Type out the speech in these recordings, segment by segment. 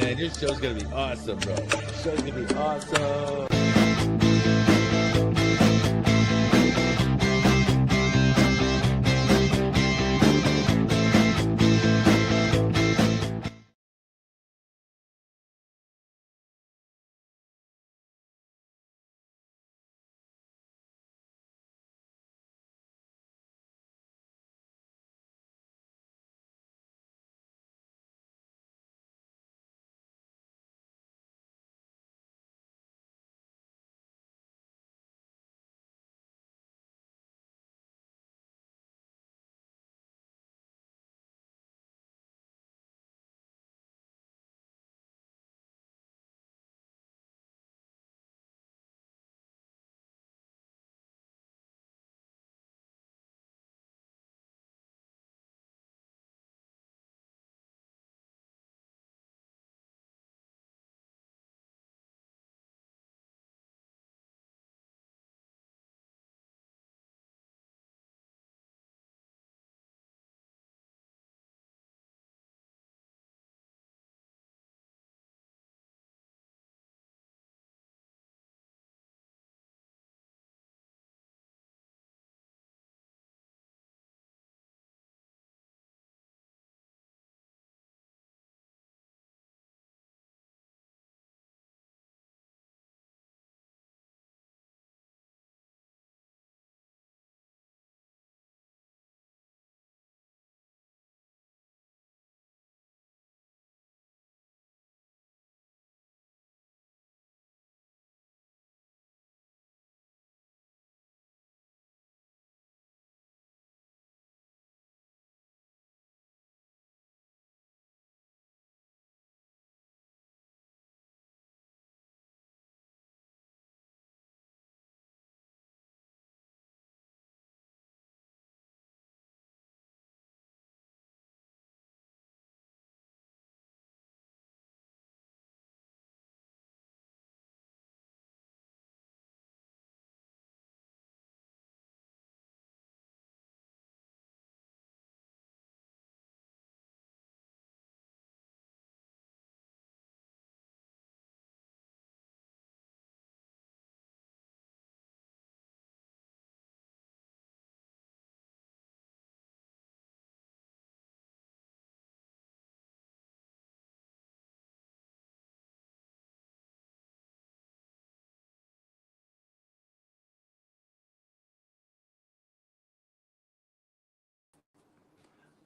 Man, your show's gonna be awesome, bro. Your show's gonna be awesome.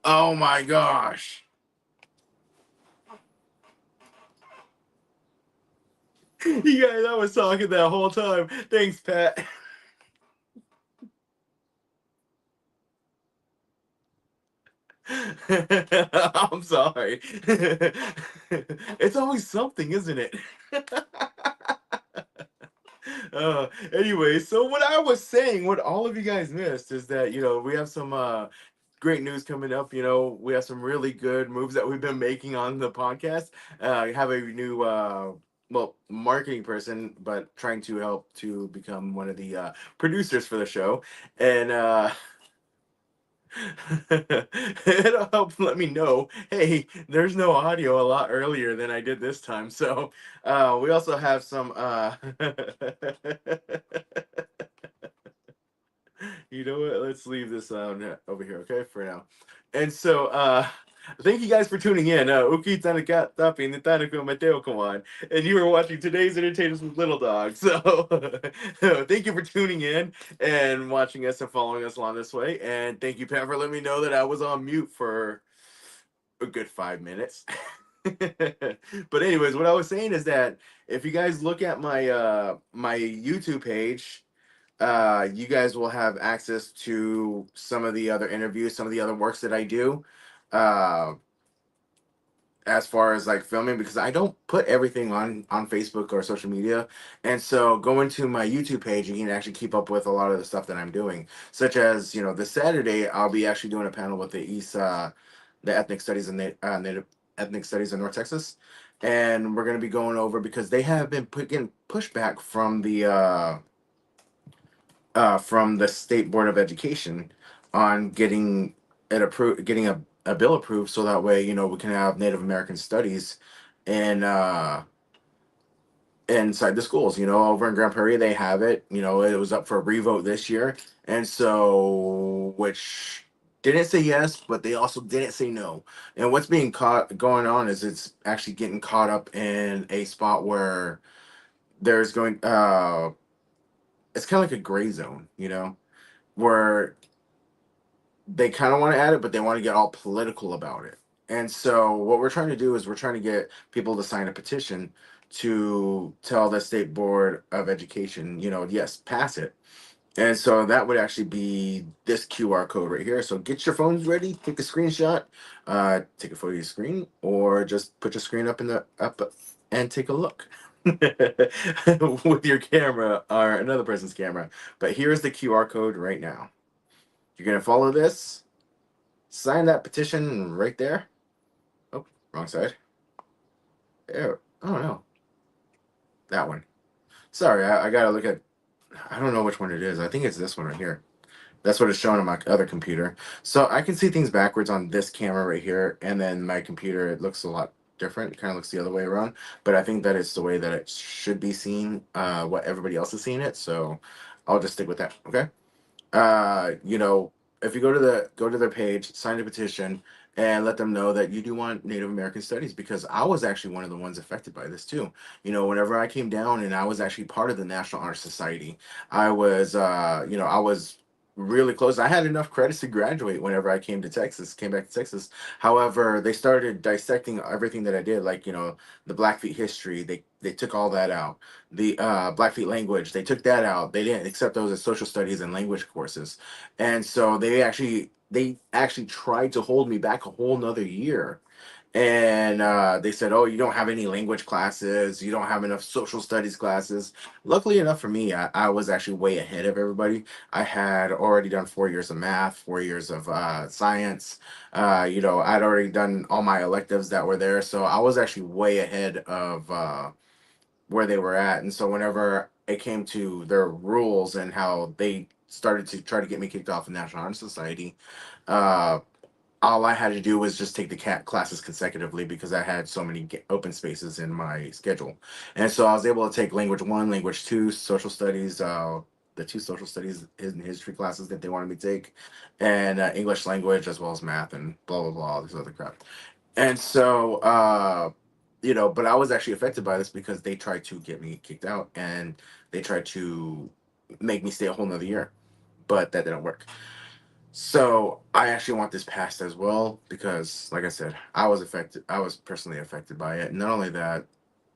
Oh my gosh. You guys, I was talking that whole time. Thanks, Pat. I'm sorry. It's always something, isn't it? Anyway, so what I was saying, what all of you guys missed is that, we have some great news coming up. We have some really good moves that we've been making on the podcast. I have a new marketing person, but trying to help to become one of the producers for the show. And it'll help let me know, hey, there's no audio a lot earlier than I did this time. So we also have some you know what? Let's leave this over here, okay, for now. And so, thank you guys for tuning in. Uki Tanaka Tapi Nitanaku Mateo Kawan. And you were watching today's Entertainers with Little Dog. So, thank you for tuning in and watching us and following us along this way. And thank you, Pat, for letting me know that I was on mute for a good 5 minutes. But anyways, what I was saying is that if you guys look at my YouTube page, you guys will have access to some of the other interviews, some of the other works that I do, uh, as far as like filming, because I don't put everything on Facebook or social media. And so going to my YouTube page, you can actually keep up with a lot of the stuff that I'm doing, such as, this Saturday, I'll be actually doing a panel with the ethnic studies and native ethnic studies in North Texas. And we're going to be going over because they have been getting pushback from the state board of education on getting a bill approved, so that way we can have Native American studies and inside the schools. Over in Grand Prairie, they have it. It was up for a revote this year, and so which didn't say yes, but they also didn't say no. And what's being caught going on is it's actually getting caught up in a spot where there's going. It's kind of like a gray zone, where they kind of want to add it, but they want to get all political about it. And so what we're trying to do is we're trying to get people to sign a petition to tell the state board of education, yes, pass it. And so that would actually be this QR code right here. So get your phones ready, take a screenshot, take a photo of your screen, or just put your screen up in the up and take a look with your camera or another person's camera. But here's the QR code right now. You're gonna follow this, sign that petition right there. Oh, wrong side. There. Oh no, that one. Sorry, I gotta look at. I don't know which one it is. I think it's this one right here. That's what it's showing on my other computer. So I can see things backwards on this camera right here, and then my computer, it looks a lot different. It kind of looks the other way around, but I think that it's the way that it should be seen, what everybody else is seeing it. So I'll just stick with that. Okay. You know, if you go to their page, sign a petition, and let them know that you do want Native American studies, because I was actually one of the ones affected by this too. Whenever I came down and I was actually part of the National Honor Society, I was really close. I had enough credits to graduate whenever I came back to Texas. However, they started dissecting everything that I did, like, the Blackfeet history. They took all that out. The Blackfeet language, they took that out. They didn't accept those as social studies and language courses, and so they actually tried to hold me back a whole nother year. And they said, "Oh, you don't have any language classes. You don't have enough social studies classes." Luckily enough for me, I was actually way ahead of everybody. I had already done 4 years of math, 4 years of science. I'd already done all my electives that were there, so I was actually way ahead of where they were at. And so whenever it came to their rules and how they started to try to get me kicked off the National Honor Society, uh, all I had to do was just take the classes consecutively, because I had so many open spaces in my schedule. And so I was able to take language one, language two, social studies, the two social studies and history classes that they wanted me to take, and English language, as well as math and blah, blah, blah, all this other crap. And so, but I was actually affected by this because they tried to get me kicked out, and they tried to make me stay a whole nother year, but that didn't work. So I actually want this passed as well, because, like I said, I was affected. I was personally affected by it. Not only that,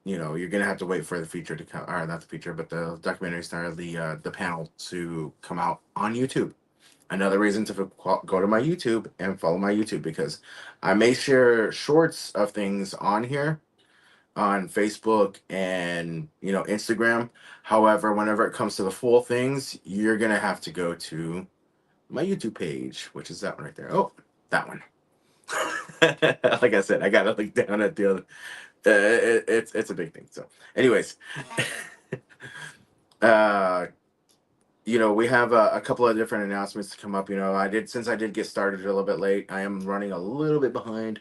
you're gonna have to wait for the feature to come, or not the feature, but the documentary star, the panel to come out on YouTube. Another reason to go to my YouTube and follow my YouTube, because I may share shorts of things on here on Facebook and Instagram. However, whenever it comes to the full things, you're gonna have to go to my YouTube page, which is that one right there. Oh, that one. Like I said, I got to look down at the other. It's a big thing. So, anyways, uh, we have a couple of different announcements to come up. Since I did get started a little bit late, I am running a little bit behind.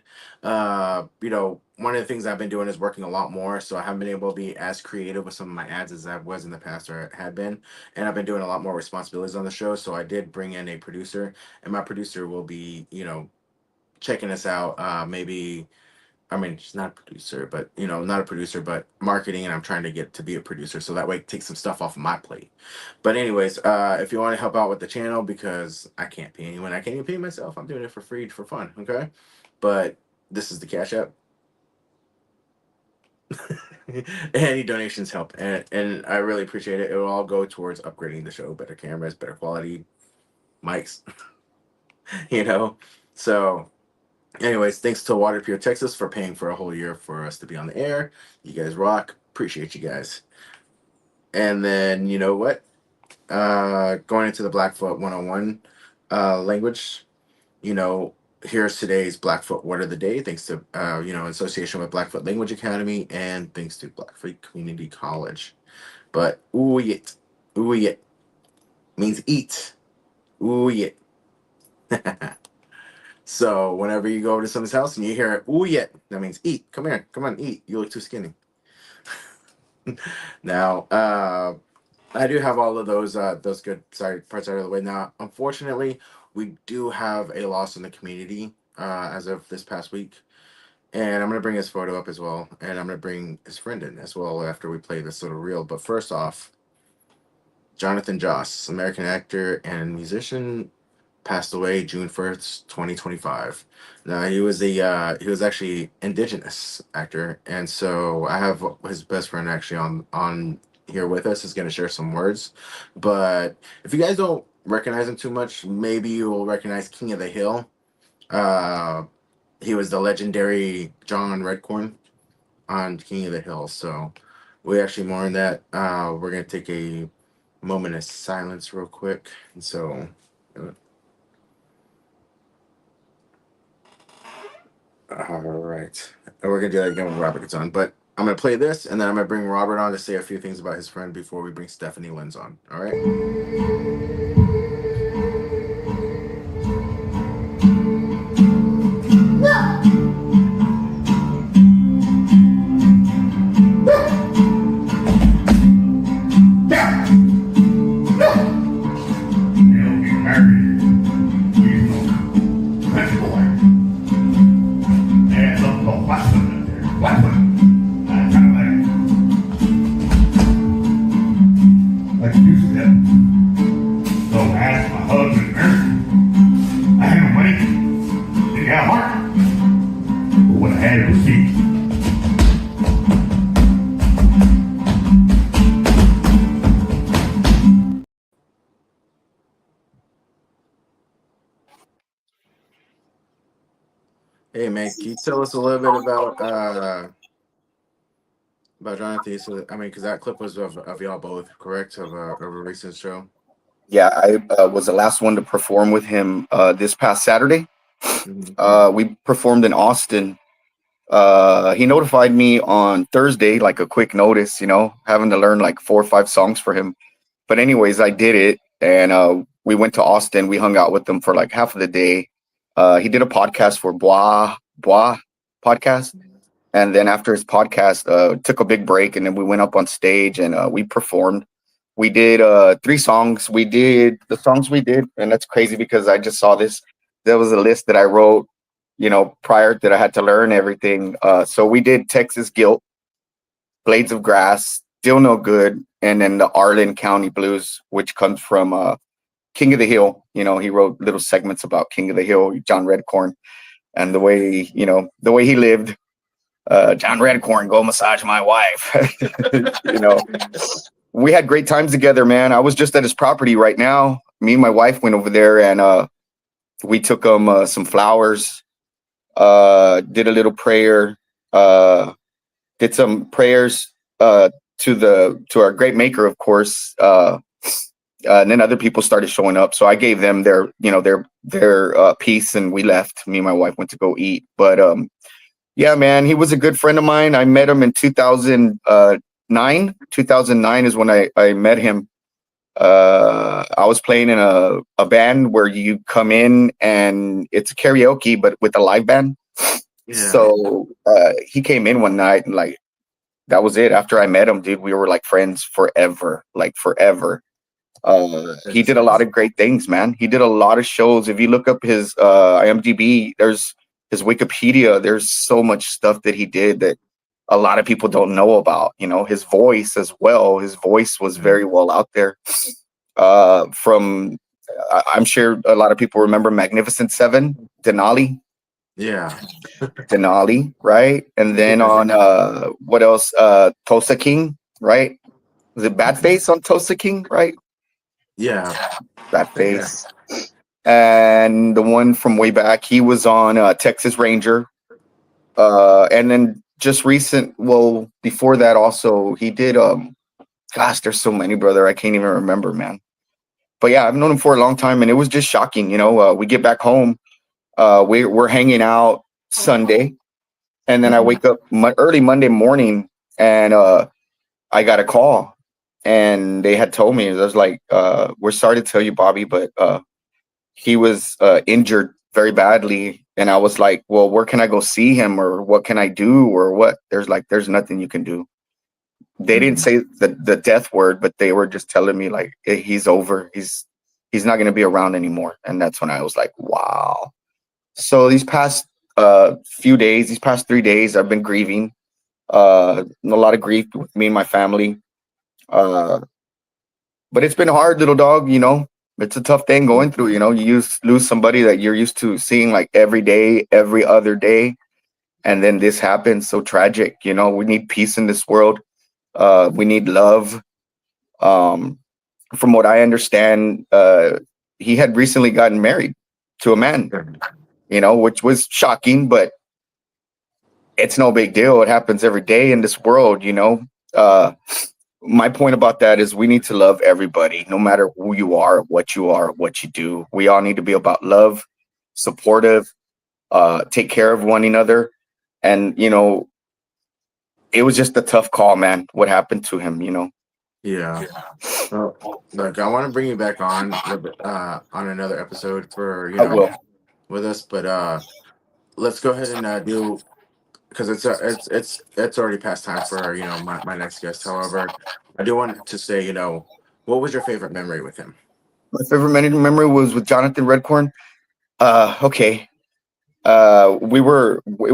One of the things I've been doing is working a lot more, so I haven't been able to be as creative with some of my ads as I was in the past, or had been. And I've been doing a lot more responsibilities on the show, so I did bring in a producer, and my producer will be, checking us out. Maybe, I mean, she's not a producer, but not a producer, but marketing, and I'm trying to get to be a producer, so that way take some stuff off of my plate. But anyways, if you want to help out with the channel, because I can't pay anyone, I can't even pay myself. I'm doing it for free, for fun, okay? But this is the Cash App. Any donations help, and I really appreciate it. It will all go towards upgrading the show, better cameras, better quality mics, you know. So anyways, thanks to Water Pure Texas for paying for a whole year for us to be on the air. You guys rock. Appreciate you guys. And then, you know what? Going into the Blackfoot 101 language, you know, here's today's Blackfoot Word of the Day, thanks to, in association with Blackfoot Language Academy, and thanks to Blackfoot Community College. But ooh yet means eat. Ooh yet. So whenever you go over to someone's house and you hear "ooh yeah," that means eat. Come here, come on, eat. You look too skinny. Now, I do have all of those good sorry parts out of the way. Now, unfortunately, we do have a loss in the community as of this past week, and I'm gonna bring his photo up as well, and I'm gonna bring his friend in as well after we play this little reel. But first off, Jonathan Joss, American actor and musician, passed away June 1st, 2025. Now he was actually indigenous actor, and so I have his best friend actually on here with us is going to share some words. But if you guys don't recognize him too much, maybe you will recognize King of the Hill. Uh, he was the legendary John Redcorn on King of the Hill. So we actually mourn that. We're gonna take a moment of silence real quick, and so. All right. And we're gonna do that again when Robert gets on. But I'm gonna play this and then I'm gonna bring Robert on to say a few things about his friend before we bring Stephanie Lenz on. All right. Hey man, can you tell us a little bit about Jonathan? So I mean, because that clip was of y'all both, correct? Of a recent show. Yeah, I was the last one to perform with him this past Saturday. Mm-hmm. We performed in Austin. He notified me on Thursday, like a quick notice, having to learn like 4 or 5 songs for him. But anyways, I did it, and we went to Austin. We hung out with him for like half of the day. He did a podcast for Bois podcast, and then after his podcast, took a big break, and then we went up on stage and we performed. We did 3 songs. We did the songs we did, and that's crazy because I just saw this. There was a list that I wrote, prior that I had to learn everything. So we did Texas Guilt, Blades of Grass, Still No Good, and then the Arlen County Blues, which comes from King of the Hill. He wrote little segments about King of the Hill, John Redcorn, and the way he lived. John Redcorn, go massage my wife. you know, we had great times together, man. I was just at his property right now. Me and my wife went over there and we took him some flowers, did a little prayer, did some prayers to our great maker, of course. And then other people started showing up. So I gave them their piece and we left. Me and my wife went to go eat. But yeah, man, he was a good friend of mine. I met him in 2009. 2009 is when I met him. I was playing in a band where you come in and it's karaoke, but with a live band. Yeah. So he came in one night and like, that was it. After I met him, dude, we were like friends forever, like forever. He did a lot of great things, man. He did a lot of shows. If you look up his IMDb, there's his Wikipedia, there's so much stuff that he did that a lot of people don't know about. His voice as well. His voice was very well out there. I'm sure a lot of people remember Magnificent Seven, Denali. Yeah. Denali, right? And then on what else? Tulsa King, right? Was it Bad Face on Tulsa King, right? Yeah. Bad Face. And the one from way back, he was on Texas Ranger. And then just before that also, he did, gosh, there's so many, brother. I can't even remember, man. But yeah, I've known him for a long time and it was just shocking. We get back home, we're hanging out Sunday. And then I wake up early Monday morning and I got a call and they had told me, I was like, we're sorry to tell you, Bobby, but he was injured very badly. And I was like, well, where can I go see him, or what can I do, or what? There's nothing you can do. They didn't say the death word, but they were just telling me like, he's over. He's not going to be around anymore. And that's when I was like, wow. So these past few days, these past 3 days, I've been grieving. A lot of grief with me and my family. Uh, but it's been hard, little dog. It's a tough thing going through. You lose somebody that you're used to seeing like every day, every other day, and then this happens. So tragic. We need peace in this world. We need love. From what I understand, he had recently gotten married to a man, which was shocking, but it's no big deal. It happens every day in this world. My point about that is we need to love everybody, no matter who you are, what you do. We all need to be about love, supportive, take care of one another. And, it was just a tough call, man, what happened to him, Yeah. Well, look, I want to bring you back on on another episode for I will. with us, but let's go ahead and do, because it's already past time for my next guest. However, I do want to say, what was your favorite memory with him? My favorite memory was with Jonathan Redcorn. Okay. It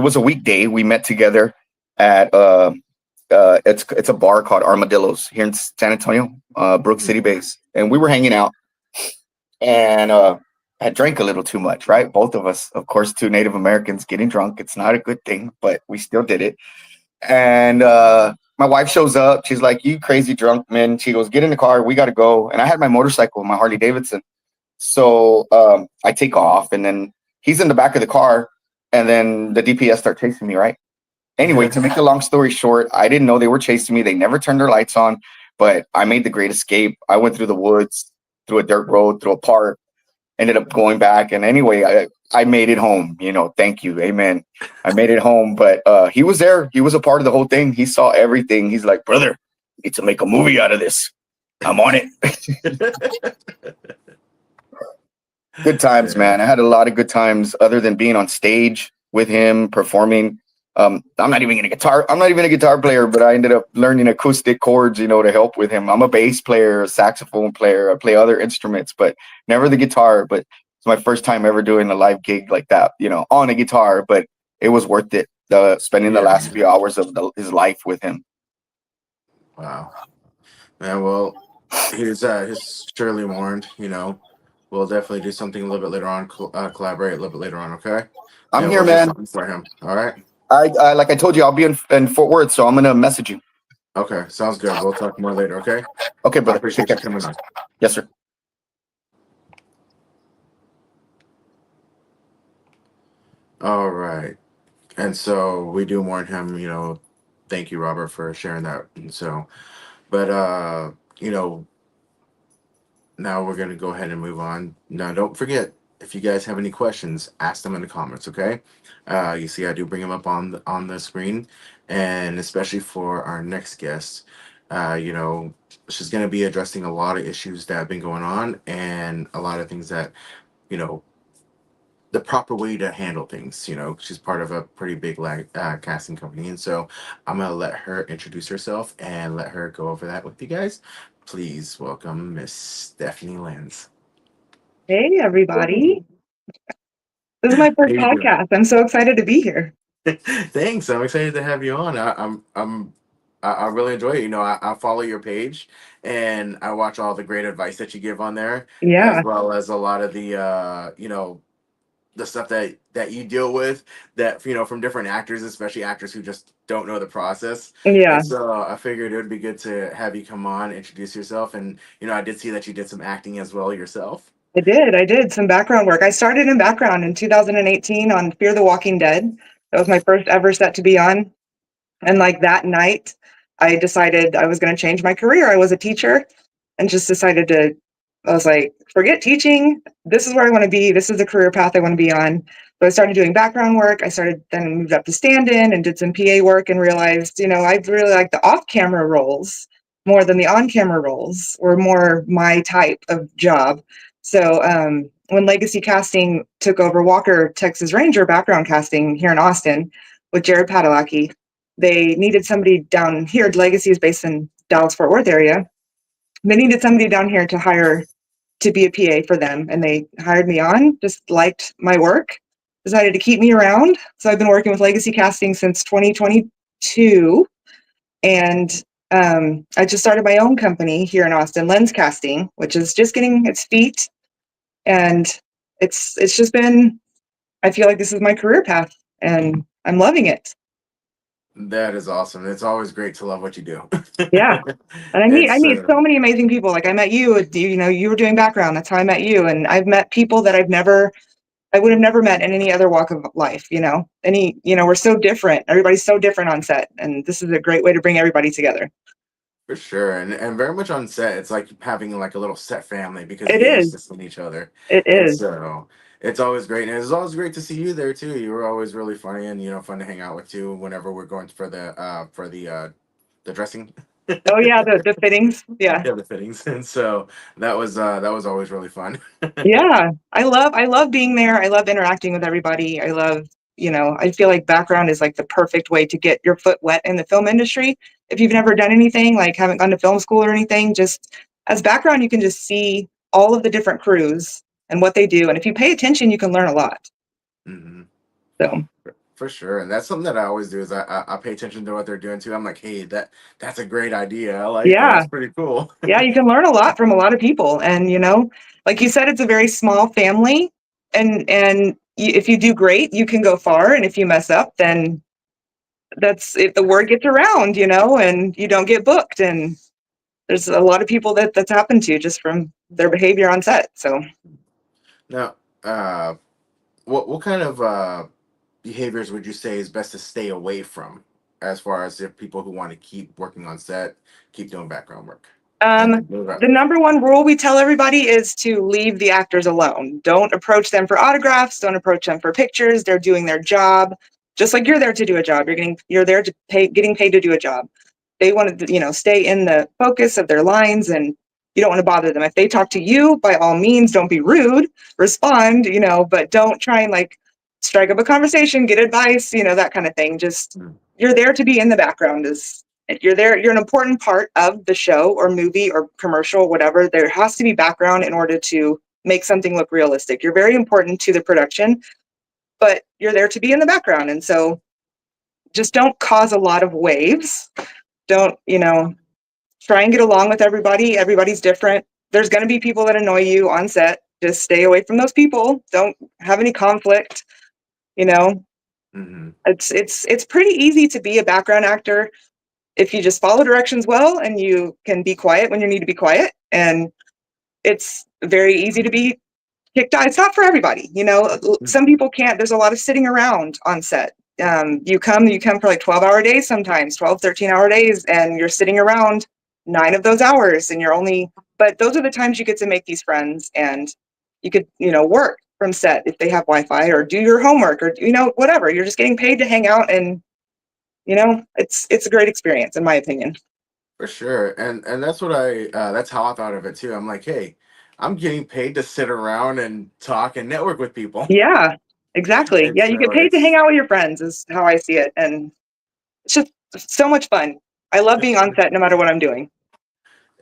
was a weekday. We met together at it's a bar called Armadillos here in San Antonio, Brook City base, and we were hanging out, and I drank a little too much, right? Both of us, of course, two Native Americans getting drunk. It's not a good thing, but we still did it. And my wife shows up. She's like, "You crazy drunk man." She goes, "Get in the car. We got to go." And I had my motorcycle, my Harley Davidson. So I take off, and then he's in the back of the car, and then the DPS start chasing me, right? Anyway, to make a long story short, I didn't know they were chasing me. They never turned their lights on, but I made the great escape. I went through the woods, through a dirt road, through a park, ended up going back. And anyway, I made it home. Thank you. Amen. I made it home, but he was there. He was a part of the whole thing. He saw everything. He's like, "Brother, you need to make a movie out of this. I'm on it." Good times, man. I had a lot of good times other than being on stage with him performing. I'm not even a guitar player, but I ended up learning acoustic chords, to help with him. I'm a bass player, a saxophone player. I play other instruments, but never the guitar. But it's my first time ever doing a live gig like that, on a guitar, but it was worth it. Spending the last few hours of his life with him. Wow. Man, well, he's surely warned, We'll definitely do something a little bit later on, collaborate a little bit later on, okay? I'm here, man. For him, all right? I like I told you, I'll be in Fort Worth, so I'm gonna message you. Okay, sounds good. We'll talk more later, okay? Okay, brother. I appreciate you coming on. Yes, sir. All right. And so we do warn him, thank you, Robert, for sharing that. And so, but now we're gonna go ahead and move on. Now, don't forget, if you guys have any questions, ask them in the comments, okay? You see, I do bring them up on the screen, and especially for our next guest, she's gonna be addressing a lot of issues that have been going on, and a lot of things that, you know, the proper way to handle things. She's part of a pretty big casting company, and so I'm gonna let her introduce herself and let her go over that with you guys. Please welcome Miss Stephanie Lenz. Hey, everybody. This is my first podcast. I'm so excited to be here. Thanks. I'm excited to have you on. I really enjoy it. I follow your page and I watch all the great advice that you give on there, Yeah. as well as a lot of the the stuff that you deal with that from different actors, especially actors who just don't know the process. Yeah. And so I figured it would be good to have you come on, introduce yourself, and I did see that you did some acting as well yourself. I did some background work. I started in background in 2018 on Fear the Walking Dead. That was my first ever set to be on. And like that night, I decided I was going to change my career. I was a teacher and just decided I was like, forget teaching. This is where I want to be. This is the career path I want to be on. So I started doing background work. Then moved up to stand-in and did some PA work and realized, I really like the off-camera roles more than the on-camera roles, were more my type of job. So when Legacy Casting took over Walker Texas Ranger background casting here in Austin with Jared Padalecki, they needed somebody down here. Legacy is based in Dallas Fort Worth area. They needed somebody down here to hire to be a PA for them, and they hired me on. Just liked my work, decided to keep me around. So I've been working with Legacy Casting since 2022, and I just started my own company here in Austin, Lenz Casting, which is just getting its feet, and it's just been. I feel like this is my career path, and I'm loving it. That is awesome. It's always great to love what you do. Yeah, and I It's meet so many amazing people. Like I met you. You know, you were doing background. That's how I met you, and I've met people that I would have never met in any other walk of life. You know, we're so different. Everybody's so different on set, and this is a great way to bring everybody together. for sure, and very much on set. It's like having like a little set family because you It get used to is. seeing each other, It and is. so it's always great. And it's always great to see you there too. You were always really funny and fun to hang out with too. Whenever we're going for the dressing. Oh yeah, the fittings. Yeah. Yeah, the fittings, and so that was always really fun. Yeah. I love being there. I love interacting with everybody. I love, I feel like background is like the perfect way to get your foot wet in the film industry. If you've never done anything, like haven't gone to film school or anything, just as background, you can just see all of the different crews and what they do. And if you pay attention, you can learn a lot. Hmm. So For sure, and that's something that I always do is I pay attention to what they're doing too. I'm like, hey, that's a great idea. I like that. yeah. That's pretty cool. Yeah, you can learn a lot from a lot of people. And, like you said, it's a very small family. And if you do great, you can go far. And if you mess up, then that's if the word gets around, and you don't get booked. And there's a lot of people that's happened to just from their behavior on set. So Now, uh, what kind of behaviors would you say is best to stay away from, as far as if people who want to keep working on set, keep doing background work, and move the up? number one rule we tell everybody is to leave the actors alone. Don't approach them for autographs. Don't approach them for pictures. They're doing their job, just like you're there to do a job. You're there to getting paid to do a job. They want to, stay in the focus of their lines, and you don't want to bother them. If they talk to you, by all means, don't be rude. Respond, but don't try and like strike up a conversation, get advice, that kind of thing. Just Mm. you're there to be in the background. You're there, you're an important part of the show or movie or commercial, whatever. There has to be background in order to make something look realistic. You're very important to the production, but you're there to be in the background. And so just don't cause a lot of waves. Don't, try and get along with everybody. Everybody's different. There's going to be people that annoy you on set. Just stay away from those people. Don't have any conflict. You know, Hmm. it's pretty easy to be a background actor if you just follow directions well and you can be quiet when you need to be quiet. And it's very easy to be kicked out. It's not for everybody. Some people can't. There's a lot of sitting around on set. You come for like 12-hour days, sometimes 12, 13-hour days, and you're sitting around 9 of those hours, and but those are the times you get to make these friends, and you could, work from set if they have Wi-Fi, or do your homework, or, whatever. You're just getting paid to hang out, and, it's a great experience, in my opinion. For sure, and that's how I thought of it too. I'm like, hey, I'm getting paid to sit around and talk and network with people, Yeah, exactly. and Yeah, you so get paid to hang it's out with your friends is how I see it. And it's just so much fun. I love being on set no matter what I'm doing.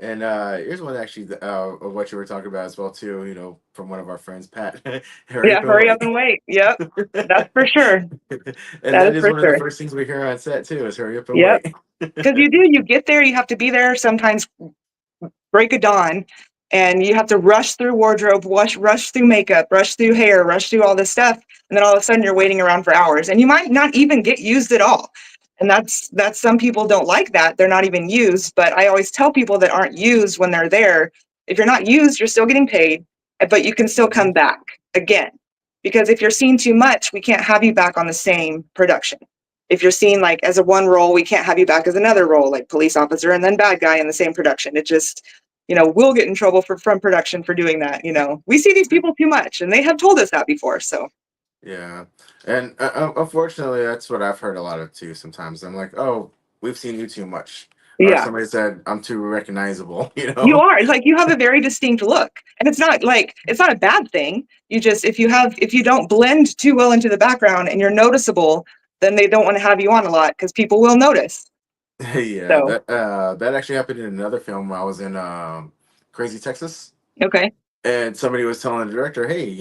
and here's one actually of what you were talking about as well too. From one of our friends, Pat. Hurry Yeah, up and hurry up wait. and wait. Yep, that's for sure. And That that is is for one of the sure. first things we hear on set too, is hurry up and Yep. wait. Because you get there, you have to be there sometimes break of dawn, and you have to rush through wardrobe, rush through makeup, rush through hair, rush through all this stuff, and then all of a sudden you're waiting around for hours, and you might not even get used at all. And that's some people don't like that. They're not even used. But I always tell people that aren't used when they're there, if you're not used, you're still getting paid, but you can still come back again. Because if you're seen too much, we can't have you back on the same production. If you're seen like as a one role, we can't have you back as another role, like police officer and then bad guy in the same production. It just, we'll get in trouble from production for doing that. We see these people too much, and they have told us that before. So Yeah, and unfortunately, that's what I've heard a lot of too. Sometimes I'm like, oh, we've seen you too much. or Yeah. somebody said I'm too recognizable, you You know? are. It's like you have a very distinct look. And it's not a bad thing. You just, if you don't blend too well into the background and you're noticeable, then they don't want to have you on a lot because people will notice. Yeah, So, that actually happened in another film. I was in Crazy Texas, okay. and somebody was telling the director, "Hey,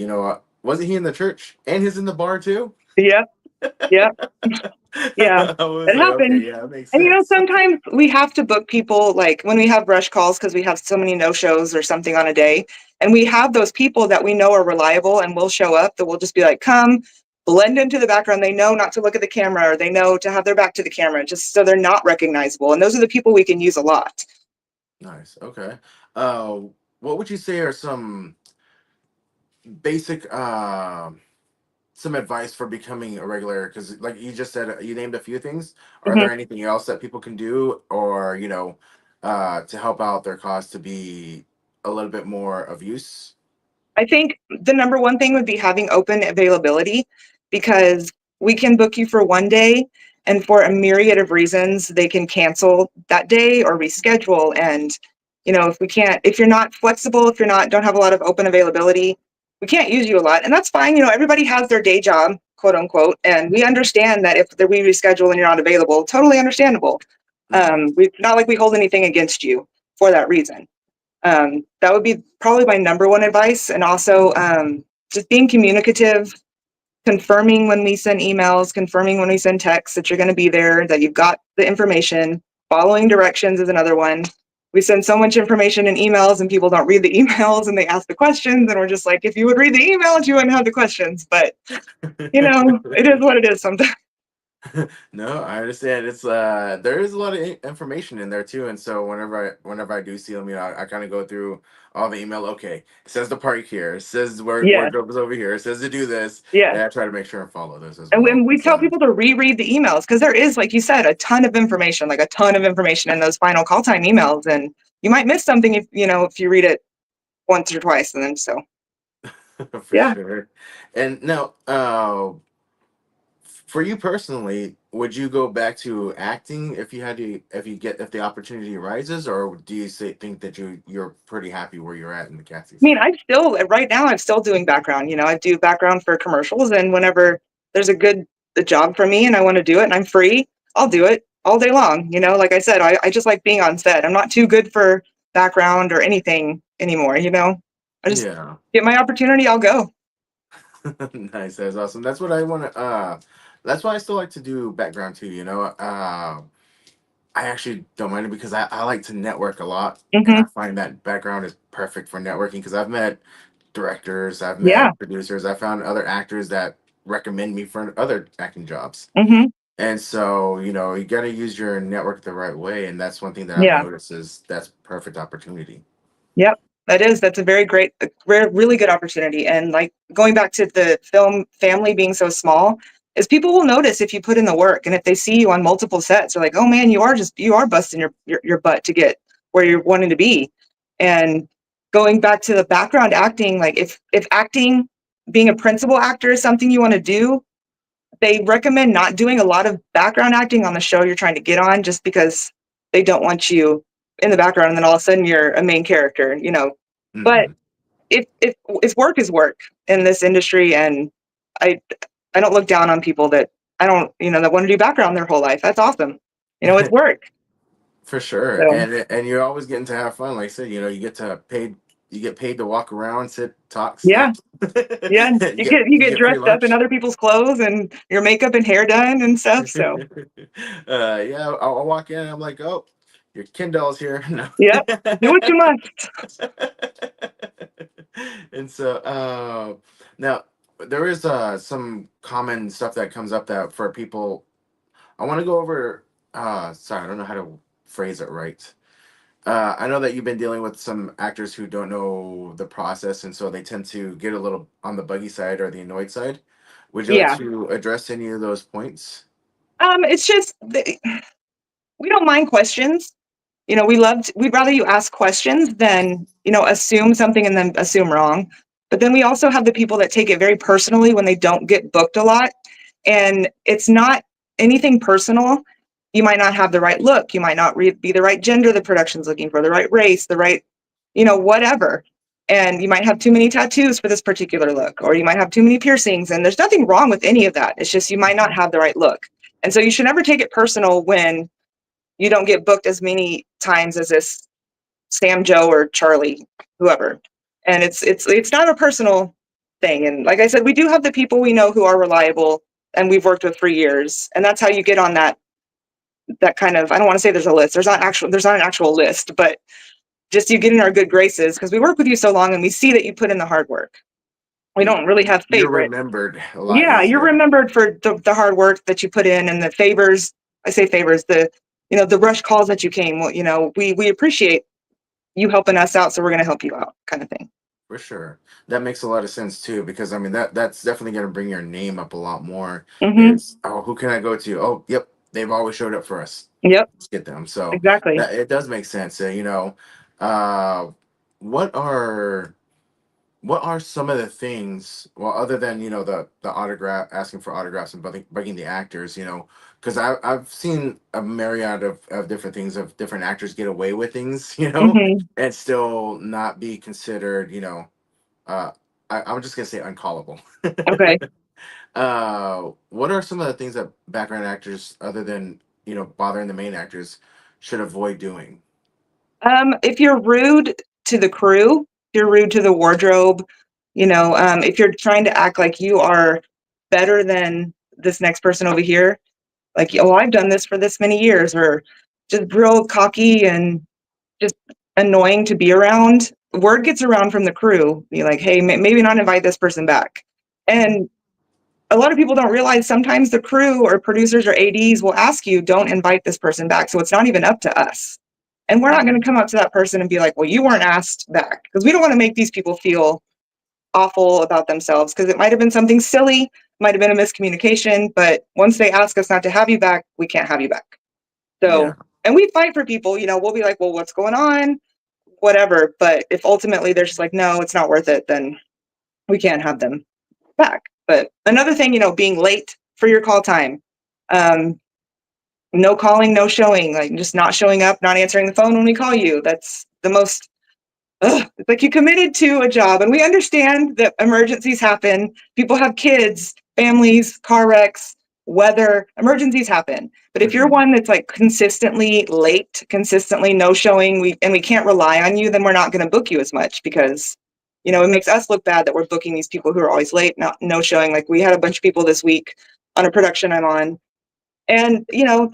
wasn't he in the church and he's in the bar too?" Yep. Yep. Yeah. I was It like, okay, happens. yeah, that makes And sense. sometimes we have to book people like when we have rush calls because we have so many no-shows or something on a day. And we have those people that we know are reliable and will show up that will just be like, come, blend into the background. They know not to look at the camera or they know to have their back to the camera just so they're not recognizable. And those are the people we can use a lot. Nice. Okay. Uh, what would you say are some basic some advice for becoming a regular? Because like you just said, you named a few things. Are Mhm. there anything else that people can do, or to help out their cause to be a little bit more of use? I think the number one thing would be having open availability because we can book you for one day and for a myriad of reasons they can cancel that day or reschedule. And if you're not flexible, if you're not don't have a lot of open availability, we can't use you a lot. And that's fine. Everybody has their day job, quote unquote, and we understand that if we reschedule and you're not available, totally understandable. Mhm. We not like we hold anything against you for that reason. That would be probably my number one advice. And also just being communicative, confirming when we send emails, confirming when we send texts that you're going to be there, that you've got the information. Following directions is another one. We send so much information in emails and people don't read the emails and they ask the questions. And we're just like, if you would read the emails, you wouldn't have the questions. But, it is what it is sometimes. No, I understand. It's there is a lot of information in there too, and so whenever I do see them, I kind of go through all the email. Okay, it says the park here. It says Yeah. wardrobe is over here. It says to do this. Yeah. And I try to make sure and follow this as And well. when we tell people to reread the emails, because there is, like you said, a ton of information, like a ton of information in those final call time emails, and you might miss something if you read it once or twice, and then so For yeah. sure. And now, for you personally, would you go back to acting if the opportunity arises, or do you think that you're pretty happy where you're at in the casting I mean, side? right now I'm still doing background. I do background for commercials, and whenever there's a job for me and I want to do it and I'm free, I'll do it all day long. Like I said, I just like being on set. I'm not too good for background or anything anymore. I just Yeah. get my opportunity, I'll go. Nice, that's awesome. That's what I want to. That's why I still like to do background too. I actually don't mind it because I like to network a lot, and I Hmm. find that background is perfect for networking because I've met directors, I've Yeah. met producers, I found other actors that recommend me for other acting jobs, Hmm. and so you got to use your network the right way, and that's one thing that I've Yeah. noticed is that's perfect opportunity. Yep. That's a very great, really good opportunity. And like going back to the film family being so small, is people will notice if you put in the work, and if they see you on multiple sets, they're like, "Oh man, you are busting your butt to get where you're wanting to be." And going back to the background acting, like if acting, being a principal actor is something you want to do, they recommend not doing a lot of background acting on the show you're trying to get on, just because they don't want you in the background and then all of a sudden you're a main character. But Hmm. if work is work in this industry, and I I don't look down on people that I don't that want to do background their whole life. That's awesome. It's work. For sure, So and you're always getting to have fun. Like I said, you get paid to walk around, sit, talk, yeah, snap. yeah. And you you you get get free dressed up in lunch. other people's clothes and your makeup and hair done and stuff. So Yeah, I'll walk in. I'm like, oh, your Kindle's here. No. yep, do what you must. And so now there is some common stuff that comes up that for people. I want to go over. Sorry, I don't know how to phrase it right. I know that you've been dealing with some actors who don't know the process, and so they tend to get a little on the buggy side or the annoyed side. Would you like Yeah. to address any of those points? It's just we don't mind questions. We'd rather you ask questions than, assume something and then assume wrong. But then we also have the people that take it very personally when they don't get booked a lot. And it's not anything personal. you might not have the right look. You might not be the right gender the production's looking for, the right race, the right, whatever. And you might have too many tattoos for this particular look, or you might have too many piercings. And there's nothing wrong with any of that. It's just you might not have the right look. And so you should never take it personal when you don't get booked as many times as this Sam, Joe, or Charlie, whoever. And it's not a personal thing. And like I said, we do have the people we know who are reliable and we've worked with for years. And that's how you get on that kind of, I don't want to say there's a list. There's not an actual list, but just you get in our good graces because we work with you so long and we see that you put in the hard work. We don't really have favorites. You're remembered a lot. Yeah, you're remembered for the hard work that you put in and the favors. I say favors, the rush calls that you came. Well, we appreciate you helping us out, so we're going to help you out, kind of thing. For sure. That makes a lot of sense too, because I mean that's definitely going to bring your name up a lot more. Mm-hmm. Is, oh, who can I go to? Oh, yep, they've always showed up for us. Yep. Let's get them. So exactly. it does make sense. What are some of the things, well, other than the autograph, asking for autographs and bugging the actors, because I've seen a myriad of different things, of different actors get away with things, Mm-hmm. and still not be considered, I'm just gonna say uncallable. Okay. What are some of the things that background actors, other than bothering the main actors, should avoid doing? If you're rude to the crew, if you're rude to the wardrobe, if you're trying to act like you are better than this next person over here, like, oh, I've done this for this many years, or just real cocky and just annoying to be around, word gets around from the crew. Be like, hey, maybe not invite this person back. And a lot of people don't realize sometimes the crew or producers or ADs will ask you, don't invite this person back. So it's not even up to us. And we're not going to come up to that person and be like, well, you weren't asked back, because we don't want to make these people feel awful about themselves, because it might have been something silly, might have been a miscommunication, but once they ask us not to have you back, we can't have you back. So, Yeah. and we fight for people, we'll be like, well, what's going on? Whatever. But if ultimately they're just like, no, it's not worth it, then we can't have them back. But another thing, being late for your call time, no calling, no showing, like just not showing up, not answering the phone when we call you. That's the most, it's like you committed to a job. And we understand that emergencies happen. People have kids, families, car wrecks, weather, emergencies happen. But if you're one that's like consistently late, consistently no showing, we can't rely on you, then we're not going to book you as much, because it makes us look bad that we're booking these people who are always late, no showing. Like, we had a bunch of people this week on a production I'm on, and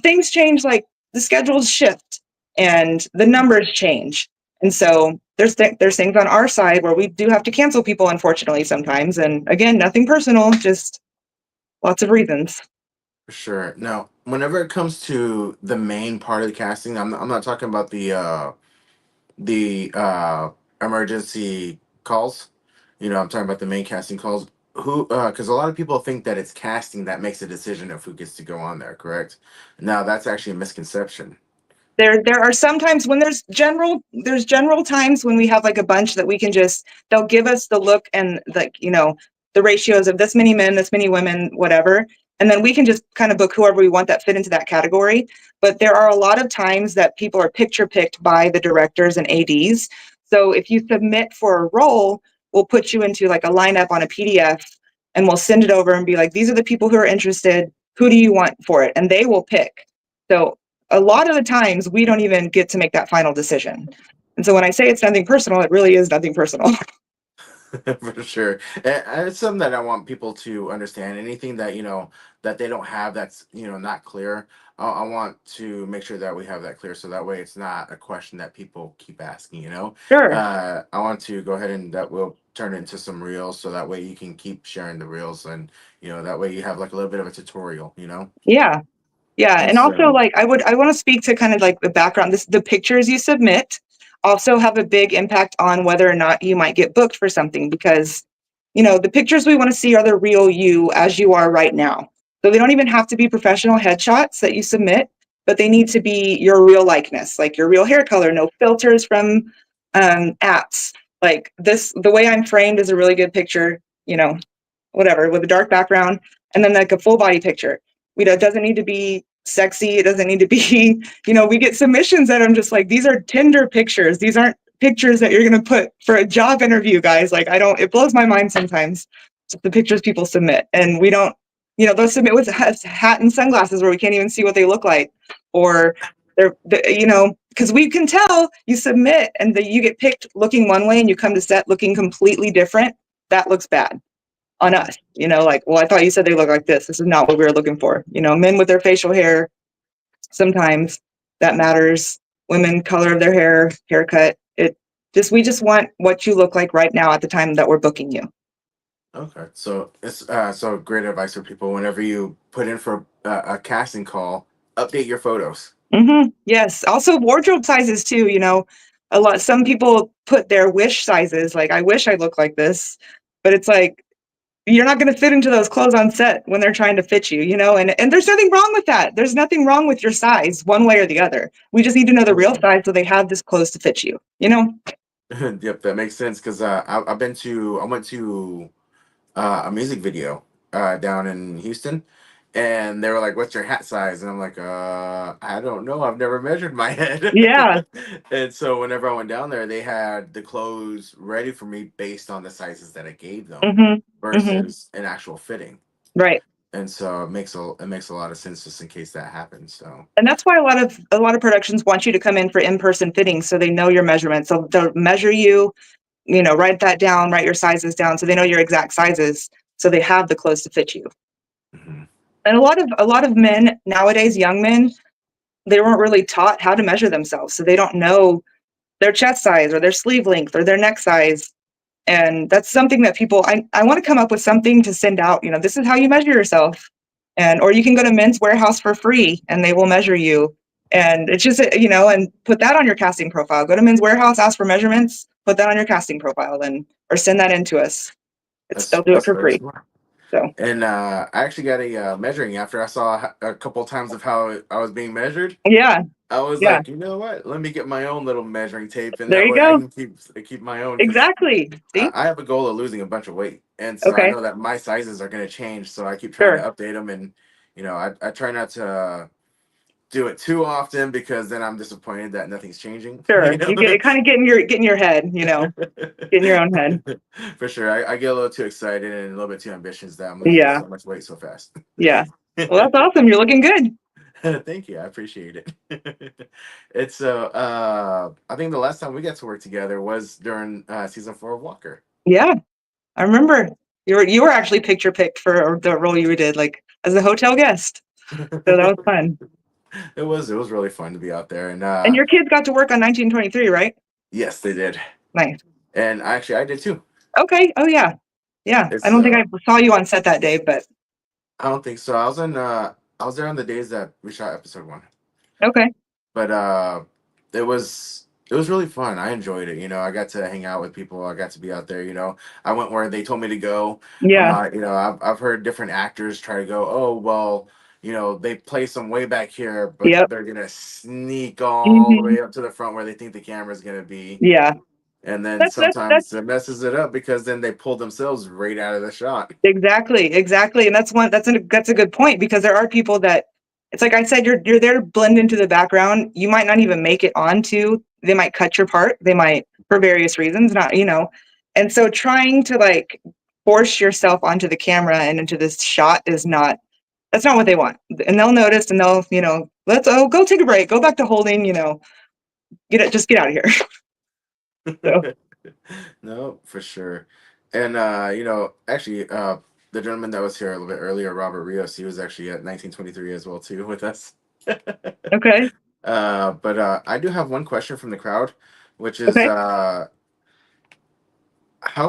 things change, like the schedules shift and the numbers change. And so there's things on our side where we do have to cancel people, unfortunately, sometimes. And again, nothing personal, just lots of reasons. For sure. Now, whenever it comes to the main part of the casting, I'm not talking about the emergency calls. I'm talking about the main casting calls. Who? Because a lot of people think that it's casting that makes a decision of who gets to go on there. Correct? Now, that's actually a misconception. There are sometimes when there's general times when we have like a bunch that we can they'll give us the look and the ratios of this many men, this many women, whatever. And then we can just kind of book whoever we want that fit into that category. But there are a lot of times that people are picture picked by the directors and ADs. So if you submit for a role, we'll put you into like a lineup on a PDF and we'll send it over and be like, these are the people who are interested. Who do you want for it? And they will pick. So a lot of the times we don't even get to make that final decision. And so when I say it's nothing personal, it really is nothing personal. For sure. And it's something that I want people to understand. Anything that that they don't have, that's not clear, I want to make sure that we have that clear, so that way it's not a question that people keep asking. Sure. I want to go ahead and that will turn it into some reels, so that way you can keep sharing the reels, and that way you have like a little bit of a tutorial. Yeah. And And also, so, like, I want to speak to kind of like the background. The pictures you submit also have a big impact on whether or not you might get booked for something, because the pictures we want to see are the real you as you are right now. So they don't even have to be professional headshots that you submit, but they need to be your real likeness, like your real hair color, no filters from apps. Like this, the way I'm framed is a really good picture, whatever, with a dark background, and then like a full body picture. It doesn't need to be sexy. It doesn't need to be, we get submissions that I'm just like, these are Tinder pictures. These aren't pictures that you're going to put for a job interview, guys. Like, it blows my mind sometimes, the pictures people submit. And we don't, they'll submit with a hat and sunglasses where we can't even see what they look like. Or because we can tell you submit and you get picked looking one way and you come to set looking completely different. That looks bad on us, like, well, I thought you said they look like this. This is not what we were looking for. Men with their facial hair, sometimes that matters. Women, color of their hair, haircut. We just want what you look like right now at the time that we're booking you. Okay, so it's so great advice for people whenever you put in for a casting call, update your photos. Mm-hmm. Yes. Also wardrobe sizes too, some people put their wish sizes, like, I wish I looked like this, but it's like, you're not going to fit into those clothes on set when they're trying to fit you, and there's nothing wrong with that. There's nothing wrong with your size one way or the other. We just need to know the real size so they have this clothes to fit you, Yep, that makes sense because I went to a music video down in Houston, and they were like, "What's your hat size?" And I'm like, I don't know. I've never measured my head." Yeah. And so whenever I went down there, they had the clothes ready for me based on the sizes that I gave them Mm-hmm. versus an actual fitting. Right. And so it makes a lot of sense just in case that happens. So, and that's why a lot of productions want you to come in for in-person fittings so they know your measurements. So they'll measure you, write that down, write your sizes down so they know your exact sizes so they have the clothes to fit you. mm-hmm. And a lot of men nowadays, young men, they weren't really taught how to measure themselves. So they don't know their chest size or their sleeve length or their neck size. And that's something that I want to come up with something to send out, this is how you measure yourself. Or you can go to Men's Warehouse for free and they will measure you. And it's just, and put that on your casting profile. Go to Men's Warehouse, ask for measurements, put that on your casting profile or send that in to us. They'll do it for free. Smart. So, and I actually got a measuring after I saw a couple times of how I was being measured. yeah. I was Yeah. like, you know what? Let me get my own little measuring tape, and There that you way I go. can keep my own. Exactly. See? I have a goal of losing a bunch of weight, and so I Okay. know that my sizes are going to change. So I keep trying to update them, and I try not to do it too often because then I'm disappointed that nothing's changing. Sure. You kind of get in your head, get in your own head. For sure. I get a little too excited and a little bit too ambitious that I'm losing so much weight so fast. Yeah. Well, that's awesome. You're looking good. Thank you. I appreciate it. It's I think the last time we got to work together was during season 4 of Walker. Yeah. I remember you were actually picture picked for the role you did, like as a hotel guest. So that was fun. It was really fun to be out there, and your kids got to work on 1923, right? Yes, they did. Nice. And actually, I did too. Okay. Oh yeah. I don't think I saw you on set that day, but I don't think so. I was there on the days that we shot episode 1. Okay. But it was really fun. I enjoyed it. I got to hang out with people. I got to be out there. I went where they told me to go. Yeah. I've heard different actors try to go, oh well, they place them way back here, but they're gonna sneak all the way up to the front where they think the camera's gonna be. Yeah. And then sometimes it messes it up because then they pull themselves right out of the shot. Exactly. And that's a good point, because there are people that, it's like I said, you're there to blend into the background. You might not even make it onto. They might cut your part. They might, for various reasons, not, And so trying to like force yourself onto the camera and into this shot that's not what they want. And they'll notice and they'll, go take a break, go back to holding, just get out of here. So. No, for sure. And actually, the gentleman that was here a little bit earlier, Robert Rios, he was actually at 1923 as well too with us. Okay. But I do have one question from the crowd, which is, how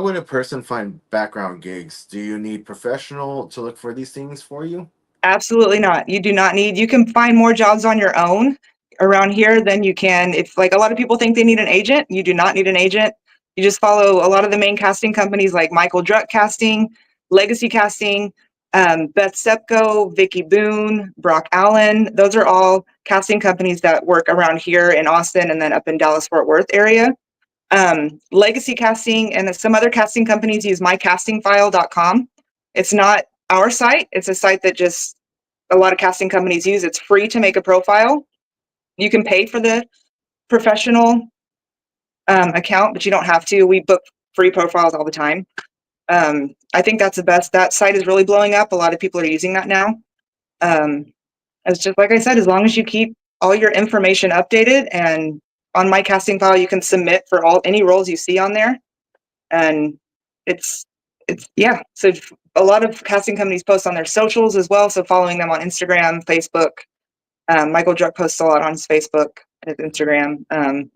would a person find background gigs? Do you need professional to look for these things for you? Absolutely not. You do not need. You can find more jobs on your own around here than you can. If, like, a lot of people think they need an agent, you do not need an agent. You just follow a lot of the main casting companies like Michael Druck Casting, Legacy Casting, Beth Sepko, Vicky Boone, Brock Allen. Those are all casting companies that work around here in Austin and then up in Dallas-Fort Worth area. Legacy Casting and some other casting companies use mycastingfile.com. It's not our site. It's a site that just a lot of casting companies use. It's free to make a profile. You can pay for the professional account, but you don't have to. We book free profiles all the time. I think that's the best. That site is really blowing up. A lot of people are using that now. It's just like I said, as long as you keep all your information updated, and on my casting file, you can submit for any roles you see on there. And it's yeah. So a lot of casting companies post on their socials as well. So following them on Instagram, Facebook. Michael Druck posts a lot on his Facebook and his Instagram.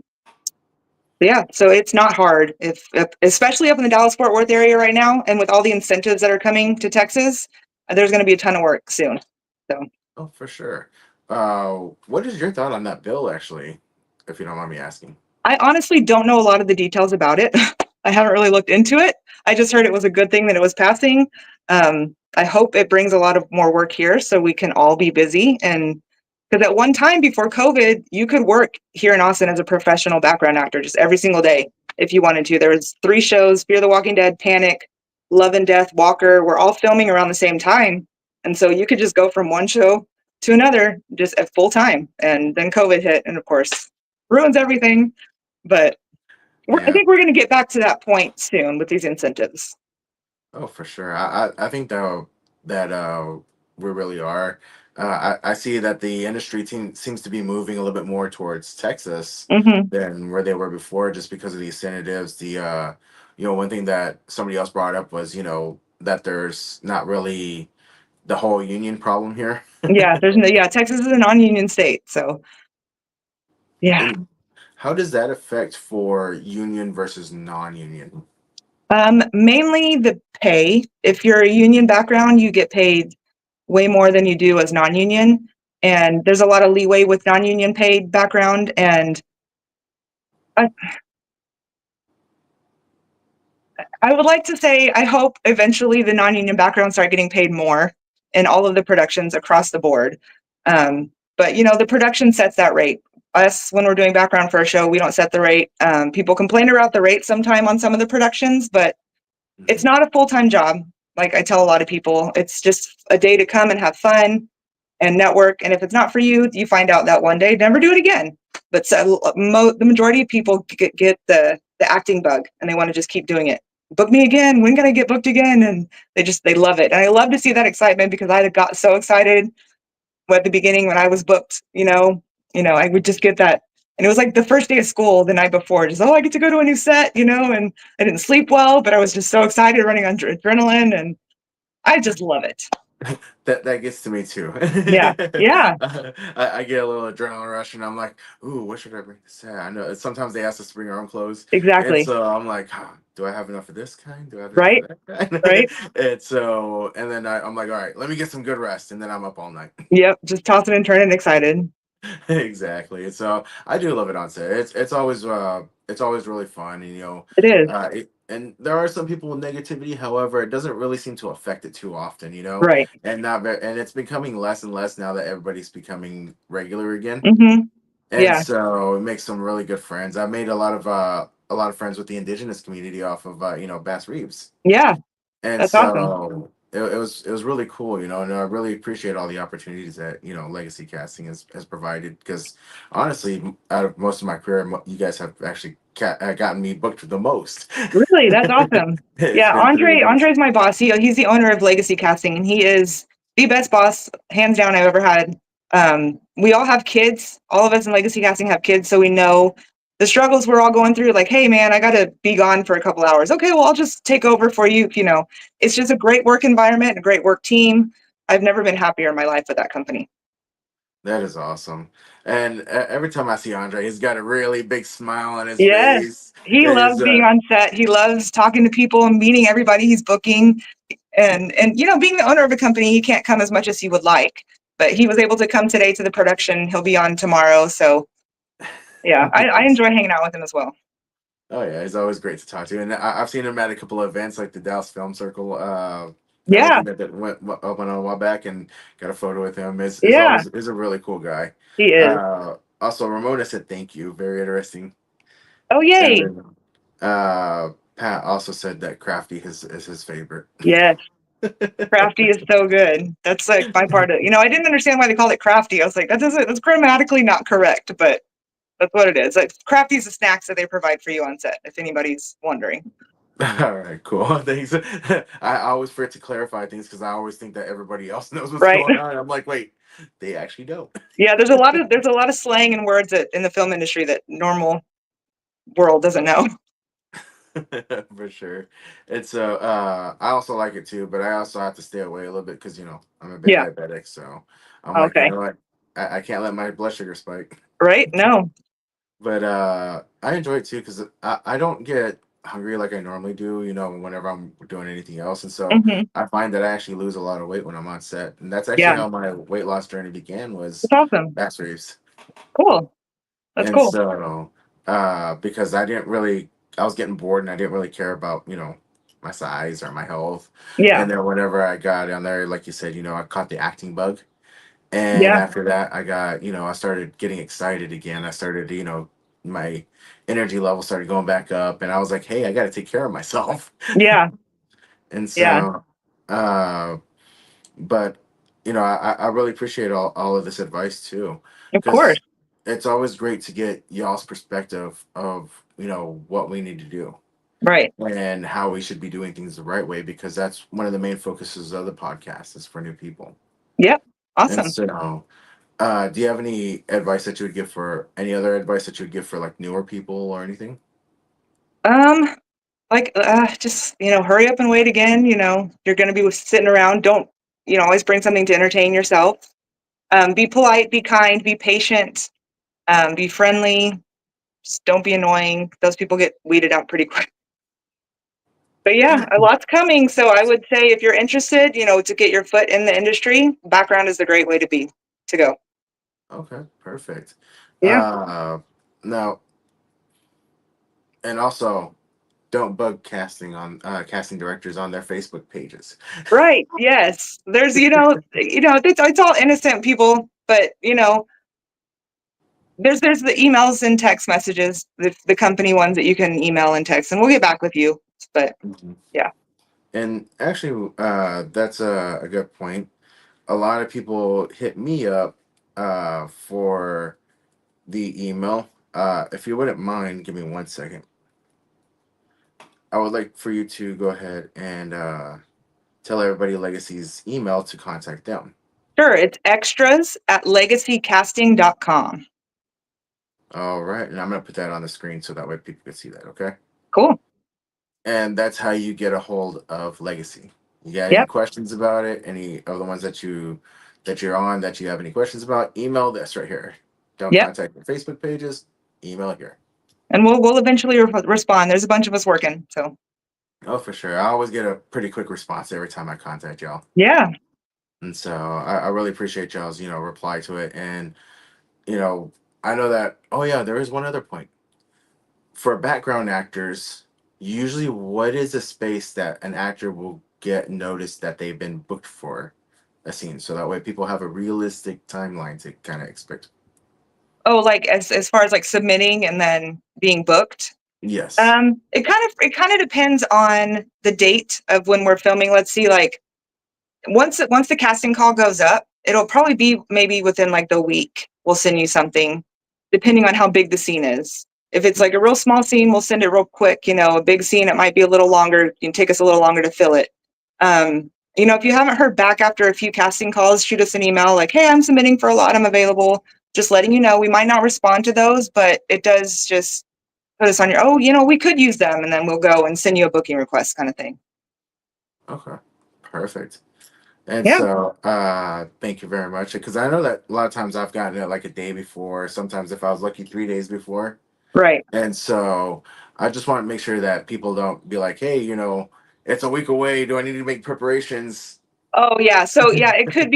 Yeah, so it's not hard, if especially up in the Dallas-Fort Worth area right now, and with all the incentives that are coming to Texas, there's going to be a ton of work soon. So, Oh, for sure. What is your thought on that bill, actually, if you don't mind me asking? I honestly don't know a lot of the details about it. I haven't really looked into it. I just heard it was a good thing that it was passing. I hope it brings a lot of more work here so we can all be busy. And because at one time before COVID, you could work here in Austin as a professional background actor just every single day if you wanted to. There was 3 shows: Fear the Walking Dead, Panic, Love and Death, Walker. We're all filming around the same time. And so you could just go from one show to another just at full time. And then COVID hit, and of course, ruins everything. But I Yeah. think we're going to get back to that point soon with these incentives. Oh, for sure. I think that we really are. I see that the industry seems to be moving a little bit more towards Texas Hmm. than where they were before, just because of the incentives. One thing that somebody else brought up was, that there's not really the whole union problem here. Yeah, Texas is a non-union state, so yeah. And how does that affect for union versus non-union? Mainly the pay. If you're a union background, you get paid way more than you do as non-union, and there's a lot of leeway with non-union paid background. And I, I would like to say I hope eventually the non-union backgrounds start getting paid more in all of the productions across the board. But the production sets that rate. Us, when we're doing background for a show, we don't set the rate. People complain about the rate sometime on some of the productions, but it's Mhm. not a full-time job. Like I tell a lot of people, it's just a day to come and have fun and network. And if it's not for you, you find out that one day, never do it again. But the majority of people get the acting bug, and they want to just keep doing it. Book me again. When can I get booked again? And they love it. And I love to see that excitement, because I got so excited at the beginning when I was booked. I would just get that. And it was like the first day of school the night before, just, oh, I get to go to a new set, and I didn't sleep well, but I was just so excited, running on adrenaline, and I just love it. That gets to me too. Yeah. Yeah, I get a little adrenaline rush, and I'm like, "Ooh, what should I bring to set?" I know sometimes they ask us to bring our own clothes, and exactly. so I'm like, "Do I have enough of this kind? Do I have enough Right. of that kind?" Right. And then I'm like, "All right, let me get some good rest," and then I'm up all night. Yep. Just tossing and turning, excited. Exactly. And so I do love it on set. It's always really fun, and It is. and there are some people with negativity. However, it doesn't really seem to affect it too often, Right. and it's becoming less and less now that everybody's becoming regular again. Hmm. And Yeah. so it makes some really good friends. I made a lot of friends with the indigenous community off of Bass Reeves. Yeah. And That's awesome. so it was really cool, and I really appreciate all the opportunities that Legacy Casting has provided. Because honestly, out of most of my career, you guys have actually gotten me booked the most. Really, that's awesome. It's Yeah, been 3 years. Andre's my boss. He's the owner of Legacy Casting, and he is the best boss, hands down, I've ever had. We all have kids. All of us in Legacy Casting have kids, so we know the struggles we're all going through. Like, hey, man, I got to be gone for a couple hours. Okay, well, I'll just take over for you. It's just a great work environment, a great work team. I've never been happier in my life with that company. That is awesome. And every time I see Andre, he's got a really big smile on his Yes, face. he loves Is being on set. He loves talking to people and meeting everybody he's booking. And being the owner of a company, he can't come as much as he would like, but he was able to come today to the production. He'll be on tomorrow. So yeah, I Nice. enjoy hanging out with him as well. Oh yeah, he's always great to talk to, and I've seen him at a couple of events like the Dallas Film Circle Yeah, event that went up on a while back, and got a photo with him. Is yeah, always is a really cool guy. he is. Also, Ramona said thank you, very interesting, Oh, and yay. then Pat also said that Crafty is his favorite. Yes. Crafty is so good. That's like my part of, I didn't understand why they called it crafty. I was like, that's grammatically not correct, but that's what it is. Like, crafty is the snacks that they provide for you on set, if anybody's wondering. All right, cool. Thanks. I always forget to clarify things because I always think that everybody else knows what's Right. going on. I'm like, wait, they actually don't. Yeah, there's a lot of slang and words that in the film industry that normal world doesn't know. For sure. And so I also like it too, but I also have to stay away a little bit because I'm a bit Yeah. diabetic, so I'm like, you Okay. know what, I can't let my blood sugar spike. Right? No. But I enjoy it too because I don't get hungry like I normally do, whenever I'm doing anything else. And so Hmm. I find that I actually lose a lot of weight when I'm on set. And that's actually Yeah. how my weight loss journey began, was It's awesome. back race. Cool. That's And cool. so because I was getting bored and I didn't really care about, my size or my health. Yeah. And then whenever I got on there, like you said, I caught the acting bug. And Yeah. after that, I got, I started getting excited again. I started, my energy level started going back up. And I was like, hey, I got to take care of myself. Yeah. And Yeah. so, uh, but, I really appreciate all of this advice too, Of course. because it's always great to get y'all's perspective of, what we need to do Right. and how we should be doing things the right way, because that's one of the main focuses of the podcast, is for new people. Yep. And Awesome. so, do you have any advice that you would give for any other advice that you would give for like newer people or anything? Like, just, hurry up and wait again. You're going to be sitting around. Don't, always bring something to entertain yourself. Be polite, be kind, be patient, be friendly. Just don't be annoying. Those people get weeded out pretty quick. But yeah, a lot's coming. So I would say if you're interested, to get your foot in the industry, background is a great way to go. Okay, perfect. Yeah. Now, and also, don't bug casting directors on their Facebook pages. Right. Yes. There's, it's all innocent people, but there's the emails and text messages, the company ones that you can email and text, and we'll get back with you. But Mhm. yeah. And actually, that's a good point. A lot of people hit me up for the email. If you wouldn't mind, give me 1 second. I would like for you to go ahead and tell everybody Legacy's email to contact them. Sure. It's extras@legacycasting.com. All right, and I'm gonna put that on the screen so that way people can see that. Okay, Cool. and that's how you get a hold of Legacy. You got any Yep. questions about it? Any of the ones that you're on that you have any questions about? Email this right here. Don't Yep. contact your Facebook pages. Email here. And we'll eventually respond. There's a bunch of us working. So Oh, for sure. I always get a pretty quick response every time I contact y'all, yeah. and so I really appreciate y'all's reply to it. And you know I know that. Oh yeah, there is one other point for background actors. Usually, what is a space that an actor will get noticed that they've been booked for a scene, so that way people have a realistic timeline to kind of expect? Oh, like as far as like submitting and then being booked. Yes. It kind of depends on the date of when we're filming. Let's see, like once the casting call goes up, it'll probably be maybe within like the week. We'll send you something, depending on how big the scene is. If it's like a real small scene, we'll send it real quick. A big scene, it might be a little longer. It can take us a little longer to fill it. If you haven't heard back after a few casting calls, shoot us an email like, hey, I'm submitting for a lot. I'm available. Just letting you know. We might not respond to those, but it does just put us on your, we could use them. And then we'll go and send you a booking request kind of thing. Okay. Perfect. And Yeah. so, thank you very much. Because I know that a lot of times I've gotten it like a day before, sometimes if I was lucky, 3 days before. Right. And so I just want to make sure that people don't be like, hey, it's a week away. Do I need to make preparations? Oh yeah. So yeah, it could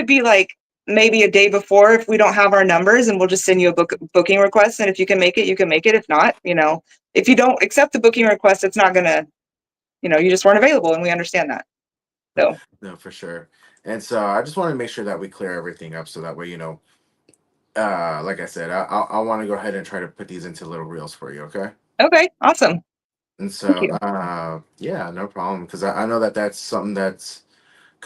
be like maybe a day before if we don't have our numbers, and we'll just send you a booking request. And if you can make it, you can make it. If not, if you don't accept the booking request, it's not gonna, you just weren't available, and we understand that. So No, for sure. And so I just want to make sure that we clear everything up so that way, like I said, I want to go ahead and try to put these into little reels for you. Okay. okay, awesome. And Thank so, you. yeah, no problem. Because I know that that's something that's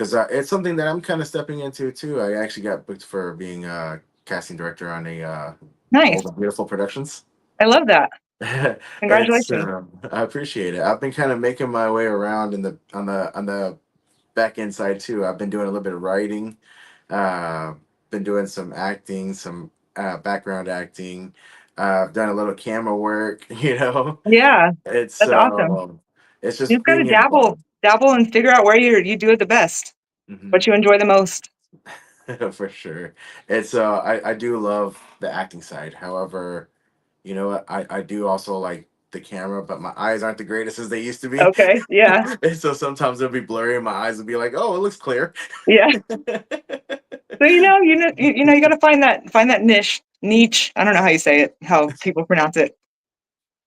because it's something that I'm kind of stepping into too. I actually got booked for being a casting director on a Nice. Bold and Beautiful Productions. I love that. It's Congratulations. I appreciate it. I've been kind of making my way around in the on the back end side too. I've been doing a little bit of writing, uh, been doing some acting, some background acting. I've done a little camera work. Yeah, It's that's awesome. it's just You've got to being involved. dabble and figure out where you do it the best, Hmm. what you enjoy the most. For sure. It's I do love the acting side. However, you know what? I do also like the camera, but my eyes aren't the greatest as they used to be. Okay. Yeah. And so sometimes it'll be blurry and my eyes will be like, oh, it looks clear. Yeah. So you got to find that niche. I don't know how you say it, how people pronounce it,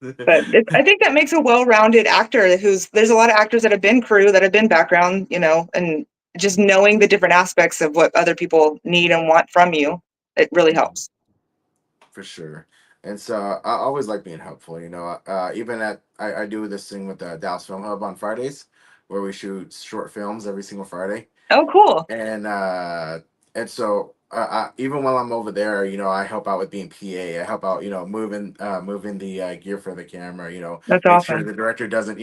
but I think that makes a well-rounded actor. There's a lot of actors that have been crew, that have been background, and just knowing the different aspects of what other people need and want from you, it really helps. For sure. And so I always like being helpful. Even I do this thing with the Dallas Film Hub on Fridays, where we shoot short films every single Friday. Oh, cool. And so even while I'm over there, I help out with being PA. I help out, moving the gear for the camera. That's Make sure awesome. the director doesn't,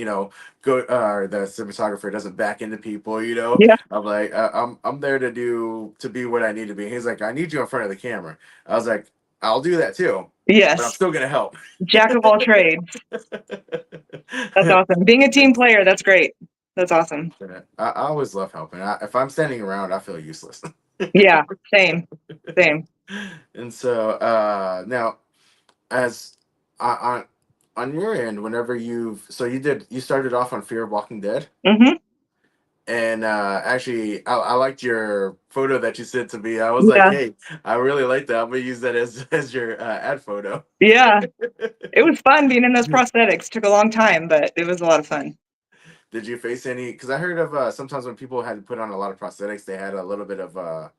go the cinematographer doesn't back into people. Yeah. I'm like I'm there to be what I need to be. He's like, I need you in front of the camera. I was like, I'll do that too, but I'm Yes. still gonna help. Jack of all trades. That's awesome. Being a team player, that's great. That's awesome. I always love helping. If I'm standing around, I feel useless. Yeah. Same. Same. And so now, as on your end, whenever you started off on Fear of Walking Dead, Hmm. and actually, I liked your photo that you sent to me. I was like, Yeah. hey, I really like that. I'm gonna use that as your ad photo. Yeah. It was fun being in those prosthetics. Took a long time, but it was a lot of fun. Did you face any? Because I heard of sometimes when people had to put on a lot of prosthetics, they had a little bit of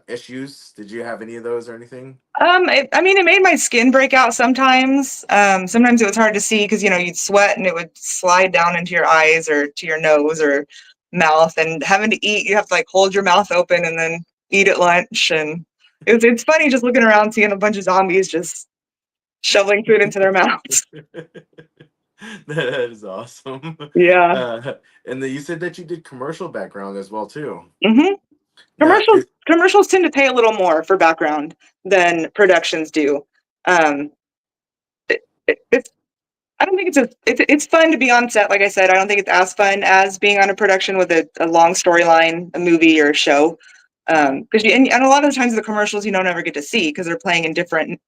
issues. Did you have any of those or anything? I mean, it made my skin break out sometimes. Sometimes it was hard to see because you'd sweat and it would slide down into your eyes or to your nose or mouth. And having to eat, you have to like hold your mouth open and then eat at lunch. And it's funny just looking around seeing a bunch of zombies just shoveling food into their mouths. That is awesome. Yeah. And then you said that you did commercial background as well too. Hmm. Now, Commercials tend to pay a little more for background than productions do. Um, it's I don't think it's fun to be on set. Like I said, I don't think it's as fun as being on a production with a long storyline, a movie or a show. Because and a lot of the times the commercials you don't ever get to see because they're playing in different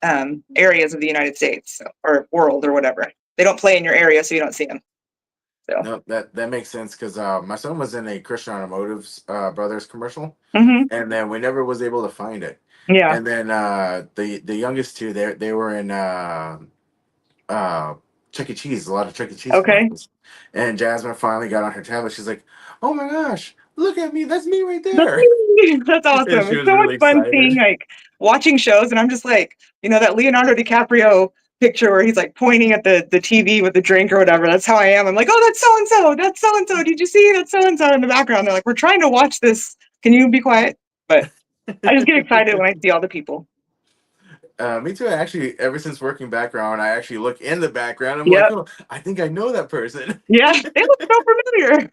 areas of the United States or world or whatever. They don't play in your area, so you don't see them. So. no, that makes sense because my son was in a Christian Automotive's Brothers commercial, Hmm. and then we never was able to find it. Yeah. And then the youngest two, they were in uh, Chuck E. Cheese, a lot of Chuck E. Cheese Okay. commercials. And Jasmine finally got on her tablet. She's like, "Oh my gosh, look at me! That's me right That's there!" me. That's And awesome. she It's was so much really fun seeing excited. like watching shows, and I'm just like, that Leonardo DiCaprio picture where he's like pointing at the TV with the drink or whatever. That's how I am. I'm like, oh, that's so and so. That's so and so. Did you see that's so and so in the background? They're like, we're trying to watch this. Can you be quiet? But I just get excited when I see all the people. Me too. Actually, ever since working background, I actually look in the background. I'm like, Yep. oh, I think I know that person. Yeah. They look so familiar.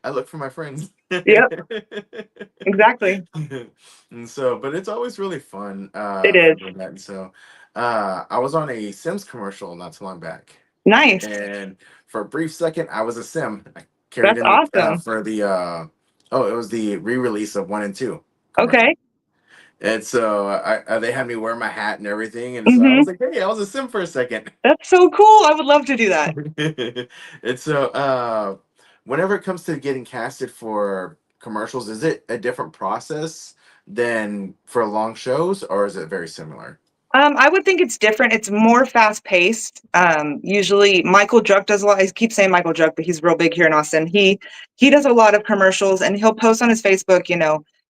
I look for my friends. Yep. Exactly. And so, but it's always really fun It for is. doing that. And so, I was on a Sims commercial not too long back, Nice. and for a brief second, I was a Sim. I carried That's in the awesome. for the it was the re-release of 1 and 2 commercial. Okay. And so they had me wear my hat and everything, and so I Hmm. was like, "Hey, I was a Sim for a second." That's so cool. I would love to do that. And so, whenever it comes to getting casted for commercials, is it a different process than for long shows, or is it very similar? I would think it's different. It's more fast paced. Usually Michael Druck does a lot. I keep saying Michael Druck, but he's real big here in Austin. He does a lot of commercials and he'll post on his Facebook,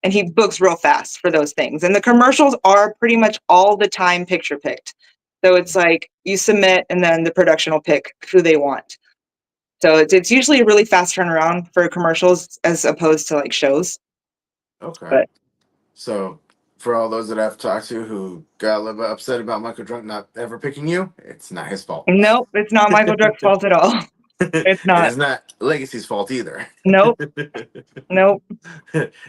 and he books real fast for those things. And the commercials are pretty much all the time picture picked. So it's like you submit and then the production will pick who they want. So it's usually a really fast turnaround for commercials as opposed to like shows. Okay. But So for all those that I've talked to who got a little bit upset about Michael Drunk not ever picking you, it's not his fault. nope, it's not Michael Druck's fault at all. It's And not. it's not Legacy's fault either. Nope. Nope.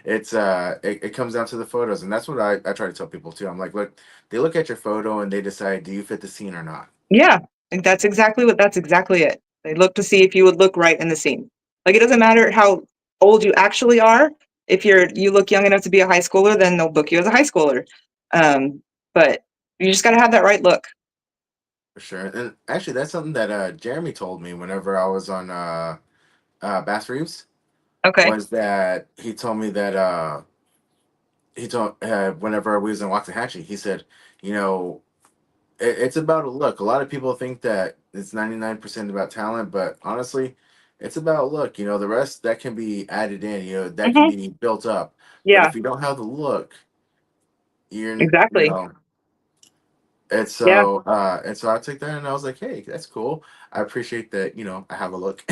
It's it comes down to the photos, and that's what I try to tell people too. I'm like, look, they look at your photo and they decide, do you fit the scene or not? Yeah, like that's exactly it. They look to see if you would look right in the scene. Like it doesn't matter how old you actually are. If you look young enough to be a high schooler, then they'll book you as a high schooler. But you just got to have that right look. For sure. And actually, that's something that Jeremy told me whenever I was on Bass Reeves, Okay. was that he told me that he told whenever we was in Waxahachie, he said, you know, it's about a look. A lot of people think that it's 99% about talent, but honestly, it's about look. You know, the rest that can be added in. You know, that can Hmm. be built up. But Yeah. if you don't have the look, you Exactly. know. Yeah. And so I took that and I was like, hey, that's cool. I appreciate that, you know, I have a look.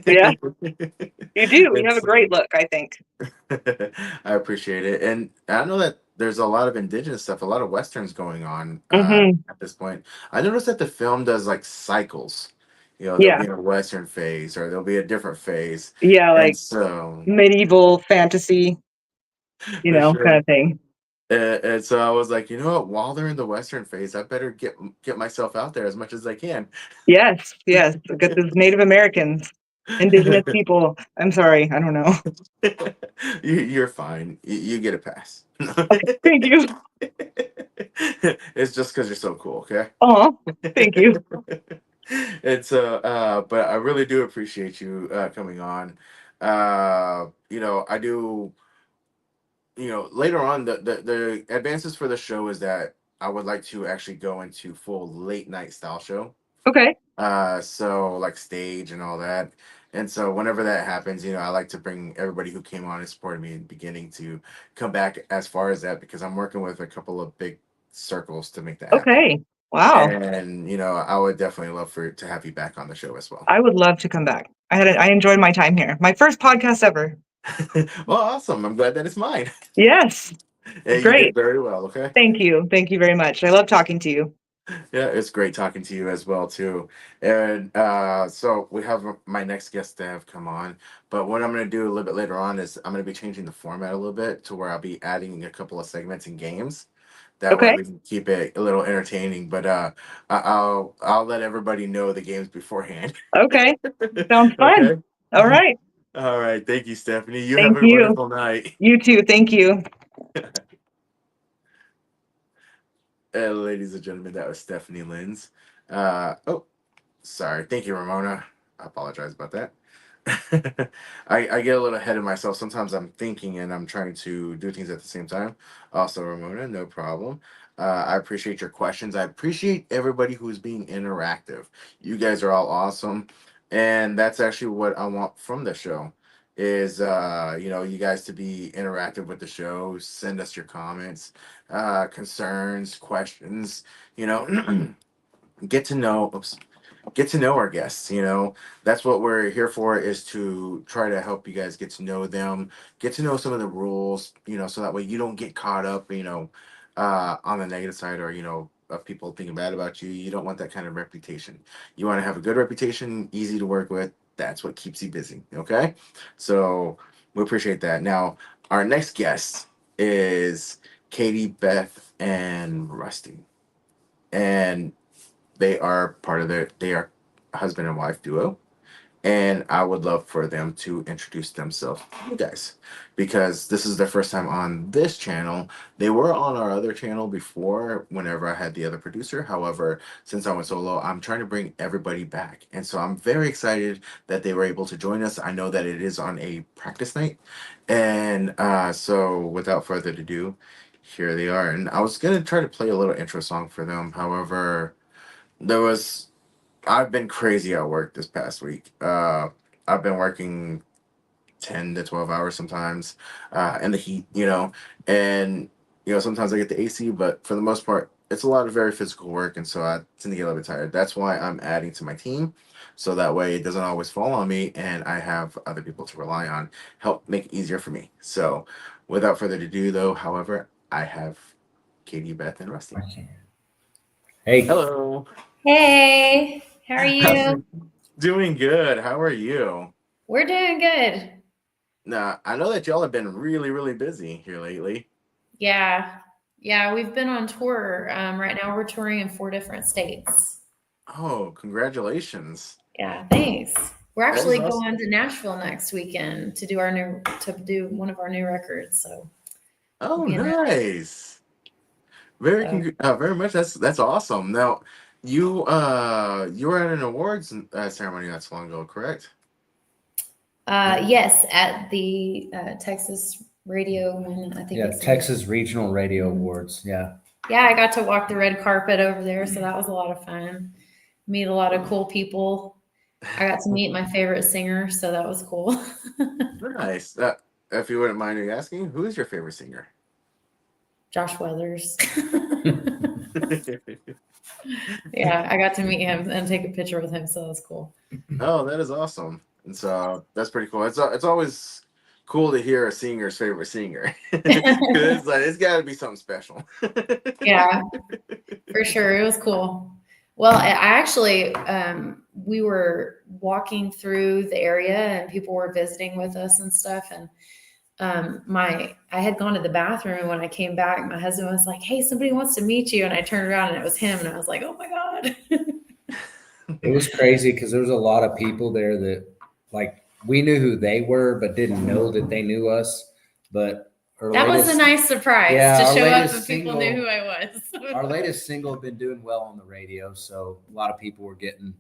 Yeah. You do. You And have a so great look, I think. I appreciate it. And I know that there's a lot of indigenous stuff, a lot of westerns going on Hmm. at this point. I noticed that the film does like cycles. You know, there'll Yeah. be a western phase or there'll be a different phase. Yeah. And Like so medieval fantasy, for kind sure. of thing. And so I was like, you know what? While they're in the western phase, I better get myself out there as much as I can. Yes. Yes. Get those Native Americans, indigenous people. I'm sorry. I don't know. You're fine. You get a pass. Thank you. It's just because you're so cool, okay? Oh, thank you. And so, but I really do appreciate you coming on. You know, I do. You know, later on, the advances for the show is that I would like to actually go into full late night style show. Okay. So like stage and all that. And so whenever that happens, you know, I like to bring everybody who came on and supported me in the beginning to come back as far as that because I'm working with a couple of big circles to make that happen. Okay. Wow. And you know, I would definitely love for to have you back on the show as well. I would love to come back. I enjoyed my time here. My first podcast ever. Well, awesome. I'm glad that it's mine. Yes. Yeah, you did Great. very well, okay? Thank you. Thank you very much. I love talking to you. Yeah, it's great talking to you as well too. And so we have my next guest to have come on. But what I'm going to do a little bit later on is I'm going to be changing the format a little bit to where I'll be adding a couple of segments and games. That way Okay. we can keep it a little entertaining. But I'll let everybody know the games beforehand. Okay. Sounds fun. Okay. All right. All right. Thank you, Stephanie. You have Thank a you. wonderful night. You too. Thank you. Ladies and gentlemen, that was Stephanie Lenz. Oh, sorry. Thank you, Ramona. I apologize about that. I get a little ahead of myself. Sometimes I'm thinking and I'm trying to do things at the same time. Also, Ramona, no problem. I appreciate your questions. I appreciate everybody who's being interactive. You guys are all awesome. And that's actually what I want from the show is you know, you guys to be interactive with the show. Send us your comments, concerns, questions, you know, get to know oops, get to know our guests. You know, that's what we're here for, is to try to help you guys get to know them, get to know some of the rules, you know, so that way you don't get caught up, you know, on the negative side, or you know, of people thinking bad about you. You don't want that kind of reputation. You want to have a good reputation, easy to work with. That's what keeps you busy. Okay, so we appreciate that. Now our next guest is Katie, Beth, and Rusty, and they are part of they are husband and wife duo, and I would love for them to introduce themselves to you guys because this is their first time on this channel. They were on our other channel before whenever I had the other producer. However, since I went solo, I'm trying to bring everybody back. And so I'm very excited that they were able to join us. I know that it is on a practice night. And so without further ado, here they are. And I was going to try to play a little intro song for them. However, there was I've been crazy at work this past week. I've been working 10 to 12 hours sometimes in the heat, you know, and, you know, sometimes I get the AC, but for the most part, it's a lot of very physical work, and so I tend to get a little bit tired. That's why I'm adding to my team, so that way it doesn't always fall on me, and I have other people to rely on, help make it easier for me. So, without further ado, though, however, I have Katie, Beth, and Rusty. Hey, Hello. Hey, how are you? Doing good. How are you? We're doing good. Now, I know that y'all have been really, really busy here lately. Yeah. Yeah, we've been on tour. Right now we're touring in 4 different states. Oh, congratulations. Yeah, thanks. We're That is actually awesome. going to Nashville next weekend to do one of our new records. So Oh, being ready. nice. Very So, very much. That's awesome. Now, you were at an awards ceremony not so long ago, correct? yes, at the Texas radio one, I think yeah, it's Texas Regional Radio Awards. Yeah. Yeah, I got to walk the red carpet over there, so that was a lot of fun. Meet a lot of cool people. I got to meet my favorite singer, so that was cool. Nice. If you wouldn't mind me asking, who is your favorite singer? Josh Weathers. Yeah, I got to meet him and take a picture with him, so that was cool. Oh, that is awesome. And so that's pretty cool. It's always cool to hear a singer's favorite singer. 'Cause it's like it's got to be something special. Yeah, for sure. It was cool. Well, I actually, we were walking through the area and people were visiting with us and stuff. And I had gone to the bathroom, and when I came back, my husband was like, "Hey, somebody wants to meet you." And I turned around and it was him. And I was like, "Oh my God." It was crazy because there was a lot of people there that, like, we knew who they were, but didn't know that they knew us. But That was a nice surprise Yeah, to our show up latest and people single- knew who I was. our latest single had been doing well on the radio, so a lot of people were getting,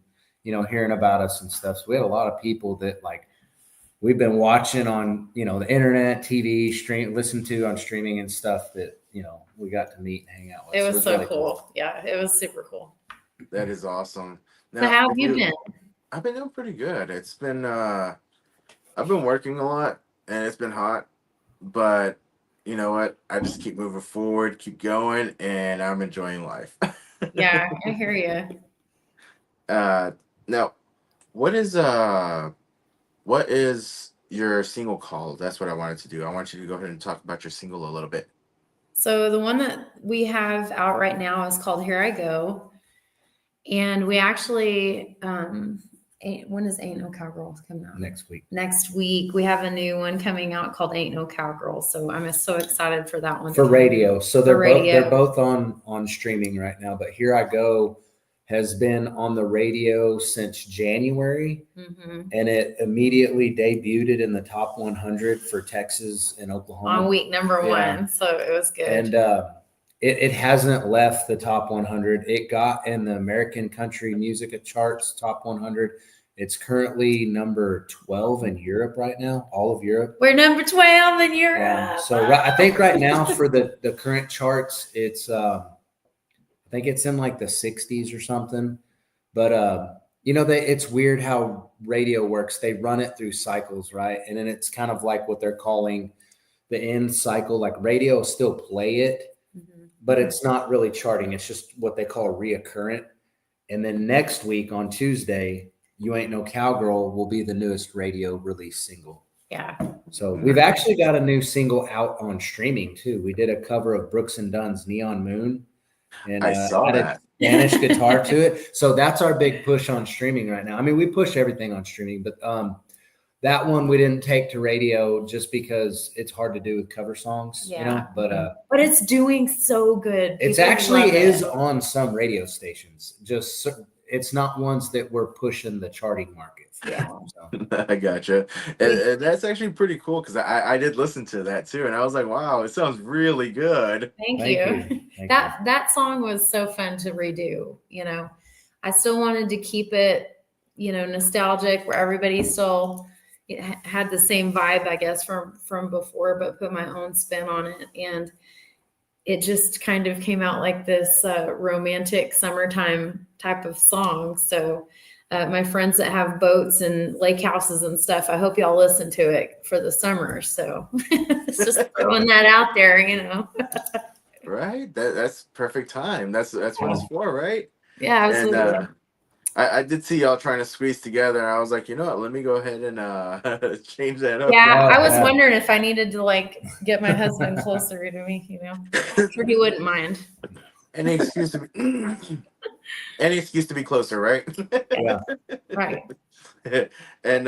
hearing about us and stuff. So we had a lot of people that, like, we've been watching on, the internet, TV, listen to on streaming and stuff that, we got to meet and hang out with. It was so really cool. Yeah, it was super cool. That is awesome. So how have you been? I've been doing pretty good. It's been I've been working a lot and it's been hot, but you know what? I just keep moving forward, keep going, and I'm enjoying life. Yeah, I hear you. Now, what is your single called? That's what I wanted to do. I want you to go ahead and talk about your single a little bit. So the one that we have out right now is called Here I Go. And we actually, when is Ain't No Cowgirl coming out? next week. Next week. We have a new one coming out called Ain't No Cowgirl. So I'm so excited for that one. For radio. So they're radio. both on streaming right now, but Here I Go has been on the radio since January, and it immediately debuted in the top 100 for Texas and Oklahoma on week number Yeah. 1. So it was good. And it hasn't left the top 100. It got in the American Country Music Charts top 100. It's currently number 12 in Europe right now, all of Europe. We're number 12 in Europe. So I think right now for the current charts, it's I think it's in like the 60s or something. But it's weird how radio works. They run it through cycles, right? And then it's kind of like what they're calling the end cycle. Like radio will still play it, but it's not really charting. It's just what they call a reoccurrent. And then next week on Tuesday, You Ain't No Cowgirl will be the newest radio release single. Yeah. So we've actually got a new single out on streaming too. We did a cover of Brooks and Dunn's Neon Moon. And I saw that. Spanish guitar to it. So that's our big push on streaming right now. I mean, we push everything on streaming, but that one we didn't take to radio just because it's hard to do with cover songs, but it's doing so good. It People actually love is it. on some radio stations. Just it's not ones that we're pushing the charting market. Yeah. So. I gotcha. And that's actually pretty cool because I did listen to that too, and I was like, wow, it sounds really good. Thank you. That song was so fun to redo. I still wanted to keep it, nostalgic, where everybody still had the same vibe, I guess, from before, but put my own spin on it. And it just kind of came out like this romantic summertime type of song. So my friends that have boats and lake houses and stuff, I hope y'all listen to it for the summer. So it's just throwing that out there, Right. That's perfect time. That's what it's for, right? Yeah, And absolutely. I did see y'all trying to squeeze together, and I was like, you know what? Let me go ahead and change that up. Yeah, I was yeah. wondering if I needed to like get my husband closer to me, you know. I'm sure he wouldn't mind. Any excuse to be any excuse to be closer, right? Yeah. Right. And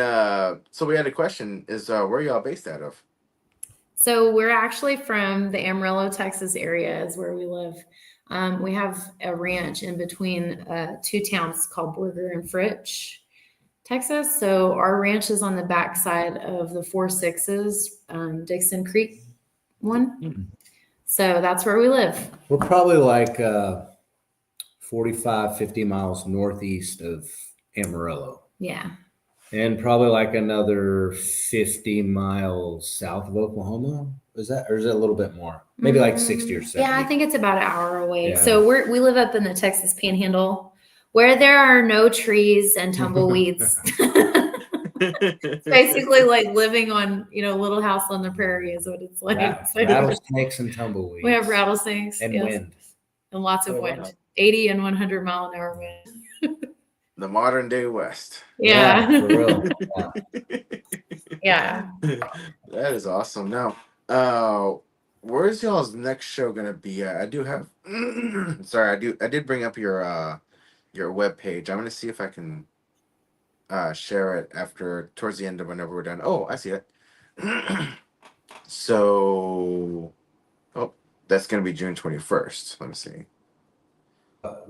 so we had a question: is where y'all based out of? So we're actually from the Amarillo, Texas area is where we live. We have a ranch in between two towns called Borger and Fritch, Texas. So our ranch is on the backside of the 4 Sixes, Dixon Creek one. So that's where we live. We're probably like 45, 50 miles northeast of Amarillo. Yeah. And probably like another 50 miles south of Oklahoma. Is that, or is it a little bit more? Maybe like 60 or 70. Yeah, I think it's about an hour away. Yeah. So we live up in the Texas Panhandle where there are no trees and tumbleweeds. It's basically like living on, Little House on the Prairie is what it's like. So Rattlesnakes and tumbleweeds. we have rattlesnakes and yes, wind. and lots of Oh, wind, wow. 80 and 100 mile an hour wind. The modern day West. Yeah. For real. Yeah. That is awesome. Now, where's y'all's next show gonna be at? I do have sorry, I did bring up your web page. I'm gonna see if I can share it towards the end of whenever we're done. Oh, I see it. So that's gonna be June 21st. Let me see.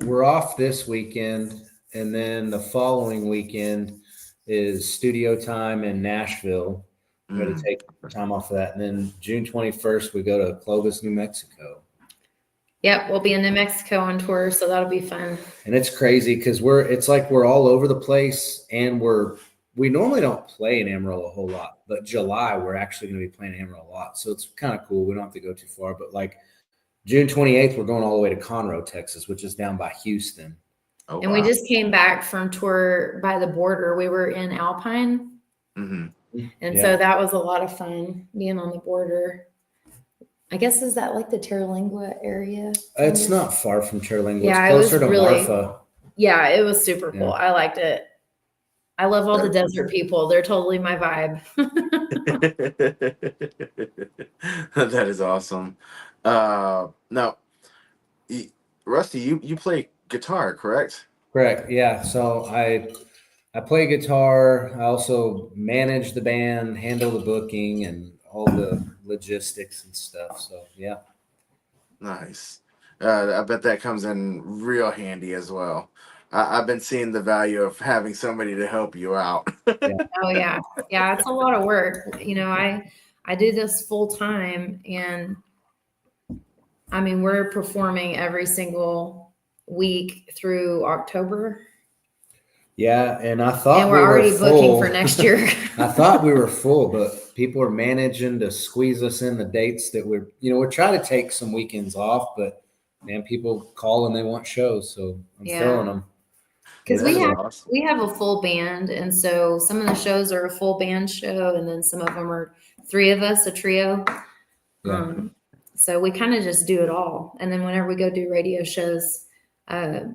We're off this weekend, and then the following weekend is studio time in Nashville. I'm going to take time off of that. And then June 21st, we go to Clovis, New Mexico. Yep, we'll be in New Mexico on tour, so that'll be fun. And it's crazy because it's like we're all over the place, and we normally don't play in Amarillo a whole lot, but July we're actually going to be playing in Amarillo a lot. So it's kind of cool. We don't have to go too far, but like June 28th, we're going all the way to Conroe, Texas, which is down by Houston. Oh, And wow. we just came back from tour by the border. We were in Alpine. Mm-hmm. And so that was a lot of fun being on the border. I guess, is that like the Terlingua area? It's not far from Terlingua. Yeah, it's closer to Marfa. Yeah, it was super cool. Yeah. I liked it. I love all the desert people. They're totally my vibe. That is awesome. Now, Rusty, you play guitar, correct? Correct. Yeah. So I play guitar. I also manage the band, handle the booking, and all the logistics and stuff. So yeah. Nice. I bet that comes in real handy as well. I've been seeing the value of having somebody to help you out. Oh yeah. Yeah, it's a lot of work. I do this full time, and I mean, we're performing every single week through October. Yeah, and I thought and we're already booking for next year. I thought we were full, but people are managing to squeeze us in the dates that we're trying to take some weekends off, but man, people call and they want shows, so I'm filling them. Because we have a full band, and so some of the shows are a full band show, and then some of them are three of us, a trio. Yeah. So we kind of just do it all, and then whenever we go do radio shows,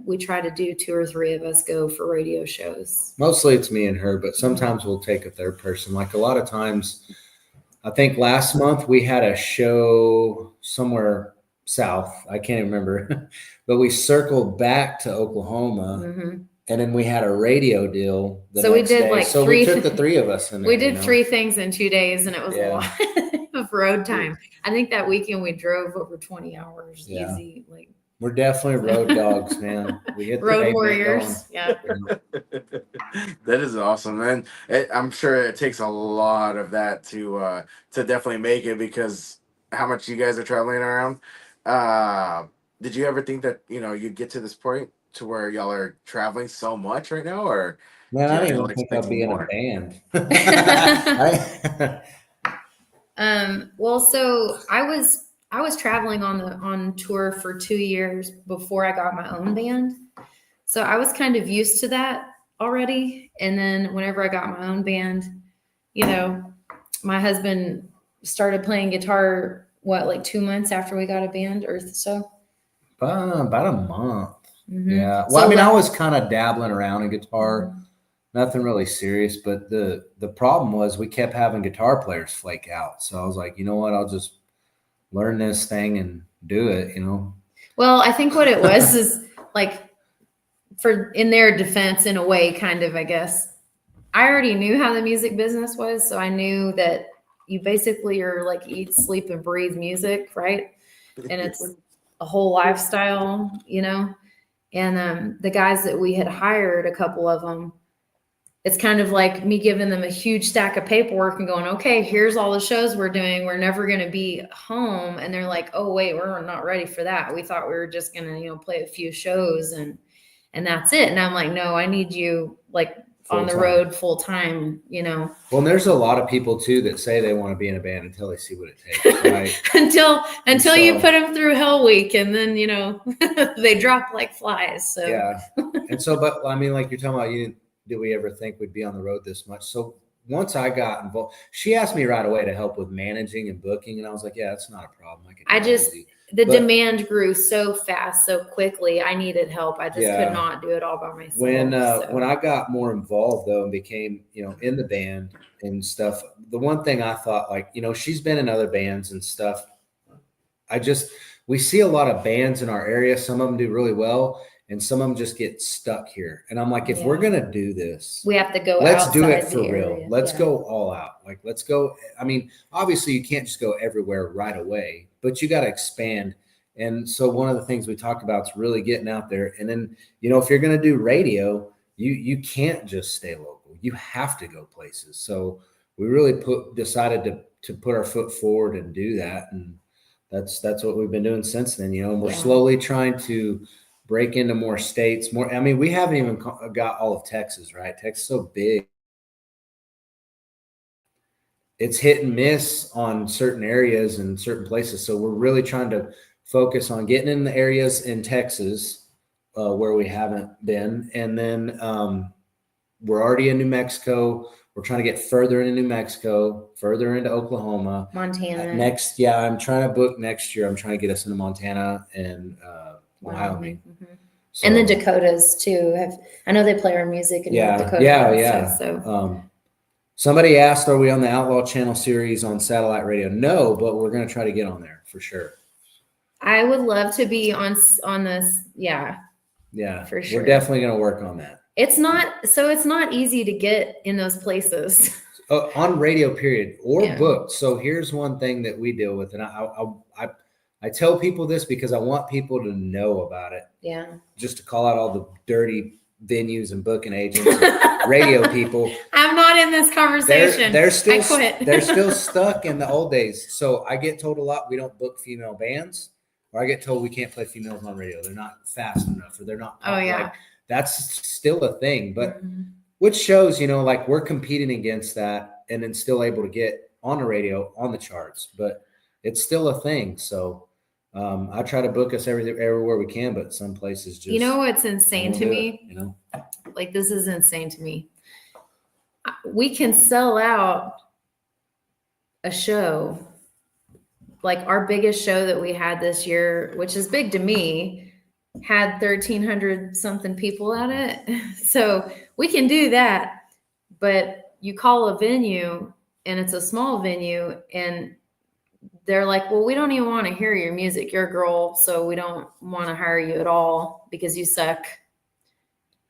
we try to do 2 or 3 of us go for radio shows. Mostly it's me and her, but sometimes we'll take a third person. Like a lot of times, I think last month we had a show somewhere south. I can't remember, but we circled back to Oklahoma. Mm-hmm. And then we had a radio deal. So we did like so we took the 3 of us in there. We did 3 things in 2 days, and it was a lot of road time. I think that weekend we drove over 20 hours easy. Like we're definitely road dogs, man. We hit road warriors. Yeah. That is awesome, man. I'm sure it takes a lot of that to definitely make it, because how much you guys are traveling around. Did you ever think that you'd get to this point to where y'all are traveling so much right now, or man, I didn't even think I'd be in a band. Well, so I was traveling on tour for 2 years before I got my own band. So I was kind of used to that already. And then whenever I got my own band, my husband started playing guitar what, like 2 months after we got a band or so? About a month. Mhm. Yeah. Well, So I mean, I like- was kind of dabbling around in guitar, nothing really serious. But the problem was we kept having guitar players flake out. So I was like, you know what? I'll just learn this thing and do it. You know. Well, I think what it was is like, for in their defense, in a way, kind of, I guess. I already knew how the music business was, so I knew that you basically are like eat, sleep, and breathe music, right? And it's a whole lifestyle, you know. And the guys that we had hired, a couple of them, it's kind of like me giving them a huge stack of paperwork and going, okay, here's all the shows we're doing. We're never going to be home. And they're like, oh, wait, we're not ready for that. We thought we were just going to, you know, play a few shows and that's it. And I'm like, no, I need you like on the road full time, you know. Well, and there's a lot of people too that say they want to be in a band until they see what it takes, right? until you put them through Hell Week, and then, you know, they drop like flies. So yeah. And so, but I mean, like you're talking about, did we ever think we'd be on the road this much? So once I got involved, she asked me right away to help with managing and booking, and I was like, yeah, that's not a problem. The demand grew so fast, so quickly. I needed help. I just could not do it all by myself. When I got more involved though and became, you know, in the band and stuff, the one thing I thought, like, you know, she's been in other bands and stuff. We see a lot of bands in our area. Some of them do really well, and some of them just get stuck here. And I'm like, if we're gonna do this, we have to go. Let's do it for real. Let's go all out. Like, let's go. I mean, obviously, you can't just go everywhere right away, but you got to expand. And so, one of the things we talked about is really getting out there. And then, you know, if you're gonna do radio, you can't just stay local. You have to go places. So we really decided to put our foot forward and do that. And that's what we've been doing since then. You know, and we're slowly trying to break into more states. More. I mean, we haven't even got all of Texas, right? Texas is so big. It's hit and miss on certain areas and certain places. So we're really trying to focus on getting in the areas in Texas where we haven't been. And then we're already in New Mexico. We're trying to get further into New Mexico, further into Oklahoma. Montana. I'm trying to book next year. I'm trying to get us into Montana and Wyoming. Mm-hmm. So, and the Dakotas too. I know they play our music in North Dakota. Yeah. So somebody asked, are we on the Outlaw Channel series on satellite radio? No, but we're going to try to get on there for sure. I would love to be on this. Yeah, for sure. We're definitely going to work on that. It's not easy to get in those places. On radio, period, or booked. So here's one thing that we deal with, and I tell people this because I want people to know about it. Yeah. Just to call out all the dirty venues and booking agents, and radio people. I'm not in this conversation. They're still I quit. They're still stuck in the old days. So I get told a lot we don't book female bands, or I get told we can't play females on radio. They're not fast enough, or they're not. Oh yeah. Like, that's still a thing, but which shows, you know, like we're competing against that, and then still able to get on the radio, on the charts, but it's still a thing. So I try to book us everywhere we can, but some places just. You know what's insane to me? You know, like this is insane to me. We can sell out a show, like our biggest show that we had this year, which is big to me, had 1,300 something people at it. So we can do that, but you call a venue and it's a small venue and they're like, well, we don't even want to hear your music. You're a girl, so we don't want to hire you at all because you suck.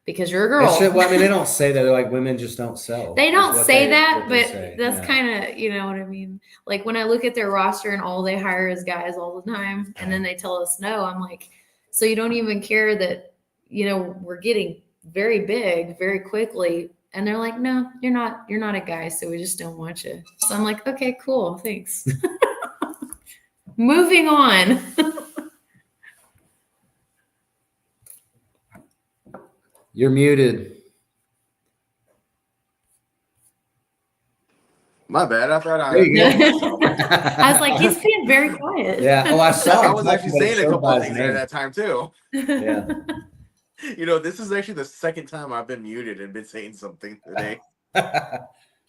Because you're a girl. Well, I mean, they don't say that. They're like, women just don't sell. They don't say that, but that's kind of, you know what I mean? Like when I look at their roster and all they hire is guys all the time, and then they tell us no, I'm like, so you don't even care that, you know, we're getting very big very quickly. And they're like, no, you're not a guy, so we just don't want you. So I'm like, okay, cool, thanks. Moving on. You're muted. My bad. I thought I. There you go. I was like, he's being very quiet. Yeah. Oh, I saw. I was actually saying a couple of things at that time too. Yeah. You know, this is actually the second time I've been muted and been saying something today.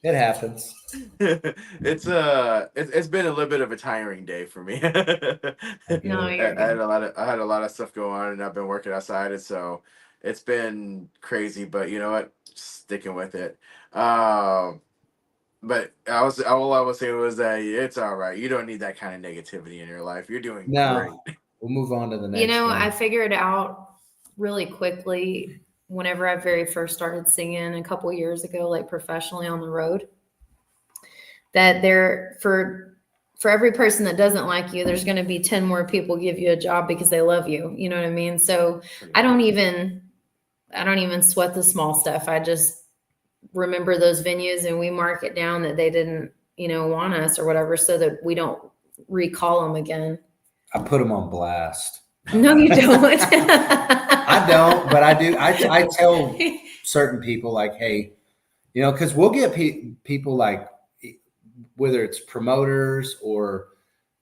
It happens. It's been a little bit of a tiring day for me. No, I you're had good. a lot of stuff going on, and I've been working outside, and so it's been crazy. But you know what? Sticking with it. But all I was saying was that it's all right. You don't need that kind of negativity in your life. You're doing great. No, we'll move on to the next You know, one. I figured out really quickly whenever I very first started singing a couple years ago, like professionally on the road, that there for every person that doesn't like you, there's going to be 10 more people give you a job because they love you. You know what I mean? So I don't even sweat the small stuff. I just remember those venues and we mark it down that they didn't, want us or whatever, so that we don't recall them again. I put them on blast. No, you don't. I don't, but I do. I tell certain people like, hey, because we'll get people like, whether it's promoters or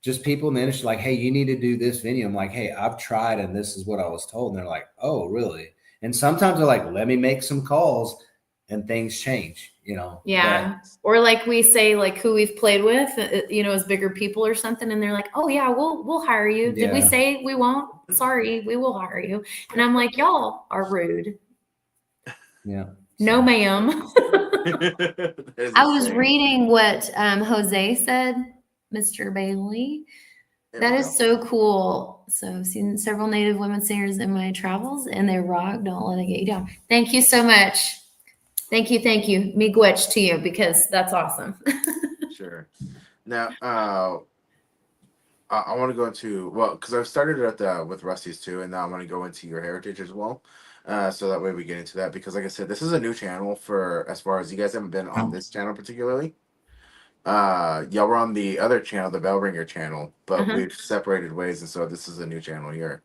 just people in the industry, like, hey, you need to do this venue. I'm like, hey, I've tried and this is what I was told. And they're like, oh, really? And sometimes they're like, let me make some calls, and things change, Yeah. Or like we say, like who we've played with, as bigger people or something. And they're like, oh yeah, we'll hire you. Did we say we won't? Sorry, we will hire you. And I'm like, y'all are rude. Yeah. No, ma'am. I was reading what Jose said, Mr. Bailey. That is so cool. So I've seen several Native women singers in my travels, and they rock. Don't let it get you down. Thank you so much. Thank you. Miigwech to you, because that's awesome. Sure. Now, I want to go into, because I've started with Rusty's too, and now I'm going to go into your heritage as well. So that way we get into that, because like I said, this is a new channel for, as far as you guys haven't been on this channel particularly. Y'all were on the other channel, the Bell Ringer channel, but we've separated ways, and so this is a new channel here.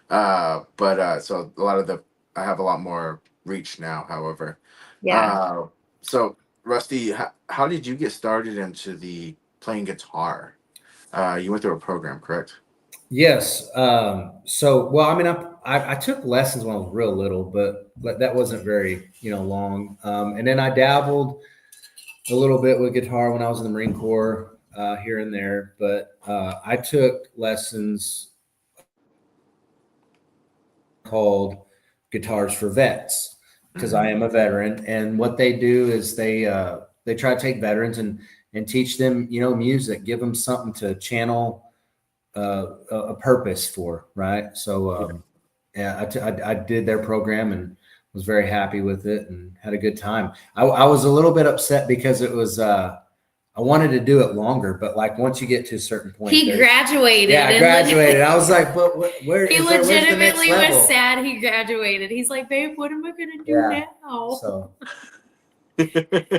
So I have a lot more reach now, however. Yeah. So Rusty, how did you get started into the playing guitar? You went through a program, correct? Yes. I took lessons when I was real little, but that wasn't very, long. And then I dabbled a little bit with guitar when I was in the Marine Corps, here and there. But I took lessons called Guitars for Vets, because I am a veteran. And what they do is they try to take veterans and teach them, music, give them something to channel a purpose for, right? So I did their program and was very happy with it and had a good time. I was a little bit upset because it was I wanted to do it longer, but like once you get to a certain point, he graduated. Yeah, I graduated. I was like, but where? He legitimately was sad he graduated. He's like, babe, what am I gonna do now? So.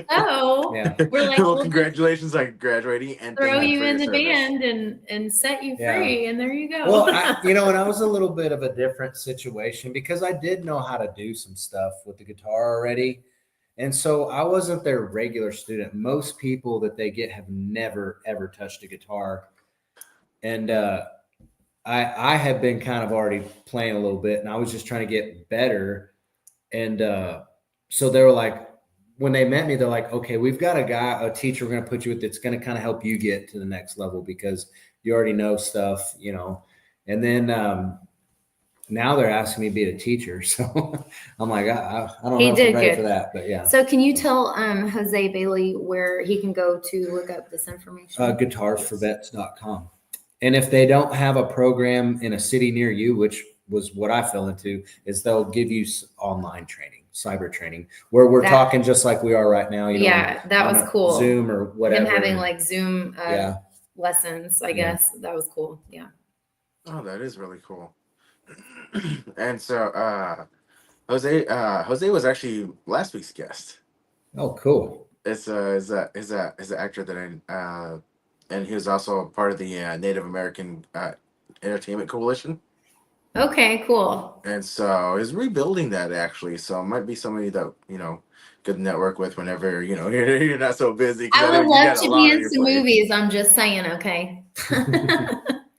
Oh, yeah. We're like, well, congratulations on graduating, and throw you in the band and set you free, and there you go. Well, and I was a little bit of a different situation because I did know how to do some stuff with the guitar already, and so I wasn't their regular student. Most people that they get have never ever touched a guitar, and I had been kind of already playing a little bit, and I was just trying to get better, and so they were like, when they met me, they're like, okay, we've got a teacher we're going to put you with that's going to kind of help you get to the next level because you already know stuff, and then now they're asking me to be a teacher. So I'm like, I don't know if I'm ready for that, but yeah. So can you tell Jose Bailey where he can go to look up this information? Guitarsforvets.com. And if they don't have a program in a city near you, which was what I fell into, is they'll give you online training. Cyber training, where we're talking just like we are right now. That was cool. Zoom or whatever. Him having like Zoom lessons, I guess. That was cool. Yeah. Oh, that is really cool. And so Jose was actually last week's guest. Oh, cool. It's an actor that and he was also part of the Native American Entertainment Coalition. Okay, cool. And so he's rebuilding that actually. So it might be somebody that, could network with whenever, you're not so busy. I would love to be in some movies. I'm just saying, okay.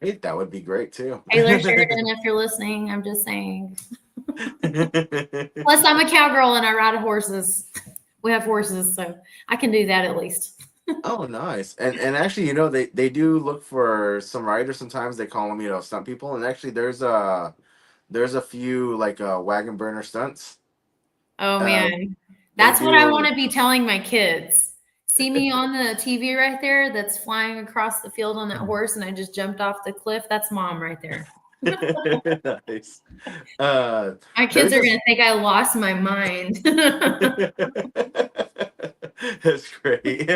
Hey, that would be great too. Taylor Sheridan, if you're listening, I'm just saying. Plus, I'm a cowgirl and I ride horses. We have horses, so I can do that at least. Oh, nice. And actually, they do look for some riders. Sometimes they call them, stunt people. And actually, there's a few like wagon burner stunts. Oh man, They that's what I want do. to be telling my kids. See me on the TV right there that's flying across the field on that horse, and I just jumped off the cliff. That's mom right there. Nice. My kids are going to think I lost my mind. That's great.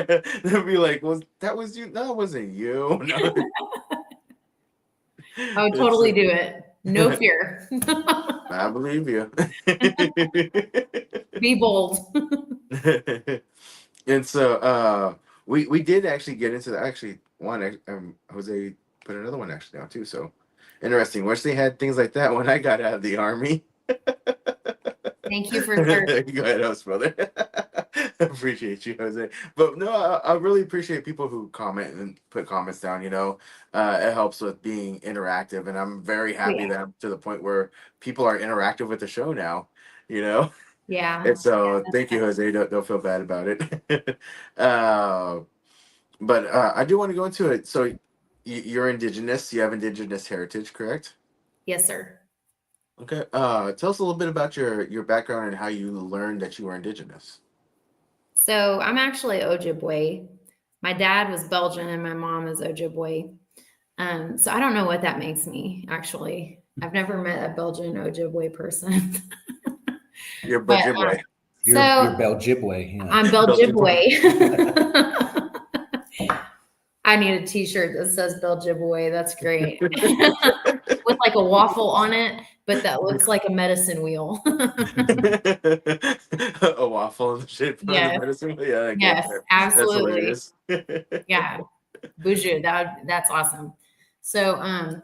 They'll be like, that was you? No, it wasn't you. No. I would totally do it. No fear. I believe you. Be bold. And so we did actually get into the one Jose put another one actually down too. So interesting. Wish they had things like that when I got out of the army. Thank you for serving. Go ahead, host brother. Appreciate you, Jose. But no, I really appreciate people who comment and put comments down. It helps with being interactive, and I'm very happy that I'm to the point where people are interactive with the show now. Yeah. And so thank you, Jose. Don't feel bad about it. But I do want to go into it. So you're indigenous. You have indigenous heritage, correct? Yes, sir. Okay. Tell us a little bit about your background and how you learned that you were indigenous. So I'm actually Ojibwe. My dad was Belgian and my mom is Ojibwe. So I don't know what that makes me, actually. I've never met a Belgian Ojibwe person. You're Ojibwe. You're Beljibwe. Yeah. I'm Beljibwe. I need a t-shirt that says Beljibwe. That's great. With like a waffle on it, but that looks like a medicine wheel. A waffle in the shape of Yes. the medicine wheel? Yeah, Yes, absolutely. That's Yeah. Boujou, that's awesome. So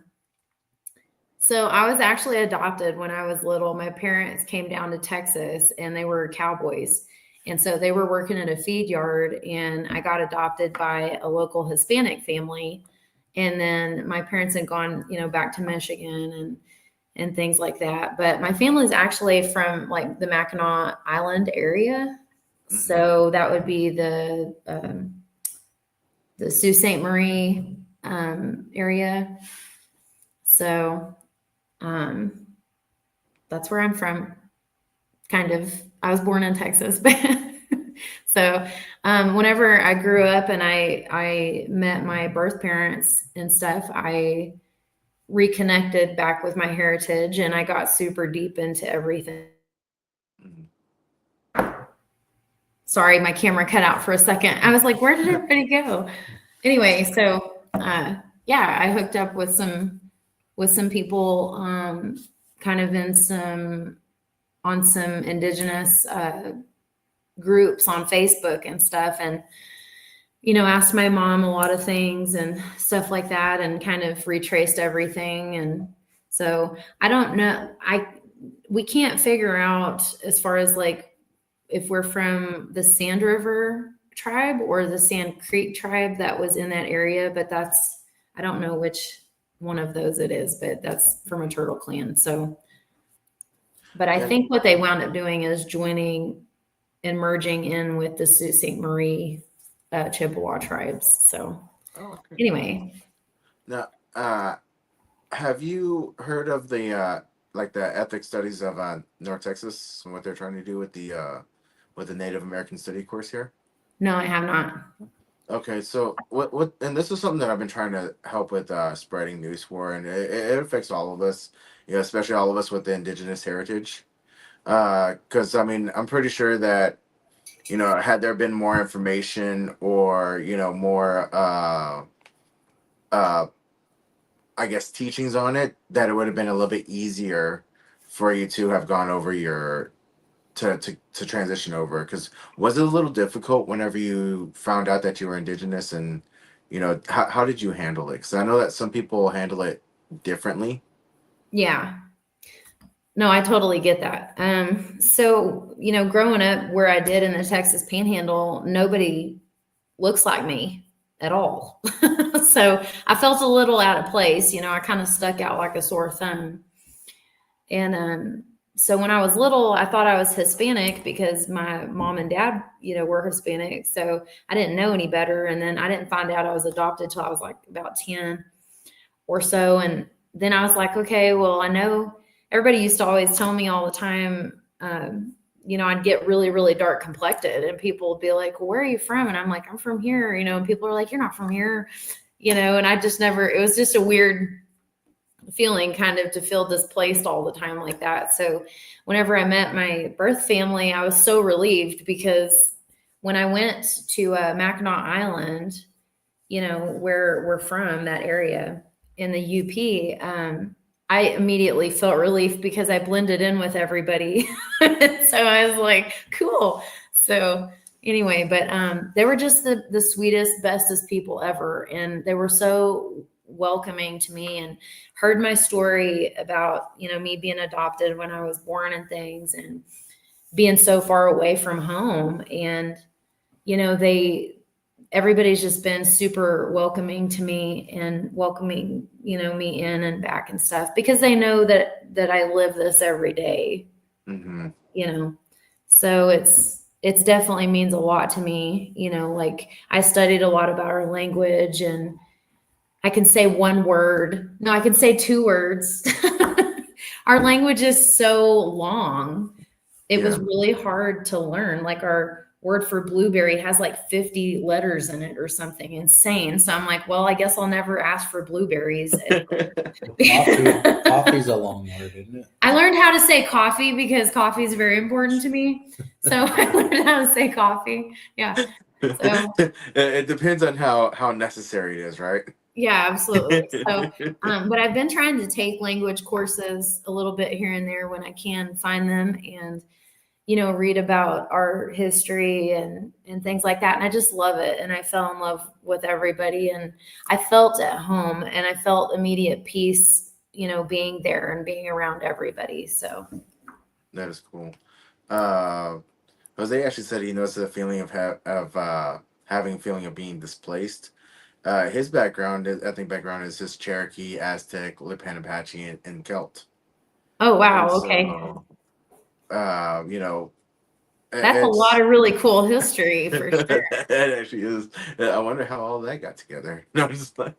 so I was actually adopted when I was little. My parents came down to Texas and they were cowboys. And so they were working at a feed yard and I got adopted by a local Hispanic family. And then my parents had gone, back to Michigan and things like that. But my family is actually from like the Mackinac Island area. Mm-hmm. So that would be the Sault Ste. Marie area. So that's where I'm from. Kind of. I was born in Texas. So whenever I grew up and I met my birth parents and stuff, I reconnected back with my heritage and I got super deep into everything. Sorry, my camera cut out for a second. I was like, where did everybody go? Anyway, so I hooked up with some people kind of on some indigenous groups on Facebook and stuff, and asked my mom a lot of things and stuff like that, and kind of retraced everything. And so I don't know, we can't figure out as far as like if we're from the Sand River tribe or the Sand Creek tribe that was in that area, but I don't know which one of those it is, but that's from a Turtle Clan. So, but I think what they wound up doing is joining and merging in with the Sault Ste. Marie Chippewa tribes. So anyway. Now, have you heard of the the ethnic studies of North Texas and what they're trying to do with the Native American study course here? No, I have not. Okay, so what and this is something that I've been trying to help with spreading news for, and it affects all of us, especially all of us with the indigenous heritage. Because I'm pretty sure that had there been more information or more I guess teachings on it, that it would have been a little bit easier for you to have gone over to transition over. Because was it a little difficult whenever you found out that you were indigenous, and how did you handle it? Because I know that some people handle it differently. Yeah. No, I totally get that. So, growing up where I did in the Texas Panhandle, nobody looks like me at all. So I felt a little out of place. I kind of stuck out like a sore thumb. And so when I was little, I thought I was Hispanic because my mom and dad, were Hispanic. So I didn't know any better. And then I didn't find out I was adopted till I was like about 10 or so. And then I was like, okay, well, I know everybody used to always tell me all the time, I'd get really, really dark complected and people would be like, well, where are you from? And I'm like, I'm from here, and people are like, you're not from here, and I just never, it was just a weird feeling kind of to feel displaced all the time like that. So whenever I met my birth family, I was so relieved because when I went to Mackinac Island, where we're from, that area in the UP, I immediately felt relief because I blended in with everybody. So I was like, cool. So anyway, but they were just the sweetest, bestest people ever. And they were so welcoming to me and heard my story about, me being adopted when I was born and things and being so far away from home. And, everybody's just been super welcoming to me and welcoming, me in and back and stuff because they know that I live this every day, so it's definitely means a lot to me, like I studied a lot about our language and I can say one word. No, I can say 2 words. Our language is so long. It was really hard to learn. Like our word for blueberry has like 50 letters in it or something insane. So I'm like, well, I guess I'll never ask for blueberries. Coffee's a long word, isn't it? I learned how to say coffee because coffee is very important to me. So I learned how to say coffee. Yeah. So it depends on how necessary it is, right? Yeah, absolutely. So, but I've been trying to take language courses a little bit here and there when I can find them and, read about our history and things like that. And I just love it. And I fell in love with everybody and I felt at home and I felt immediate peace, being there and being around everybody. So that is cool. Jose actually said he knows the feeling of having a feeling of being displaced. His ethnic background is just Cherokee, Aztec, Lipan Apache, and Celt. Oh, wow. And Okay. So, that's a lot of really cool history for sure. It actually is. I wonder how all that got together. No, I'm just like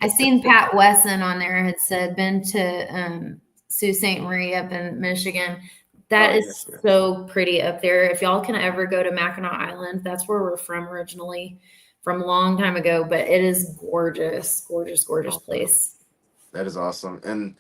I seen Pat Wesson on there had said been to Sault Ste. Marie up in Michigan. That is so pretty up there. If y'all can ever go to Mackinac Island, that's where we're from originally, from a long time ago. But it is gorgeous, gorgeous, gorgeous place. That is awesome. And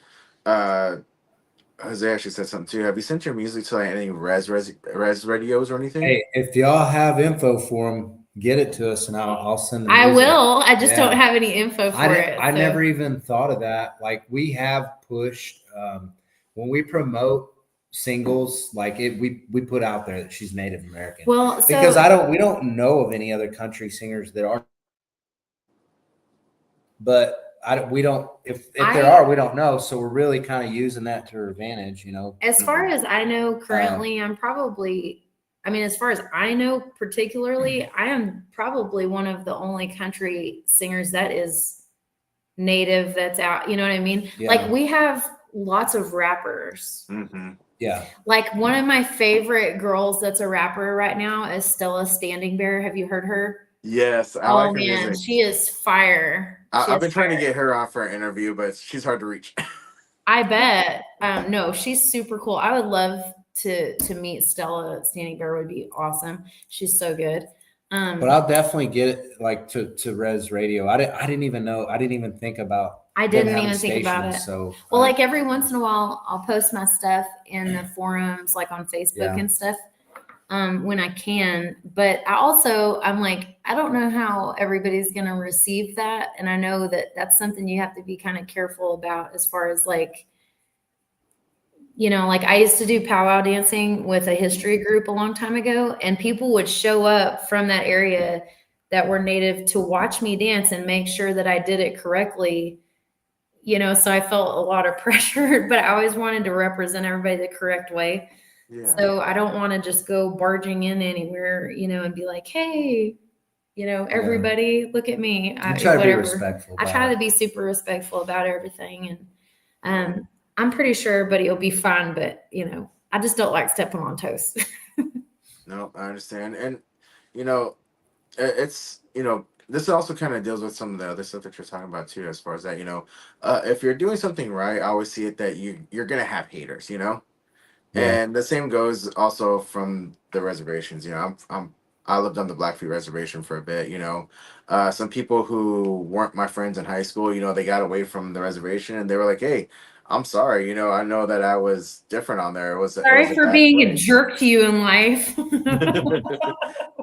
Jose actually said something too. Have you sent your music to like any res radios or anything? Hey, if y'all have info for them, get it to us and I'll send them. I will. I just don't have any info for it. I never even thought of that. Like we have pushed when we promote singles, like we put out there that she's Native American. Well, because we don't know of any other country singers that are, but we don't, if there are, we don't know. So we're really kind of using that to our advantage, As far as I know, currently, I'm probably, as far as I know, particularly, I am probably one of the only country singers that is Native that's out. You know what I mean? Yeah. Like we have lots of rappers. Mm-hmm. Yeah. Like one of my favorite girls that's a rapper right now is Stella Standing Bear. Have you heard her? Yes, I like her music. She is fire. I've been trying to get her on for an interview, but she's hard to reach. I bet. No, she's super cool. I would love to meet Stella Standing Bear. Would be awesome. She's so good. But I'll definitely get it like to Res Radio. I didn't even know. I didn't even think about. I didn't even think about it. So like every once in a while, I'll post my stuff in the forums, like on Facebook and stuff. When I can, but I'm like, I don't know how everybody's going to receive that. And I know that that's something you have to be kind of careful about as far as like, like I used to do powwow dancing with a history group a long time ago, and people would show up from that area that were Native to watch me dance and make sure that I did it correctly. So I felt a lot of pressure, but I always wanted to represent everybody the correct way. Yeah. So I don't want to just go barging in anywhere, and be like, hey, everybody look at me. I try to be respectful. I try to be super respectful about everything. And I'm pretty sure everybody will be fine, but I just don't like stepping on toes. No, I understand. And, you know, it's, this also kind of deals with some of the other stuff that you're talking about too, as far as that, if you're doing something right, I always see it that you're going to have haters, Yeah. And the same goes also from the reservations. I lived on the Blackfeet Reservation for a bit. Some people who weren't my friends in high school, they got away from the reservation and they were like, "Hey, I'm sorry. I know that I was different on there. It was Sorry a for bad being a place." jerk to you in life.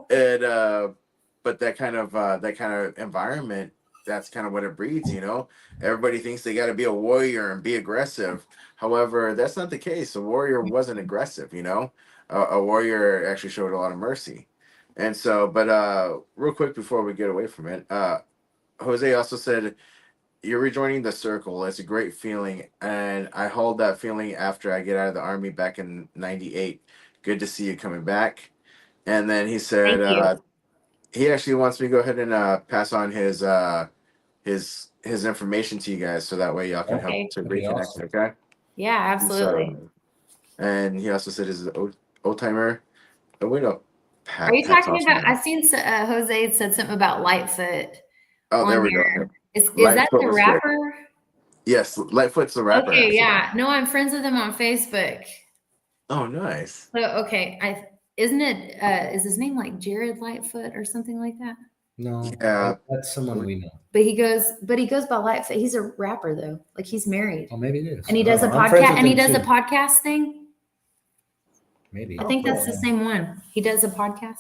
And but that kind of environment, that's kind of what it breeds. Everybody thinks they got to be a warrior and be aggressive. However, that's not the case. A warrior wasn't aggressive. A warrior actually showed a lot of mercy. And so, but real quick before we get away from it, Jose also said, "You're rejoining the circle. It's a great feeling, and I hold that feeling after I get out of the army back in '98. Good to see you coming back." And then he said, Thank you. he actually wants me to go ahead and pass on his information to you guys, so that way y'all can help Okay. to That'd be reconnect. awesome. Okay. Yeah, And absolutely. so, and he also said, "Is an old timer." Oh wait, no, Are you Pat's talking awesome. about? I seen Jose said something about Lightfoot Oh, there on we go. there. Is that Lightfoot the was great. rapper? Yes, Lightfoot's the rapper. Okay, Actually. yeah. No, I'm friends with him on Facebook. Oh, nice. So okay, isn't it is his name like Jared Lightfoot or something like that? No, Yeah. that's someone we know. But he goes by Lightfoot. He's a rapper though. Like he's married. Oh, maybe it is. And he I don't does a know. I'm friends podcast with and he him, does a too. podcast thing. Maybe. I think that's the cool. same one. He does a podcast.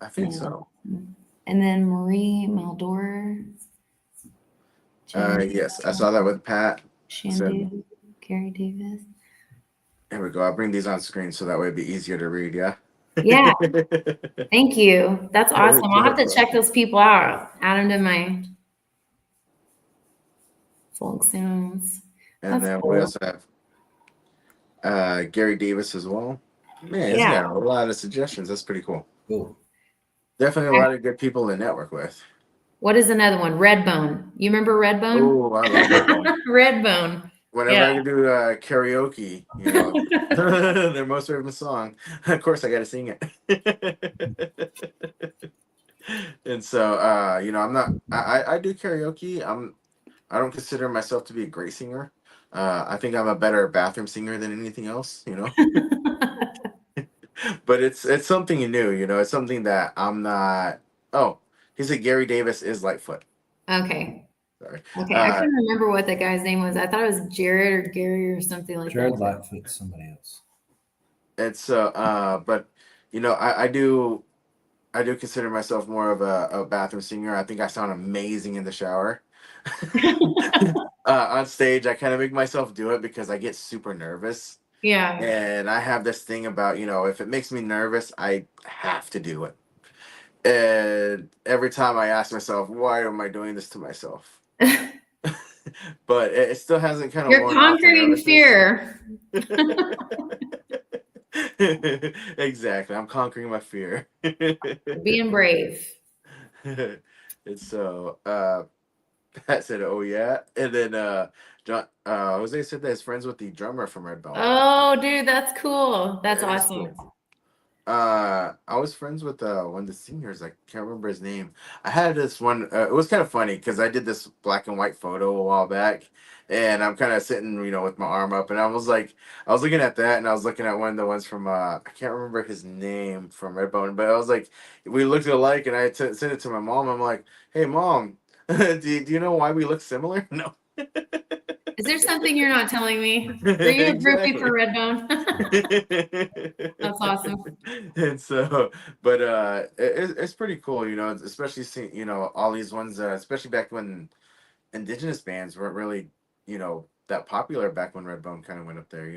I think so. And then Marie Maldor. Yes, I saw that with Pat. Shandu, Gary Davis. There we go. I'll bring these on screen so that way it'd be easier to read. Yeah. Yeah. Thank you. That's Very awesome. I'll have to good, check those people out. Add them to my folk sounds. And That's then we cool. also have Gary Davis as well. Man, he's Yeah. got a lot of suggestions. That's pretty cool. Cool. Definitely a lot of good people to network with. What is another one? Redbone. You remember Redbone? Oh, I love that one. Redbone. Whenever Yeah. I do karaoke, their most famous song, of course I got to sing it. And so, I'm not. I do karaoke. I don't consider myself to be a great singer. I think I'm a better bathroom singer than anything else. But it's something new. It's something that I'm not. Oh, he said Gary Davis is Lightfoot. Okay. Sorry. Okay. I couldn't remember what that guy's name was. I thought it was Jared or Gary or something like Jared that. Lightfoot's somebody else. It's but I do consider myself more of a bathroom singer. I think I sound amazing in the shower. On stage, I kind of make myself do it because I get super nervous. Yeah. And I have this thing about, if it makes me nervous, I have to do it. And every time I ask myself, why am I doing this to myself? But it still hasn't kind of You're worn off the conquering nervousness. fear. Exactly. I'm conquering my fear. Being brave. And so Pat said, "Oh yeah," and then John Jose said that he's friends with the drummer from Redbone. Oh, dude, that's cool. That's That is awesome. cool. I was friends with one of the singers. I can't remember his name. I had this one. It was kind of funny because I did this black and white photo a while back, and I'm kind of sitting, with my arm up, and I was looking at that, and I was looking at one of the ones from I can't remember his name from Redbone, but I was like, we looked alike, and I sent it to my mom. I'm like, hey mom, do you know why we look similar? No. Is there something you're not telling me? Are you a groupie for Redbone? That's awesome. And so, but it's pretty cool, especially seeing, all these ones, especially back when indigenous bands weren't really, that popular back when Redbone kind of went up there,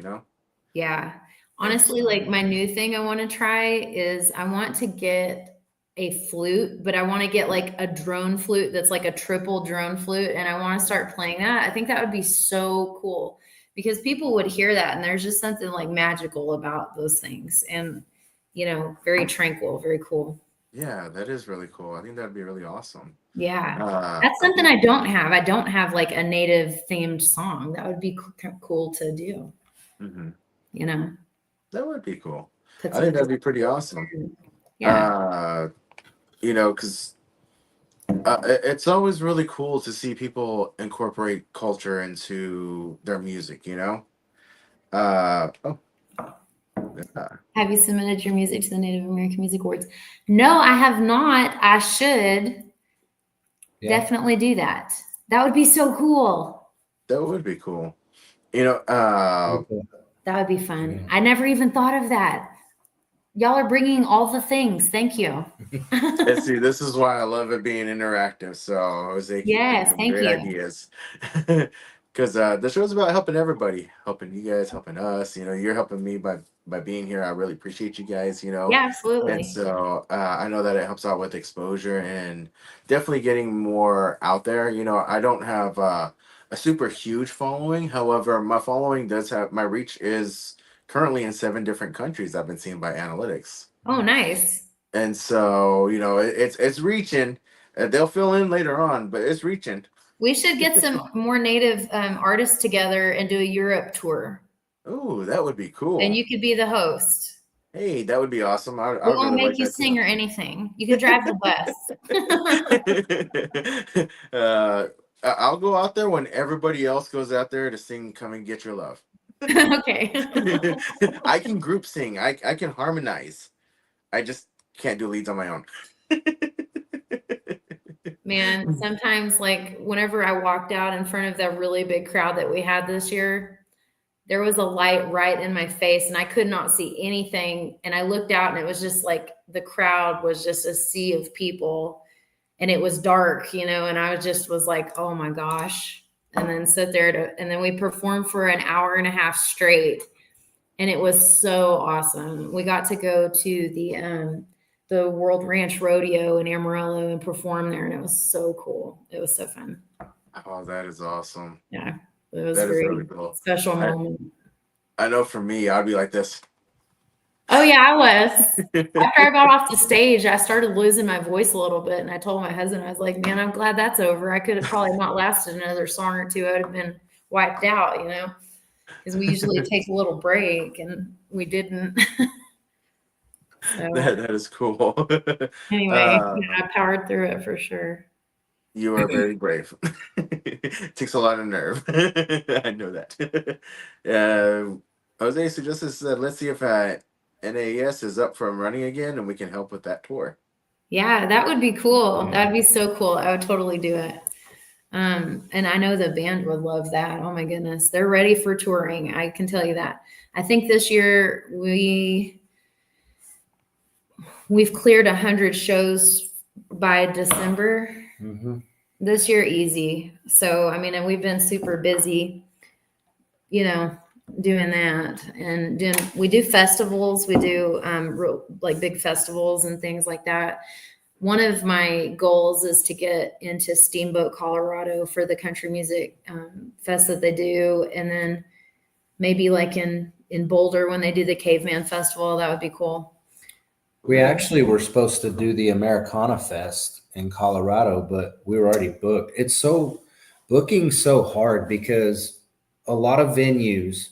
Yeah. Honestly, like my new thing I want to try is I want to get a flute, but I want to get like a drone flute that's like a triple drone flute. And I want to start playing that. I think that would be so cool because people would hear that and there's just something like magical about those things and, very tranquil, very cool. Yeah, that is really cool. I think that'd be really awesome. Yeah. That's something I don't have. I don't have like a native themed song. That would be cool to do. Mhm. You know, That would be cool. put I some think that'd be pretty awesome. Yeah. You know, because it's always really cool to see people incorporate culture into their music, you know? Oh, yeah. Have you submitted your music to the Native American Music Awards? No, I have not. I should definitely do that. That would be so cool. That would be cool. You know, That would be fun. I never even thought of that. Y'all are bringing all the things. Thank you. and see, this is why I love it being interactive. So Jose keeps Yes, thinking of thank great you. ideas. Because the show's about helping everybody, helping you guys, helping us. You know, you're helping me by being here. I really appreciate you guys. You know, Yeah, and absolutely. so I know that it helps out with exposure and definitely getting more out there. You know, I don't have a super huge following. However, my following does have my reach is currently in 7 different countries. I've been seen by analytics. Oh, nice. And so, you know, it's reaching. They'll fill in later on, but it's reaching. We should get some more native artists together and do a Europe tour. Ooh, that would be cool. And you could be the host. Hey, that would be awesome. I We won't really make like you that sing too. or anything. You can drive the bus. I'll go out there when everybody else goes out there to sing "Come and Get Your Love." Okay. I can group sing. I can harmonize. I just can't do leads on my own. Man, sometimes like whenever I walked out in front of that really big crowd that we had this year, there was a light right in my face and I could not see anything. And I looked out and it was just like the crowd was just a sea of people and it was dark, you know, and I was like, oh my gosh. And then sit there and then we performed for an hour and a half straight. And it was so awesome. We got to go to the World Ranch Rodeo in Amarillo and perform there, and it was so cool. It was so fun. Oh, that is awesome. Yeah, it was That is very really cool. special moment. I know for me, I'd be like this. Oh yeah, I was. After I got off the stage, I started losing my voice a little bit, and I told my husband, I was like, "Man, I'm glad that's over. I could have probably not lasted another song or two. I'd have been wiped out, you know." Because we usually take a little break, and we didn't. So, that is cool. anyway, I powered through it for sure. You are very brave. Takes a lot of nerve. I know that. Jose suggested said, let's see if NAS is up for running again and we can help with that tour. Yeah, that would be cool. That'd be so cool. I would totally do it. And I know the band would love that. Oh my goodness. They're ready for touring. I can tell you that. I think this year we've cleared 100 shows by December. Mm-hmm. This year, easy. So, I mean, and we've been super busy, you know, doing that. And we do festivals. We do like big festivals and things like that. One of my goals is to get into Steamboat, Colorado for the country music fest that they do. And then maybe like in Boulder when they do the Caveman Festival, that would be cool. We actually were supposed to do the Americana Fest in Colorado, but we were already booked. It's booking so hard because a lot of venues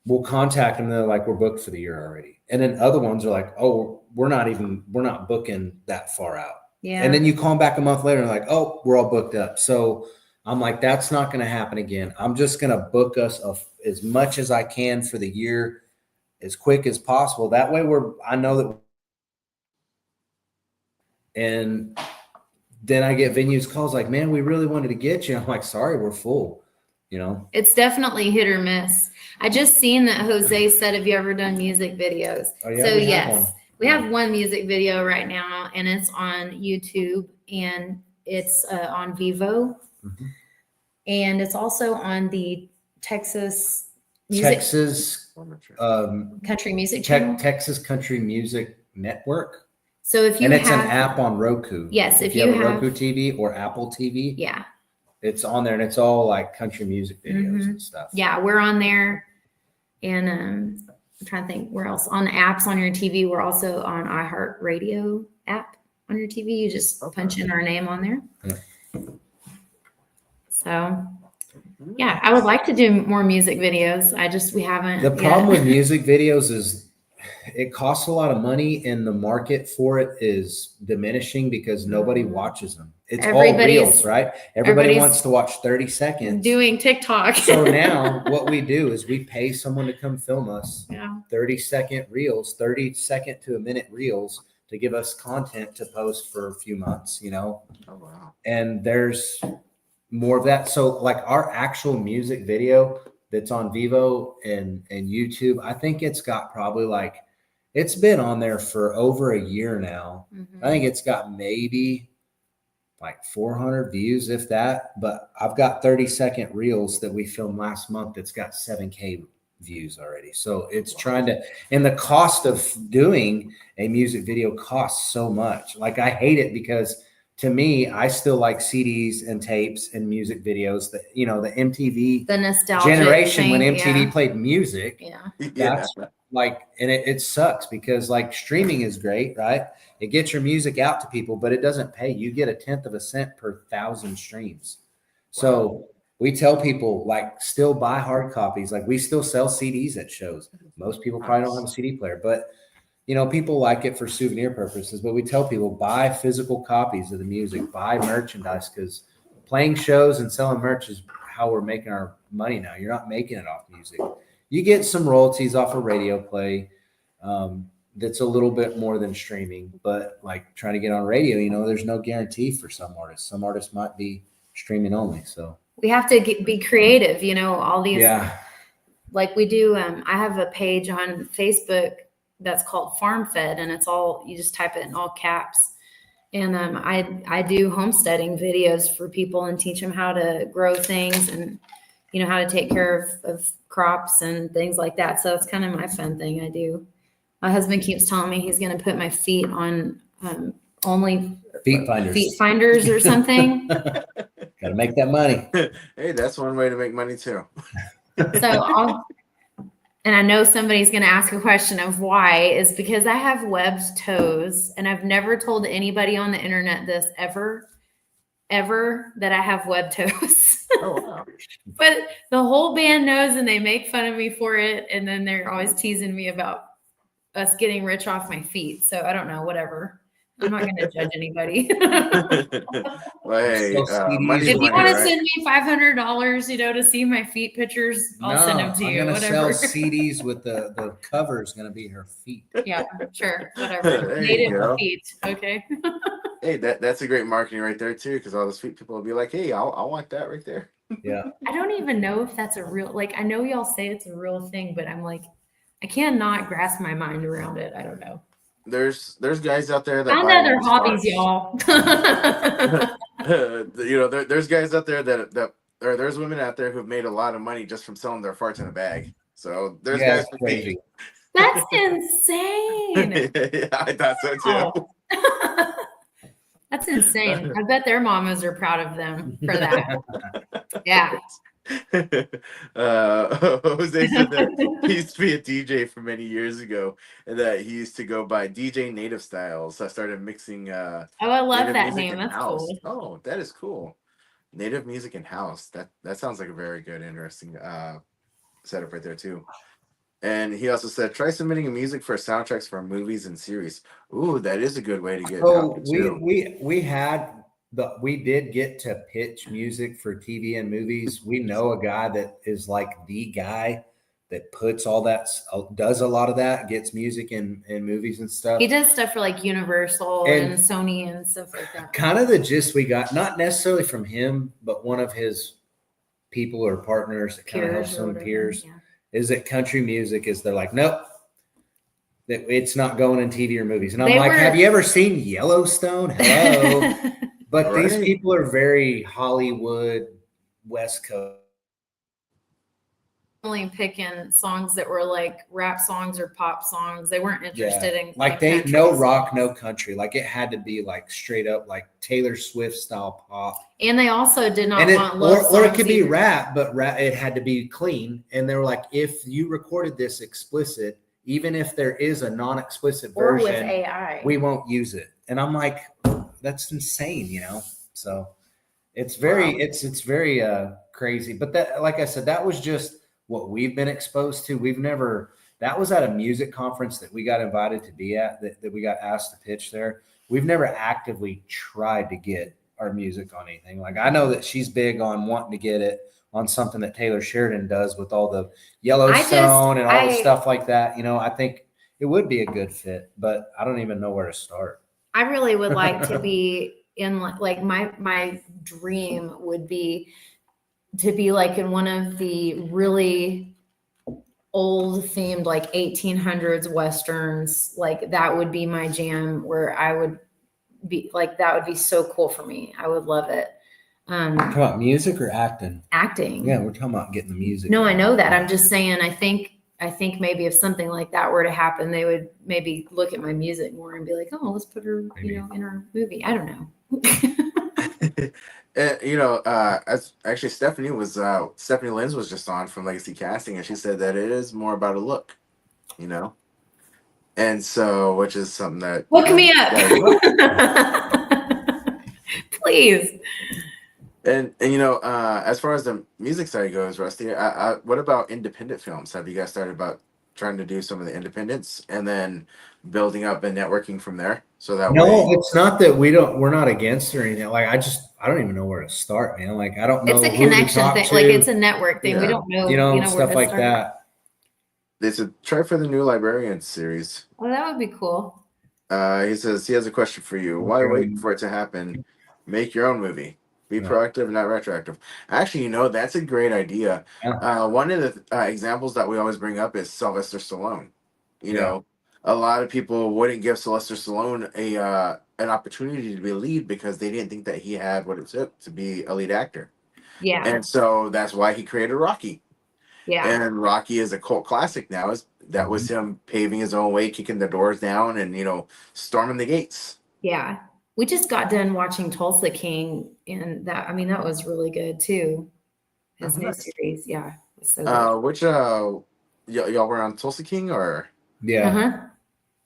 will contact them. They're like, we're booked for the year already. And then other ones are like, oh, we're not booking that far out. Yeah. And then you call them back a month later and like, oh, we're all booked up. So I'm like, that's not going to happen again. I'm just going to book us as much as I can for the year, as quick as possible. That way I know that. And then I get venues calls like, man, we really wanted to get you. I'm like, sorry, we're full, you know? It's definitely hit or miss. I just seen that Jose said, have you ever done music videos? Oh, yeah, so we have yes, one. We have one music video right now and it's on YouTube and it's on Vivo. Mm-hmm. And it's also on the Texas Country Music Channel. Texas Country Music Network. So if you and it's an app on Roku. Yes, if you have a Roku TV or Apple TV. Yeah. It's on there and it's all like country music videos and stuff. Yeah, we're on there. And I'm trying to think where else. On the apps on your TV, we're also on iHeartRadio. app on your TV. You just punch in our name on there. Yeah. So yeah, I would like to do more music videos. We haven't. The problem yet. with music videos is it costs a lot of money and the market for it is diminishing because nobody watches them. It's all reels, right? Everybody wants to watch 30 seconds. Doing TikTok. So now what we do is we pay someone to come film us 30-second reels, 30-second to a minute reels to give us content to post for a few months, you know? Oh, wow. And there's more of that. So like our actual music video that's on Vivo and YouTube, I think it's got probably like, it's been on there for over a year now. Mm-hmm. I think it's got maybe like 400 views, if that, but I've got 30-second reels that we filmed last month that's got 7K views already. So it's trying to, and the cost of doing a music video costs so much. Like I hate it because to me, I still like CDs and tapes and music videos that, you know, the MTV The nostalgia generation thing, when MTV played music. Yeah. That's like, and it sucks because like streaming is great, right? It gets your music out to people, but it doesn't pay. You get 1/10 of a cent per 1,000 streams. So we tell people like still buy hard copies. Like we still sell CDs at shows. Most people probably don't have a CD player, but you know, people like it for souvenir purposes, but we tell people buy physical copies of the music, buy merchandise, because playing shows and selling merch is how we're making our money now. You're not making it off music. You get some royalties off of radio play. That's a little bit more than streaming, but like trying to get on radio, you know, there's no guarantee for some artists. Some artists might be streaming only. So we have to be creative, you know, all these, like we do. I have a page on Facebook that's called Farm Fed, and it's all, you just type it in all caps. And I do homesteading videos for people and teach them how to grow things and, you know, how to take care of crops and things like that. So that's kind of my fun thing I do. My husband keeps telling me he's going to put my feet on only feet finders or something. Got to make that money. Hey, that's one way to make money too. So and I know somebody's going to ask a question of why, is because I have webbed toes, and I've never told anybody on the internet this ever that I have webbed toes. Oh, wow. But the whole band knows, and they make fun of me for it. And then they're always teasing me about us getting rich off my feet. So I don't know, whatever. I'm not going to judge anybody. Well, hey, if you want to send me $500, you know, to see my feet pictures, I'll send them to you. I'm whatever. Sell CDs with the cover is going to be her feet. Yeah, sure, whatever. Native feet, okay. Hey, that's a great marketing right there too, because all those feet people will be like, "Hey, I want that right there." Yeah. I don't even know if that's a real, like, I know y'all say it's a real thing, but I'm like, I cannot grasp my mind around it. I don't know. There's guys out there that find other hobbies, y'all. You know, there's guys out there that or there's women out there who've made a lot of money just from selling their farts in a bag. So there's guys for crazy. That's insane. Yeah, I thought so too. That's insane. I bet their mamas are proud of them for that. Yeah. Jose said that he used to be a DJ for many years ago, and that he used to go by DJ Native Styles. So I started mixing. I love that name. That's house. cool. Oh, that is cool. Native music and house. That sounds like a very good, interesting setup right there too. And he also said, try submitting music for soundtracks for movies and series. Ooh, that is a good way to get. Oh, we did get to pitch music for TV and movies. We know a guy that is like the guy that puts all that, does a lot of that, gets music in movies and stuff. He does stuff for like Universal and Sony and stuff like that. Kind of the gist we got, not necessarily from him, but one of his people or partners that kind of helps some peers, is that country music is, they're like, nope, that it's not going in TV or movies. And I'm have you ever seen Yellowstone? Hello. But these people are very Hollywood, West Coast. Only picking songs that were like rap songs or pop songs. They weren't interested in like they no rock, no country. Like it had to be like straight up like Taylor Swift style pop. And they also did not want love songs or it could be either. rap, but it had to be clean. And they were like, if you recorded this explicit, even if there is a non-explicit Or with version, AI. we won't use it. And I'm like, that's insane, you know? So it's very, it's very crazy. But that, like I said, that was just what we've been exposed to. We've never, that was at a music conference that we got invited to be at, that we got asked to pitch there. We've never actively tried to get our music on anything. Like, I know that she's big on wanting to get it on something that Taylor Sheridan does with all the Yellowstone and all the stuff like that. You know, I think it would be a good fit, but I don't even know where to start. I really would like to be in, like, my dream would be to be like in one of the really old themed, like 1800s Westerns. Like, that would be my jam, where I would be like, that would be so cool for me. I would love it. Talking about music or acting? Acting. Yeah, we're talking about getting the music. No, I know that. I'm just saying, I think maybe if something like that were to happen, they would maybe look at my music more and be like, oh, let's put her, you know, in our movie. I don't know. You know, as actually Stephanie Lenz was just on from Legacy Casting, and she said that it is more about a look, you know, and so, which is something that look me up, please. And you know, as far as the music side goes, Rusty, what about independent films? Have you guys started about trying to do some of the independents and then building up and networking from there? So that no, way, it's not that we're not against or anything. Like, I don't even know where to start, man. Like, I don't know. It's a connection thing. Like, it's a network thing. Yeah. We don't know, you know stuff where to like start. that. It's a try for the new Librarian series. Oh, that would be cool. He says he has a question for you. Why wait for it to happen? Make your own movie. Be proactive, not retroactive. Actually, you know, that's a great idea. Yeah. One of the examples that we always bring up is Sylvester Stallone. You know, a lot of people wouldn't give Sylvester Stallone an opportunity to be a lead because they didn't think that he had what it took to be a lead actor. Yeah. And so that's why he created Rocky. Yeah. And Rocky is a cult classic now. That was him paving his own way, kicking the doors down, and, you know, storming the gates. Yeah. We just got done watching Tulsa King, and that was really good too. His new series. Yeah. So good. Which y'all were on Tulsa King, or? Yeah. Uh-huh.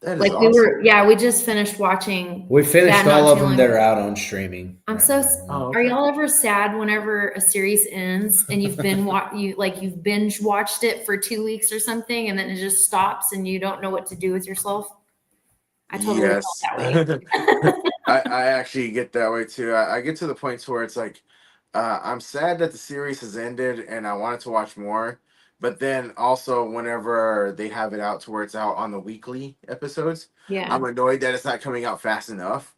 That is like awesome. we just finished watching. We finished that all not of too them long that ago. are out on streaming. I'm right so. now. Oh, Are y'all ever sad whenever a series ends and you've been you've binge watched it for 2 weeks or something, and then it just stops and you don't know what to do with yourself? I totally felt that way. I actually get that way too. I get to the point where it's like, I'm sad that the series has ended and I wanted to watch more. But then also, whenever they have it out to where it's out on the weekly episodes, Yeah. I'm annoyed that it's not coming out fast enough.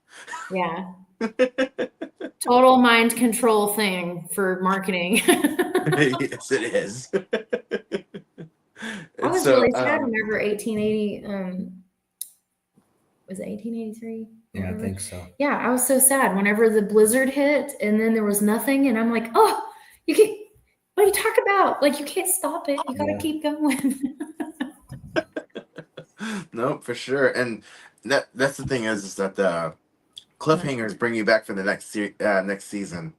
Yeah. Total mind control thing for marketing. Yes, it is. I was really sad whenever 1880. Was it 1883? Yeah, I think so. Yeah, I was so sad whenever the blizzard hit and then there was nothing, and I'm like, oh, you can't. What do you talk about? Like, you can't stop it. You gotta keep going. No, for sure. And that's the thing is that the cliffhangers bring you back for the next season.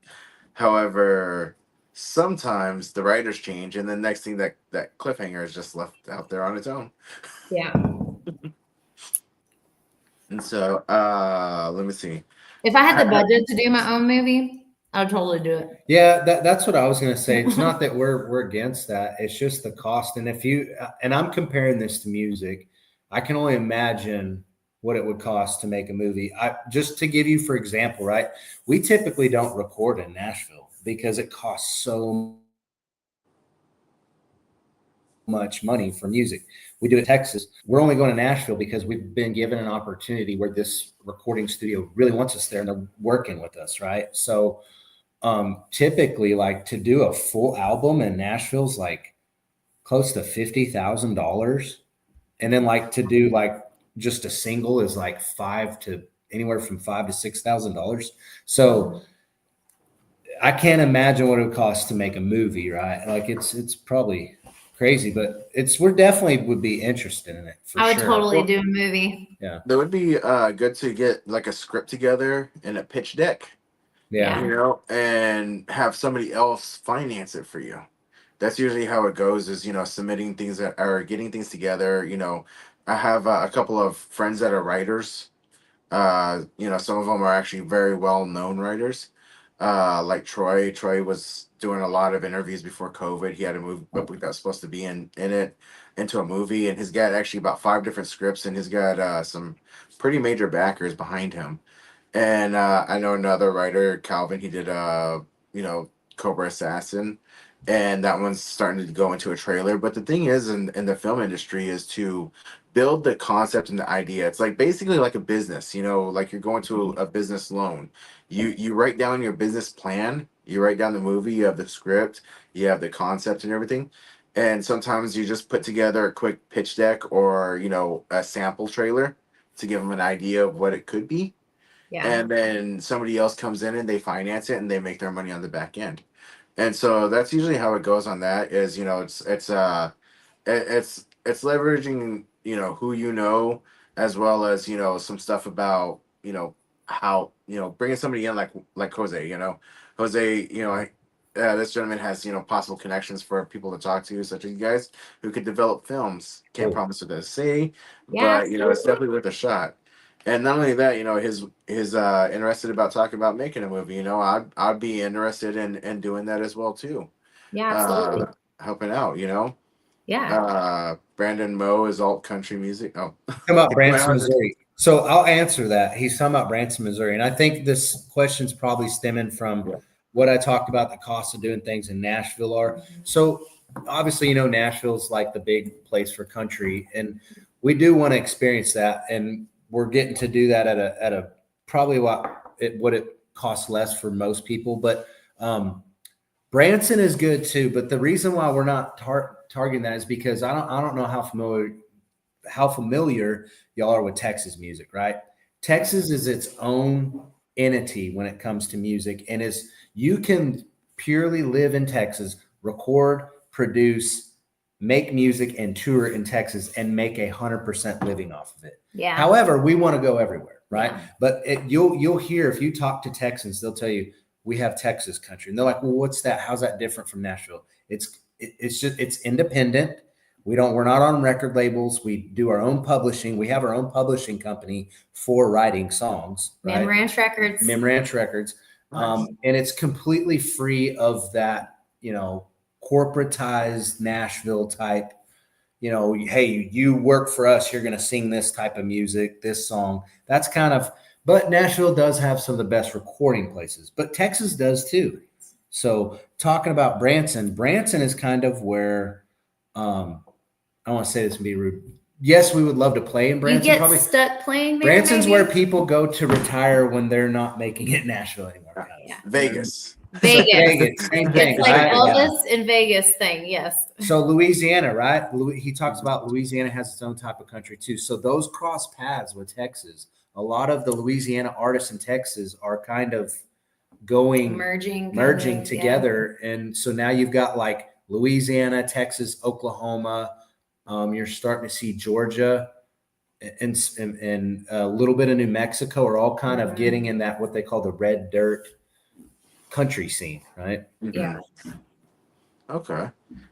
However, sometimes the writers change, and the next thing that cliffhanger is just left out there on its own. Yeah. And so, let me see. If I had the budget to do my own movie, I'd totally do it. Yeah, that's what I was going to say. It's not that we're against that. It's just the cost. And if you and I'm comparing this to music, I can only imagine what it would cost to make a movie. Just to give you, for example, right? We typically don't record in Nashville because it costs so much money for music. We do it in Texas. We're only going to Nashville because we've been given an opportunity where this recording studio really wants us there and they're working with us, right? So typically, like, to do a full album in Nashville's like close to $50,000, and then like to do like just a single is like anywhere from $5,000 to $6,000. So I can't imagine what it would cost to make a movie, right? Like, it's probably crazy, but we're definitely would be interested in it. I would totally do a movie. Yeah, that would be good to get like a script together and a pitch deck. Yeah. You know, and have somebody else finance it for you. that's usually how it goes. Is submitting things that are getting things together. I have a couple of friends that are writers. Some of them are actually very well known writers. Like Troy. Troy was doing a lot of interviews before COVID. He had a movie that was supposed to be in it into a movie, and he's got actually about 5 different scripts, and he's got some pretty major backers behind him. And I know another writer, Calvin. He did Cobra Assassin, and that one's starting to go into a trailer. But the thing is, in the film industry, is to build the concept and the idea. It's like basically like a business. Like you're going to a business loan. You write down your business plan. You write down the movie. You have the script. You have the concept and everything. And sometimes you just put together a quick pitch deck or a sample trailer to give them an idea of what it could be, Yeah. and then somebody else comes in and they finance it and they make their money on the back end. And so that's usually how it goes on that. Is it's leveraging who as well as some stuff about how bringing somebody in like Jose. Jose, this gentleman has possible connections for people to talk to, such as you guys, who could develop films. Can't promise what to say, Yeah, but it's definitely worth a shot. And not only that, his interested about talking about making a movie. I'd be interested in doing that as well too. yeah, absolutely. Helping out. Yeah. Brandon Moe is alt country music. Oh, Talking about Branson, Missouri. So I'll answer that. He's talking about Branson, Missouri. And I think this question's probably stemming from what I talked about, the cost of doing things in Nashville are. So obviously, Nashville's like the big place for country. And we do want to experience that. And we're getting to do that at a probably what it costs less for most people. But Branson is good too. But the reason why we're not targeting that is because I don't know how familiar y'all are with Texas music, right? Texas is its own entity when it comes to music, and you can purely live in Texas, record, produce, make music, and tour in Texas and make 100% living off of it. Yeah. However, we want to go everywhere, right? Yeah. But you'll hear, if you talk to Texans, they'll tell you we have Texas country, and they're like, "Well, what's that? How's that different from Nashville?" It's independent. We're not on record labels. We do our own publishing. We have our own publishing company for writing songs. Right? Mihm Ranch Records. Mihm Ranch Records. Nice. And it's completely free of that, corporatized Nashville type, hey, you work for us, you're going to sing this type of music, this song. That's but Nashville does have some of the best recording places, but Texas does too. So talking about Branson is kind of where, I want to say this and be rude. Yes, we would love to play in Branson. You get stuck playing there, Branson's maybe? where people go to retire when they're not making it in Nashville anymore. Yeah. Vegas. Vegas. Same thing. It's like right? Elvis in Vegas thing. Yes. So Louisiana, right? He talks about Louisiana has its own type of country too. So those cross paths with Texas. A lot of the Louisiana artists in Texas are kind of merging together. Yeah. And so now you've got like Louisiana, Texas, Oklahoma. You're starting to see Georgia and a little bit of New Mexico are all kind of getting in that, what they call the red dirt country scene, right? Yeah. Okay.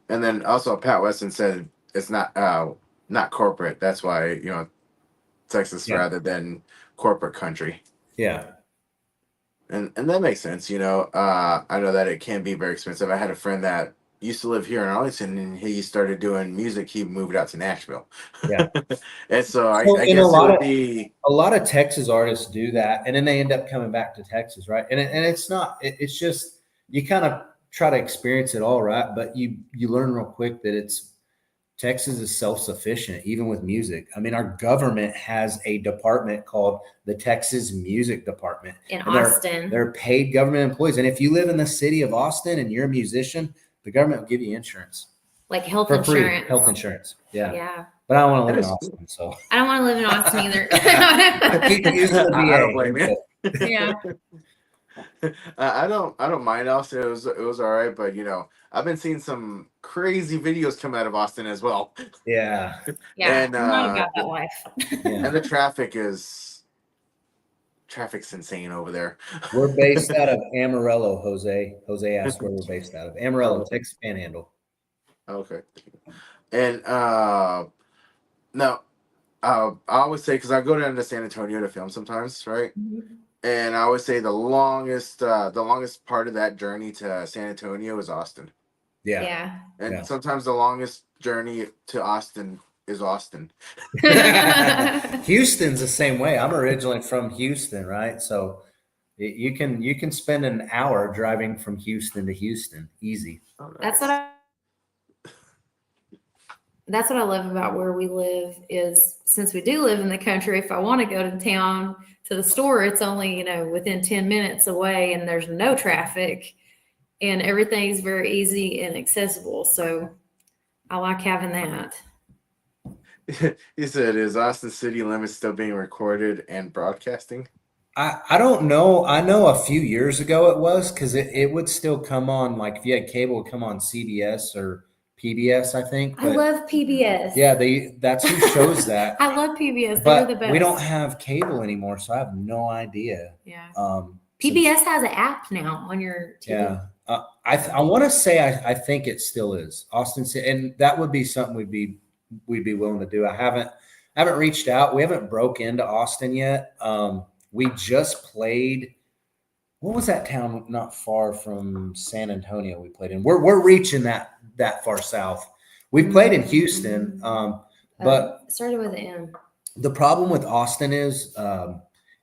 And then also Pat Weston said it's not corporate. That's why, Texas rather than corporate country. Yeah. And that makes sense. I know that it can be very expensive. I had a friend that used to live here in Arlington, and he started doing music. He moved out to Nashville. Yeah. And so I guess a lot of Texas artists do that, and then they end up coming back to Texas, right? And it's just you kind of try to experience it all, right? But you learn real quick that Texas is self-sufficient, even with music. I mean, our government has a department called the Texas Music Department. In Austin. They're paid government employees. And if you live in the city of Austin and you're a musician, the government will give you insurance. Like health for insurance. Free. Health insurance. Yeah. Yeah. But I don't want to live in Austin, so. I don't want to live in Austin either. I don't blame you. Yeah. I don't mind Austin. It was all right, but I've been seeing some crazy videos come out of Austin as well. Yeah. Yeah. And, I'm not about that life. And the traffic's insane over there. We're based out of Amarillo, Jose. Jose asked where we're based out of. Amarillo, Texas Panhandle. Okay. And now I always say, because I go down to San Antonio to film sometimes, right? And I always say the longest part of that journey to San Antonio is Austin. Yeah. And sometimes the longest journey to Austin is Austin. Houston's the same way. I'm originally from Houston, right? So you can spend an hour driving from Houston to Houston, easy. Oh, That's nice. That's what I love about where we live is since we do live in the country, if I want to go to town to the store, it's only, within 10 minutes away and there's no traffic and everything's very easy and accessible. So I like having that. He said, is Austin city limits still being recorded and broadcasting? I don't know. I know a few years ago it was because it would still come on, like if you had cable, it would come on CBS or PBS, I think. I love PBS. Yeah, that's who shows that. I love PBS. But They're the best. we don't have cable anymore, so I have no idea. Yeah. PBS has an app now on your TV. Yeah. I want to say I think it still is Austin City, and that would be something we'd be willing to do. I haven't reached out. We haven't broke into Austin yet. We just played. What was that town not far from San Antonio we played in? We're reaching that far south. We played in Houston, but it started with an M. The problem with Austin is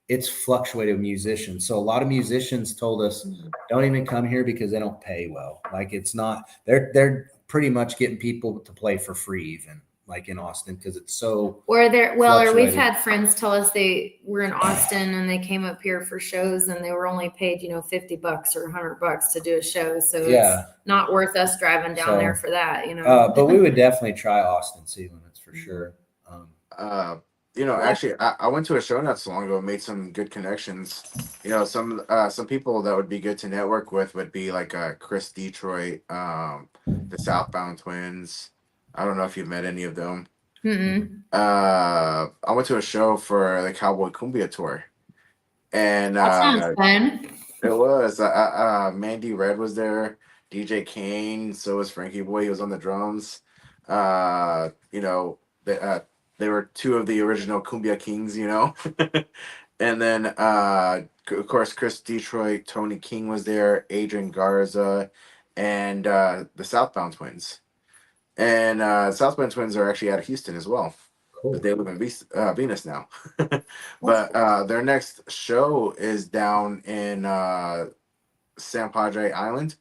it's fluctuated with musicians. So a lot of musicians told us don't even come here because they don't pay well. Like it's not they're pretty much getting people to play for free even. Like in Austin, because it's so or we've had friends tell us they were in Austin and they came up here for shows and they were only paid, $50 or $100 to do a show. So it's not worth us driving down there for that, But we would definitely try Austin city limits for sure. Actually, I went to a show not so long ago and made some good connections. Some people that would be good to network with would be like Chris Detroit, the Southbound Twins. I don't know if you've met any of them. I went to a show for the Cowboy Cumbia tour, and that sounds fun. It was. Mandy Red was there, DJ Kane, so was Frankie Boy. He was on the drums. They were two of the original Cumbia Kings, and then of course Chris Detroit, Tony King was there, Adrian Garza, and the Southbound Twins. And Southbound Twins are actually out of Houston as well. Cool. But they live in Venus now. But their next show is down in San Padre Island.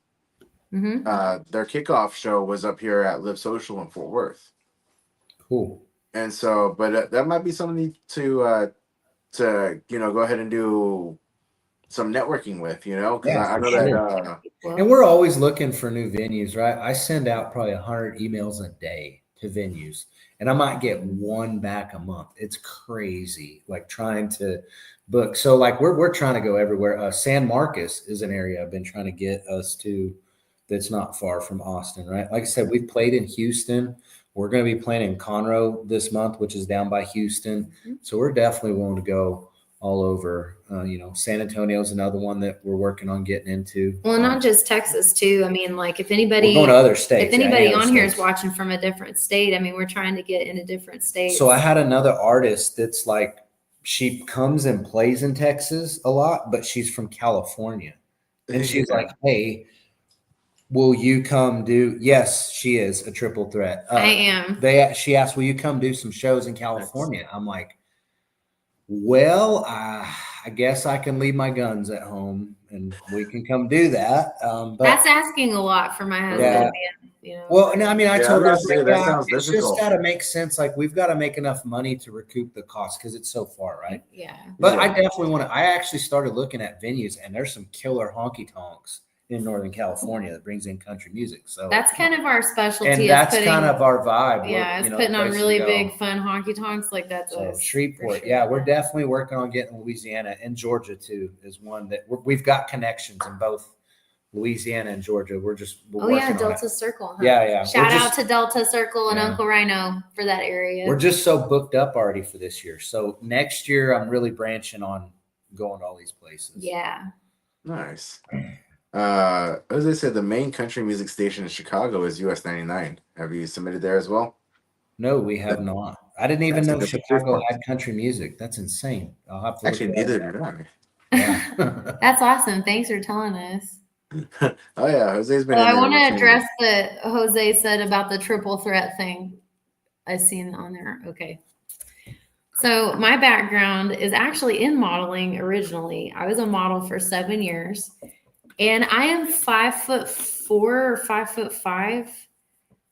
Their kickoff show was up here at Live Social in Fort Worth. Cool. And so, but that might be something to go ahead and do some networking with, because I know that. And we're always looking for new venues, right? I send out probably 100 emails a day to venues, and I might get one back a month. It's crazy, like trying to book. So like we're trying to go everywhere. San Marcos is an area I've been trying to get us to. That's not far from Austin, right? Like I said, we've played in Houston. We're going to be playing in Conroe this month, which is down by Houston. So we're definitely willing to go all over. San Antonio is another one that we're working on getting into. Well, not just Texas too. I mean, like if anybody going to other states, if anybody on here is watching from a different state, I mean, we're trying to get into different states. So I had another artist that's like, she comes and plays in Texas a lot, but she's from California. And she's like, hey, will you come do? Yes, she is a triple threat. I am. She asked, will you come do some shows in California? I'm like, well, I guess I can leave my guns at home and we can come do that. But that's asking a lot for my husband. Yeah. Well, no, I mean, I told her that sounds it's difficult. just got to make sense. Like we've got to make enough money to recoup the cost because it's so far, right? Yeah. But I definitely want to. I actually started looking at venues, and there's some killer honky tonks in Northern California that brings in country music. So that's kind of our specialty. And that's kind of our vibe. Yeah, it's putting on really big, fun honky tonks like that. So Shreveport, sure. We're definitely working on getting Louisiana, and Georgia too is one that we've got connections in both Louisiana and Georgia. We're Delta Circle. Huh? Yeah. Shout out to Delta Circle and Uncle Rhino for that area. We're just so booked up already for this year. So next year, I'm really branching on going to all these places. Yeah. Nice. As I said, the main country music station in Chicago is US 99. Have you submitted there as well? No, we have not. I didn't even That's know the Chicago part. had country music. That's insane. I'll have to look Actually, it neither up. did I. Yeah. That's awesome. Thanks for telling us. Oh yeah, Jose's been So in I there. want to listening. address the Jose said about the triple threat thing. I seen on there. Okay. So my background is actually in modeling originally. I was a model for 7 years, and I am 5'4" or 5'5".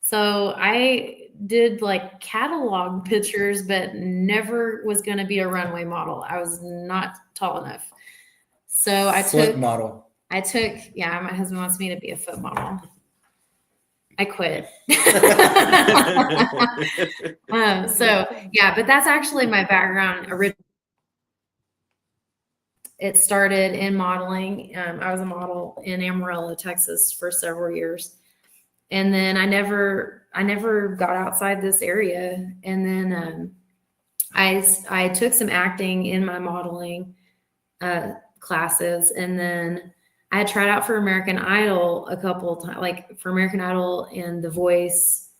So I did like catalog pictures, but never was going to be a runway model. I was not tall enough. So Foot model. Yeah, my husband wants me to be a foot model. I quit. So yeah, but that's actually my background. It started in modeling. I was a model in Amarillo, Texas for several years. And then I never got outside this area. And then I took some acting in my modeling classes, and then I had tried out for American Idol a couple of times, like for American Idol and The Voice,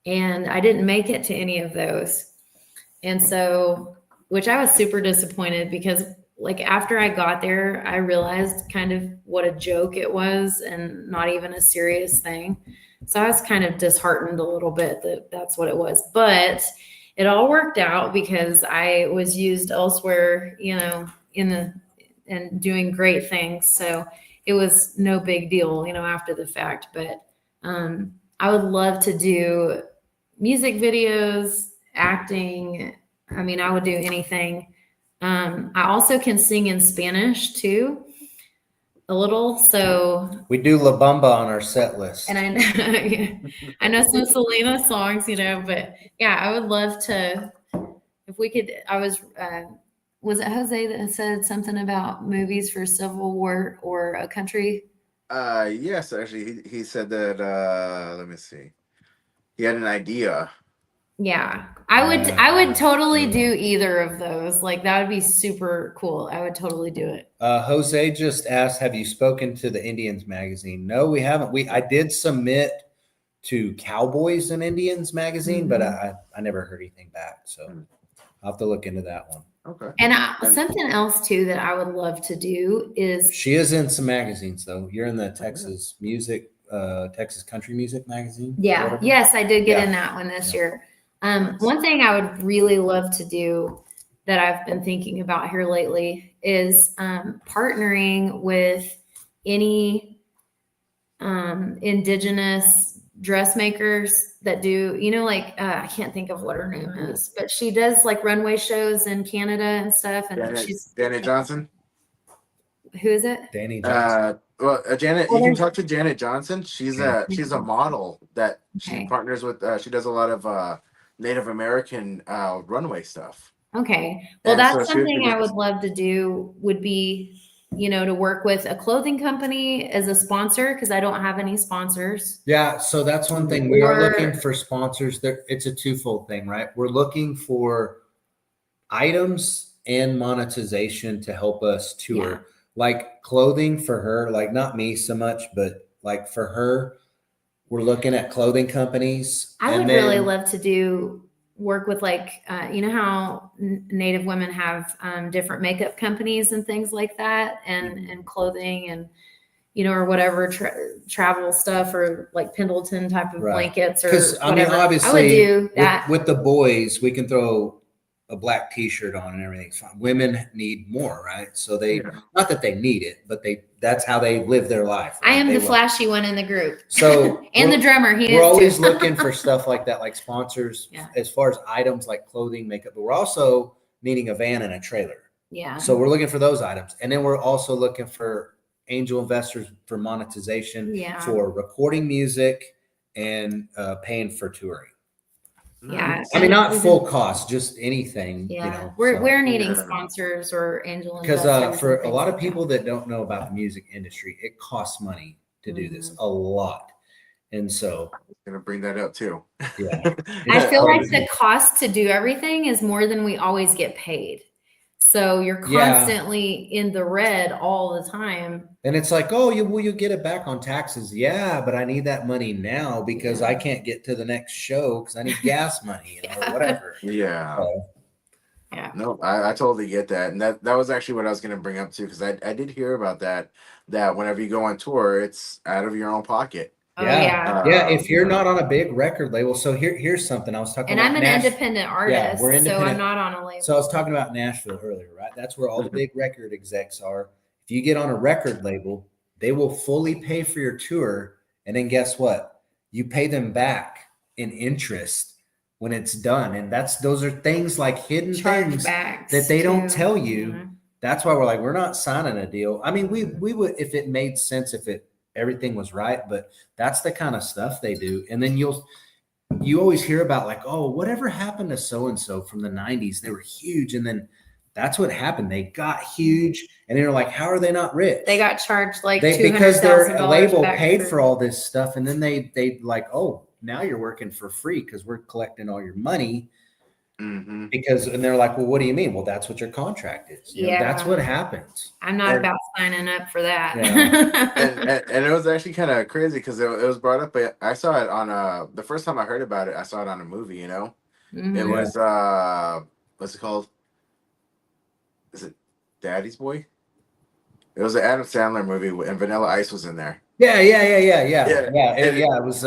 and I didn't make it to any of those. And so, which I was super disappointed, because like after I got there, I realized kind of what a joke it was and not even a serious thing. So I was kind of disheartened a little bit that that's what it was, but it all worked out because I was used elsewhere, you know, and doing great things. So it was no big deal, you know, after the fact. But I would love to do music videos, acting. I mean, I would do anything. I also can sing in Spanish too, a little. So We do La Bamba on our set list. and I know some Selena songs, you know, but yeah, I would love to, if we could. Was it Jose that said something about movies for Civil War or a country? Yes, actually, he said that. Let me see. He had an idea. Yeah, I would totally do either of those. Like that would be super cool. I would totally do it. Jose just asked, have you spoken to the Indians magazine? No, we haven't. I did submit to Cowboys and Indians magazine, but I never heard anything back. So I'll have to look into that one. Okay. And something else too that I would love to do is, she is in some magazines though. You're in the Texas music, Texas country music magazine. Yeah. Yes, I did get in that one this year. One thing I would really love to do that I've been thinking about here lately is partnering with any indigenous dressmakers that do, you know, like I can't think of what her name is, but she does like runway shows in Canada and stuff. And she's Janet Johnson. Who is it? Danny Johnson. Janet, you can talk to Janet Johnson. She's a model that she partners with. She does a lot of Native American runway stuff. Okay. Well, that's something I would love to do, would be, you know, to work with a clothing company as a sponsor, because I don't have any sponsors. Yeah. So that's one thing. We are looking for sponsors. It's a twofold thing, right? We're looking for items and monetization to help us tour. Yeah. Like clothing for her, like not me so much, but like for her, we're looking at clothing companies. I would really love to work with like, you know how Native women have different makeup companies and things like that, and clothing and, you know, or whatever travel stuff, or like Pendleton type of blankets or whatever. I mean, obviously I would do that. With the boys, we can throw a black t-shirt on and everything's fine. Women need more, right? So not that they need it, but that's how they live their life. Right? I am the flashy one in the group. So and the drummer, we're always looking for stuff like that, like sponsors, as far as items like clothing, makeup, but we're also needing a van and a trailer. Yeah. So we're looking for those items. And then we're also looking for angel investors for monetization, for recording music and paying for touring. Yeah, I mean, not full cost, just anything. Yeah, you know, we're needing sponsors or angel investors. Because for a lot of people that don't know about the music industry, it costs money to do this, a lot, and so I'm gonna bring that up too. Yeah, I feel like the cost to do everything is more than we always get paid. So you're Yeah. constantly in the red all the time. And it's like, oh, you get it back on taxes. Yeah, but I need that money now because I can't get to the next show because I need gas money, or whatever. Yeah. So, Yeah. No, I totally get that. And that was actually what I was going to bring up too, because I did hear about that whenever you go on tour, it's out of your own pocket. Oh, yeah. Yeah, if you're you know. not on a big record label. So here's something I was talking And about. I'm an independent artist, we're so independent. I'm not on a label. So I was talking about Nashville earlier, right? That's where all the big record execs are. If you get on a record label, they will fully pay for your tour. And then guess what? You pay them back in interest when it's done. And those are things like hidden things Chargebacks that they don't too. tell you. That's why we're like, we're not signing a deal. I mean, we would, if it made sense, if everything was right, but that's the kind of stuff they do. And then you always hear about like, oh, whatever happened to so-and-so from the 90s? They were huge. And then that's what happened. They got huge. And they're like, how are they not rich? They got charged like because their $200,000 label back paid for all this stuff. And then they like, oh, now you're working for free because we're collecting all your money. Mm-hmm. And they're like, well, what do you mean? Well, that's what your contract is. You know, that's what happens. I'm not about signing up for that. Yeah. and it was actually kind of crazy because it was brought up. But I saw it on the first time I heard about it, I saw it on a movie. You know, it was what's it called? Is it Daddy's Boy? It was an Adam Sandler movie, and Vanilla Ice was in there. Yeah. It was.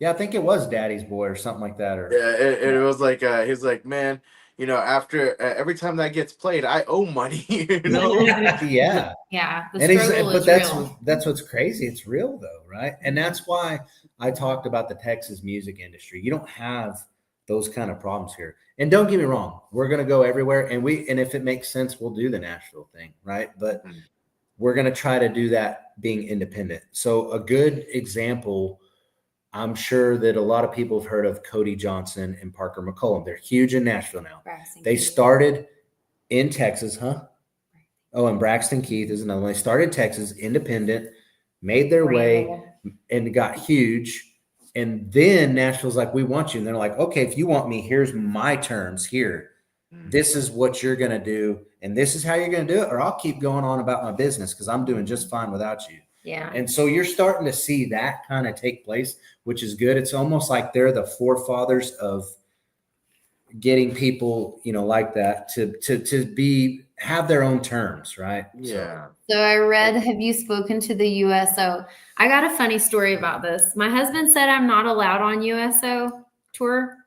I think it was Daddy's Boy or something like that. Or it was like he's like, man, you know, after every time that gets played, I owe money. You know? Yeah. The struggle is real. That's what's crazy. It's real though, right? And that's why I talked about the Texas music industry. You don't have those kind of problems here. And don't get me wrong, we're gonna go everywhere, and if it makes sense, we'll do the Nashville thing, right? But we're gonna try to do that being independent. So a good example. I'm sure that a lot of people have heard of Cody Johnson and Parker McCollum. They're huge in Nashville now. They started in Texas, huh? Oh, and Braxton Keith is another one. They started Texas, independent, made their way, and got huge. And then Nashville's like, we want you. And they're like, okay, if you want me, here's my terms here. This is what you're going to do. And this is how you're going to do it. Or I'll keep going on about my business because I'm doing just fine without you. Yeah. And so you're starting to see that kind of take place, which is good. It's almost like they're the forefathers of getting people, you know, like that to have their own terms, right? Yeah. So I read, have you spoken to the USO? I got a funny story about this. My husband said I'm not allowed on USO tour.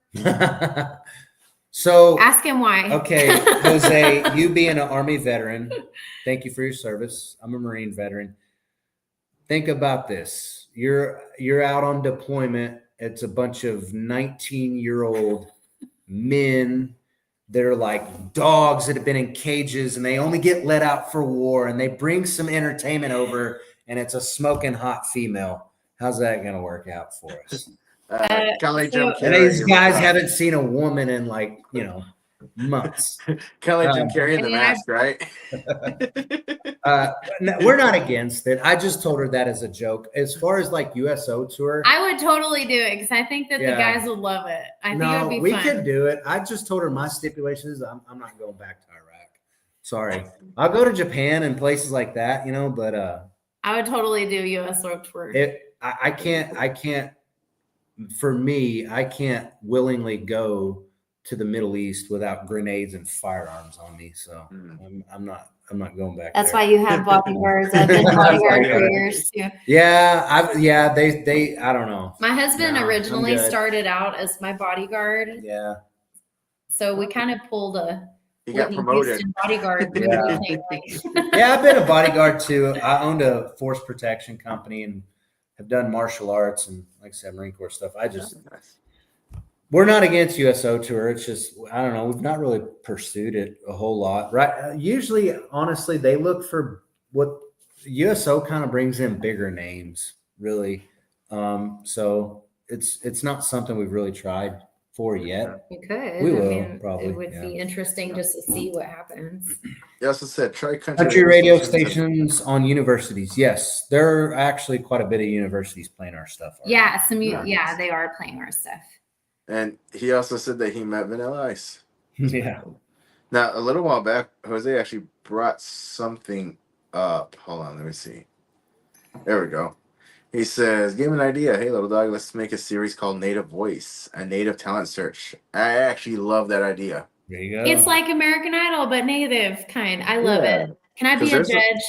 So ask him why. Okay, Jose, you being an Army veteran, thank you for your service. I'm a Marine veteran. Think about this. You're out on deployment. It's a bunch of 19-year-old men that are like dogs that have been in cages and they only get let out for war, and they bring some entertainment over and it's a smoking hot female. How's that going to work out for us? Kind of like Jim Carrey. And these guys haven't seen a woman in like, months. Kind of like Jim Carrey in The Mask, right? We're not against it. I just told her that as a joke. As far as like USO tour, I would totally do it because I think that the guys would love it. I think it would be we fun. could do it. I just told her my stipulations. I'm not going back to Iraq. Sorry, I'll go to Japan and places like that, But I would totally do USO tour. I can't. For me, I can't willingly go to the Middle East without grenades and firearms on me. So I'm not going back. That's why you have bodyguards. I've been bodyguard for years too. Yeah, they I don't know. My husband originally started out as my bodyguard. Yeah. So we kind of pulled he got promoted. Bodyguard. Yeah, I've been a bodyguard too. I owned a force protection company and have done martial arts and, like I said, Marine Corps stuff. We're not against USO tour. It's just, I don't know. We've not really pursued it a whole lot, right? Usually, honestly, they look for what USO kind of brings in bigger names, really. So it's not something we've really tried for yet. We could. We will, probably. It would be interesting just to see what happens. You also said try country radio stations on universities. Yes, there are actually quite a bit of universities playing our stuff. Yeah, they are playing our stuff. And he also said that he met Vanilla Ice. Yeah. Now, a little while back, Jose actually brought something up. Hold on, let me see. There we go. He says, "Give me an idea. Hey, little dog, let's make a series called Native Voice, a native talent search." I actually love that idea. There you go. It's like American Idol, but native kind. I love it. Can I be 'Cause a there's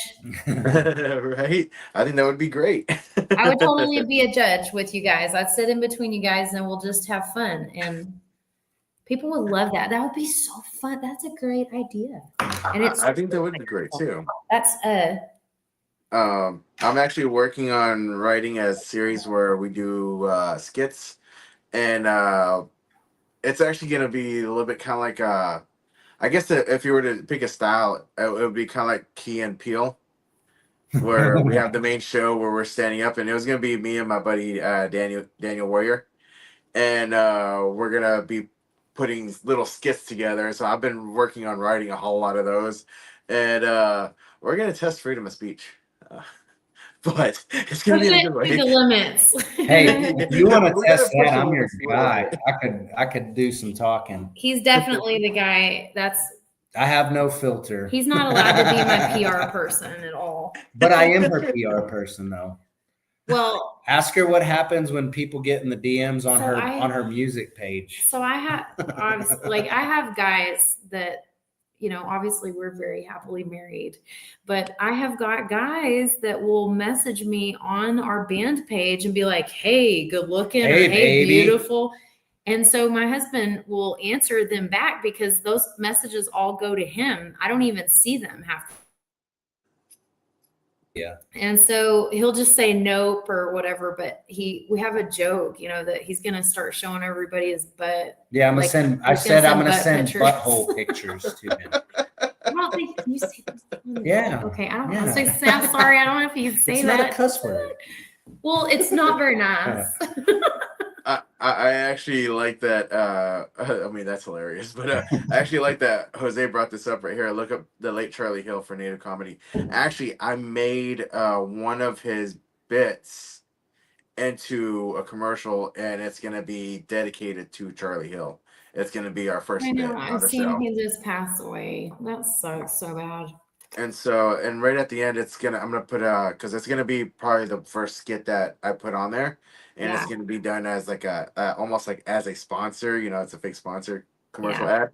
judge? right? I think that would be great. I would totally be a judge with you guys. I'd sit in between you guys and we'll just have fun. And people would love that. That would be so fun. That's a great idea. And it's I think that would be great too. that's I'm actually working on writing a series where we do skits, and it's actually gonna be a little bit kind of like I guess if you were to pick a style, it would be kind of like Key and Peele, where we have the main show where we're standing up, and it was gonna be me and my buddy Daniel Warrior, and we're gonna be putting little skits together. So I've been working on writing a whole lot of those, and we're gonna test freedom of speech. But it's gonna be in a good way. the limits. Hey, if you want to We gotta test push that, the I'm your limits a little guy. bit. I could do some talking. He's definitely the guy. I have no filter. He's not allowed to be my PR person at all. But I am her PR person, though. Well, Ask her what happens when people get in the DMs on So on her music page. so I have I have guys that, obviously we're very happily married, but I have got guys that will message me on our band page and be like, "Hey, good looking," Hey, or "Hey, baby." beautiful." And so my husband will answer them back because those messages all go to him. I don't even see them half. Yeah. And so he'll just say nope or whatever, but we have a joke, that he's gonna start showing everybody his butt. Yeah, I'm gonna Like, send. I he's said I'm gonna gonna send send butt butthole pictures to him. I don't think you say Yeah. Okay, I don't Yeah. know. So, I'm sorry, I don't know if you say It's that. not a cuss word. Well, it's not very nice. I actually like that. I mean, that's hilarious. But I actually like that Jose brought this up right here. Look up the late Charlie Hill for Native comedy. Actually, I made one of his bits into a commercial, and it's gonna be dedicated to Charlie Hill. It's gonna be our first I bit know. on I've the seen show. him just pass away. That sucks so bad. And right at the end, I'm gonna put because it's gonna be probably the first skit that I put on there, and it's Yeah. gonna be done as like almost like as a sponsor. It's a fake sponsor commercial Yeah. ad,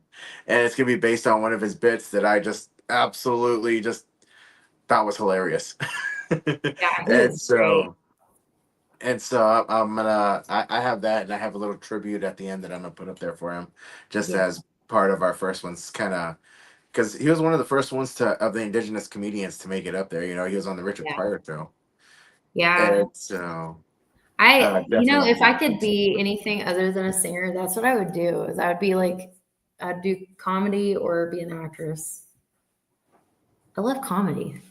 and it's gonna be based on one of his bits that I just absolutely just thought was hilarious. Yeah, he and was so and so I'm gonna I have that, and I have a little tribute at the end that I'm gonna put up there for him, just Yeah. as part of our first one's kind of. Because he was one of the first ones of the indigenous comedians to make it up there. He was on the Richard Yeah. Pryor show. Yeah. And so If I definitely. could be anything other than a singer, that's what I would do. Is I would be like, I'd do comedy or be an actress. I love comedy.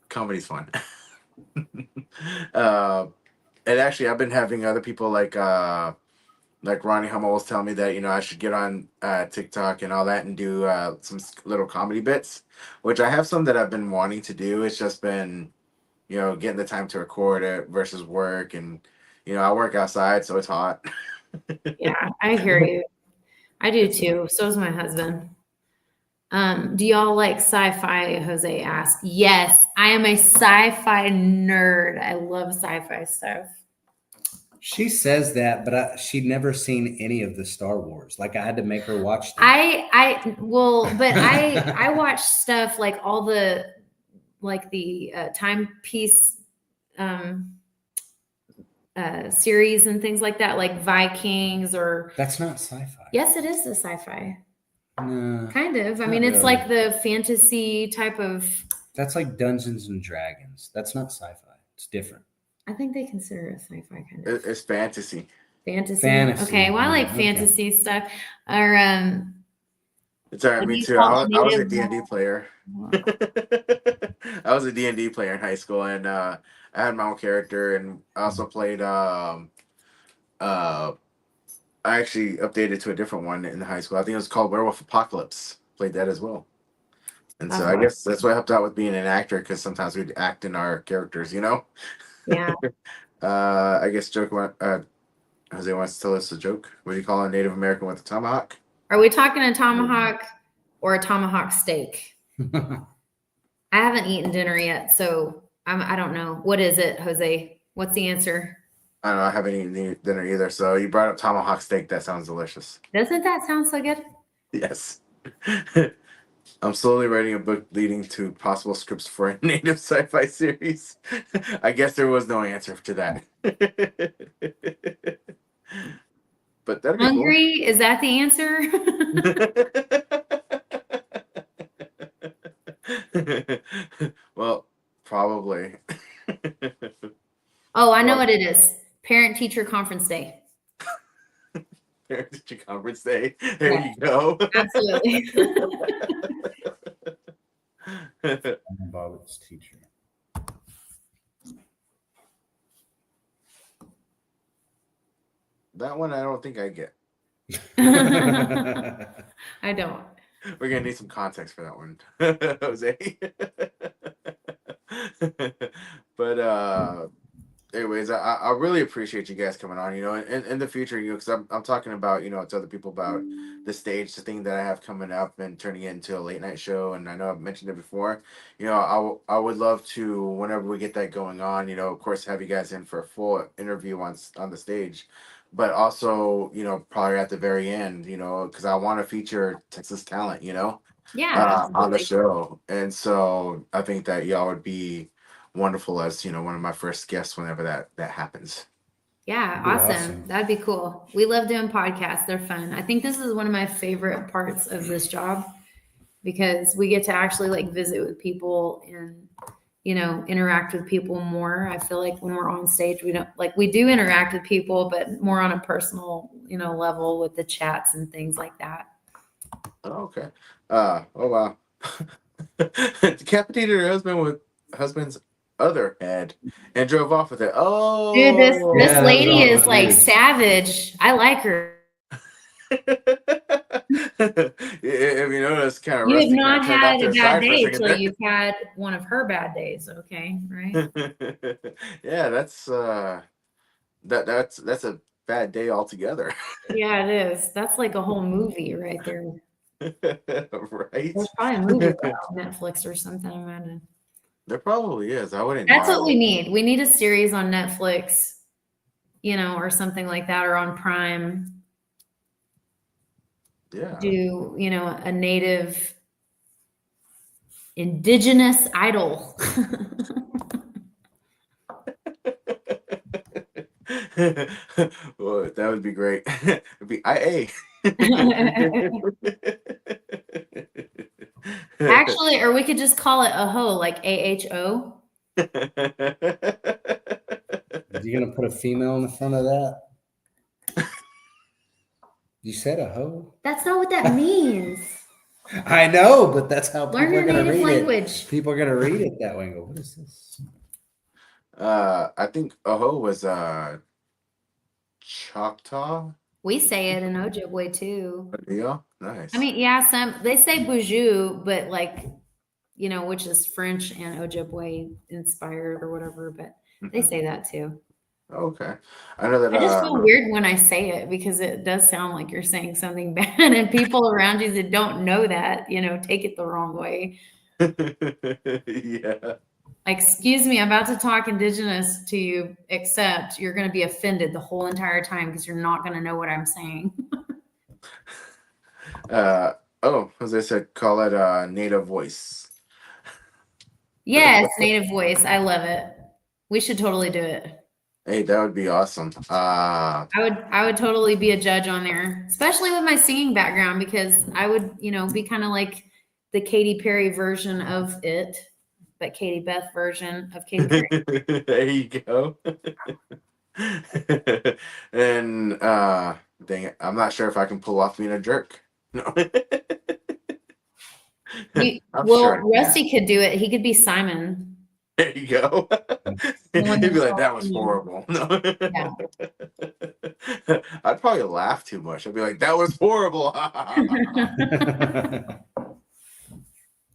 Comedy's fun. And actually, I've been having other people like Ronnie Hummel was telling me that I should get on TikTok and all that and do some little comedy bits, which I have some that I've been wanting to do. It's just been getting the time to record it versus work, and I work outside, so it's hot. Yeah, I hear you. I do too. So does my husband. Do y'all like sci-fi? Jose asked. Yes, I am a sci-fi nerd. I love sci-fi stuff. She says that, but she'd never seen any of the Star Wars. Like I had to make her watch them. I watch stuff like all the timepiece series and things like that, like Vikings or. That's not sci-fi. Yes, it is a sci-fi. No, kind of. I not mean, it's really. like the fantasy type of. That's like Dungeons and Dragons. That's not sci-fi. It's different. I think they consider it sci-fi kind of. It's fantasy. Fantasy. Fantasy. Okay, well, I like Okay. fantasy stuff. Or It's all right. Me too. I was a D&D player. I was a D&D player in high school, and I had my own character, and I also played. I actually updated to a different one in high school. I think it was called Werewolf Apocalypse. Played that as well. And so I guess that's what helped out with being an actor, because sometimes we'd act in our characters, Yeah. I guess Jose wants to tell us a joke. What do you call a Native American with a tomahawk? Are we talking a tomahawk or a tomahawk steak? I haven't eaten dinner yet, so I don't know. What is it, Jose? What's the answer? I don't know. I haven't eaten dinner either. So you brought up tomahawk steak. That sounds delicious. Doesn't that sound so good? Yes. I'm slowly writing a book leading to possible scripts for a native sci-fi series. I guess there was no answer to that. But that'd be Hungry? Is that the answer? cool. Well, probably. Oh, I know what it is. Parent-teacher conference day. Parent-teacher conference day. There you go. Absolutely. Bob's teacher. That one I don't think I get. I don't. We're gonna need some context for that one, Jose. But anyways, I really appreciate you guys coming on. You know, in the future, you know, because I'm talking about, you know, to other people about the stage, the thing that I have coming up and turning it into a late night show. And I know I've mentioned it before. You know, I would love to, whenever we get that going on, you know, of course, have you guys in for a full interview on the stage, but also, you know, probably at the very end, you know, because I want to feature Texas talent, you know, Yeah. on the Absolutely. show. And so I think that y'all would be wonderful as, you know, one of my first guests whenever that happens. Yeah, That'd be awesome. awesome. That'd be cool. We love doing podcasts. They're fun. I think this is one of my favorite parts of this job because we get to actually like visit with people and, you know, interact with people more. I feel like when we're on stage, we do interact with people, but more on a personal, you know, level with the chats and things like that. Oh, okay. Oh wow. Decapitated her husband's other head and drove off with it. Oh, Dude, this Yeah, that was lady on is the like news. savage. I like her. If you notice, kind of You have Rusty kind not of turned off had to a the bad side for a day second till there. you've had one of her bad days, okay? Right? Yeah, that's that's a bad day altogether. Yeah, it is. That's like a whole movie right there. Right? There's probably a movie about Netflix or something, I imagine. There probably is. I wouldn't That's what mind. we need. We need a series on Netflix, you know, or something like that, or on Prime. Yeah. Do, you know, a native indigenous idol. Well, that would be great. It'd be IA. Actually, or we could just call it AHO, like AHO. Is you gonna put a female in the front of that? You said a hoe? That's not what that means. I know, but that's how Learn people your are gonna native read language. it. People are gonna read it that way and go, what is this? I think Aho was Choctaw. We say it in Ojibwe too. Yeah, nice. I mean, yeah, they say boujou, but like, you know, which is French and Ojibwe inspired or whatever, but they say that too. Okay, I know that. I just feel weird when I say it because it does sound like you're saying something bad, and people around you that don't know that, you know, take it the wrong way. Yeah. Like, excuse me, I'm about to talk indigenous to you, except you're going to be offended the whole entire time because you're not going to know what I'm saying. As I said, call it native voice. Yes, native voice. I love it. We should totally do it. Hey, that would be awesome. I would totally be a judge on there, especially with my singing background, because I would, you know, be kind of like the Katy Perry version of it, but Katie Beth version of Katy Perry. There you go. And dang it, I'm not sure if I can pull off being a jerk. No. I'm sure I can. Rusty could do it. He could be Simon. There you go. He'd be like, that was horrible. No. Yeah. I'd probably laugh too much. I'd be like, that was horrible.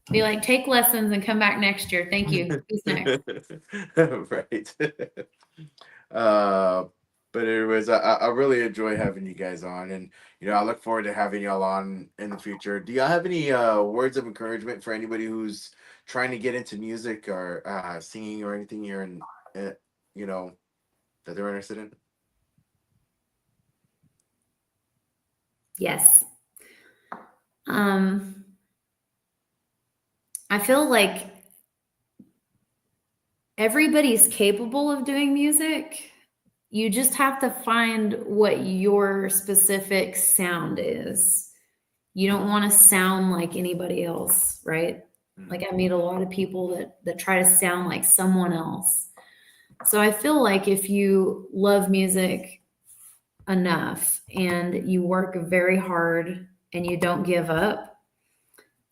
Be like, take lessons and come back next year. Thank you. Who's next? Right. But But anyways, I really enjoy having you guys on, and I look forward to having y'all on in the future. Do y'all have any words of encouragement for anybody who's trying to get into music or singing or anything here, and that they're interested in? Yes. I feel like everybody's capable of doing music. You just have to find what your specific sound is. You don't want to sound like anybody else, right? Like I meet a lot of people that try to sound like someone else. So I feel like if you love music enough and you work very hard and you don't give up,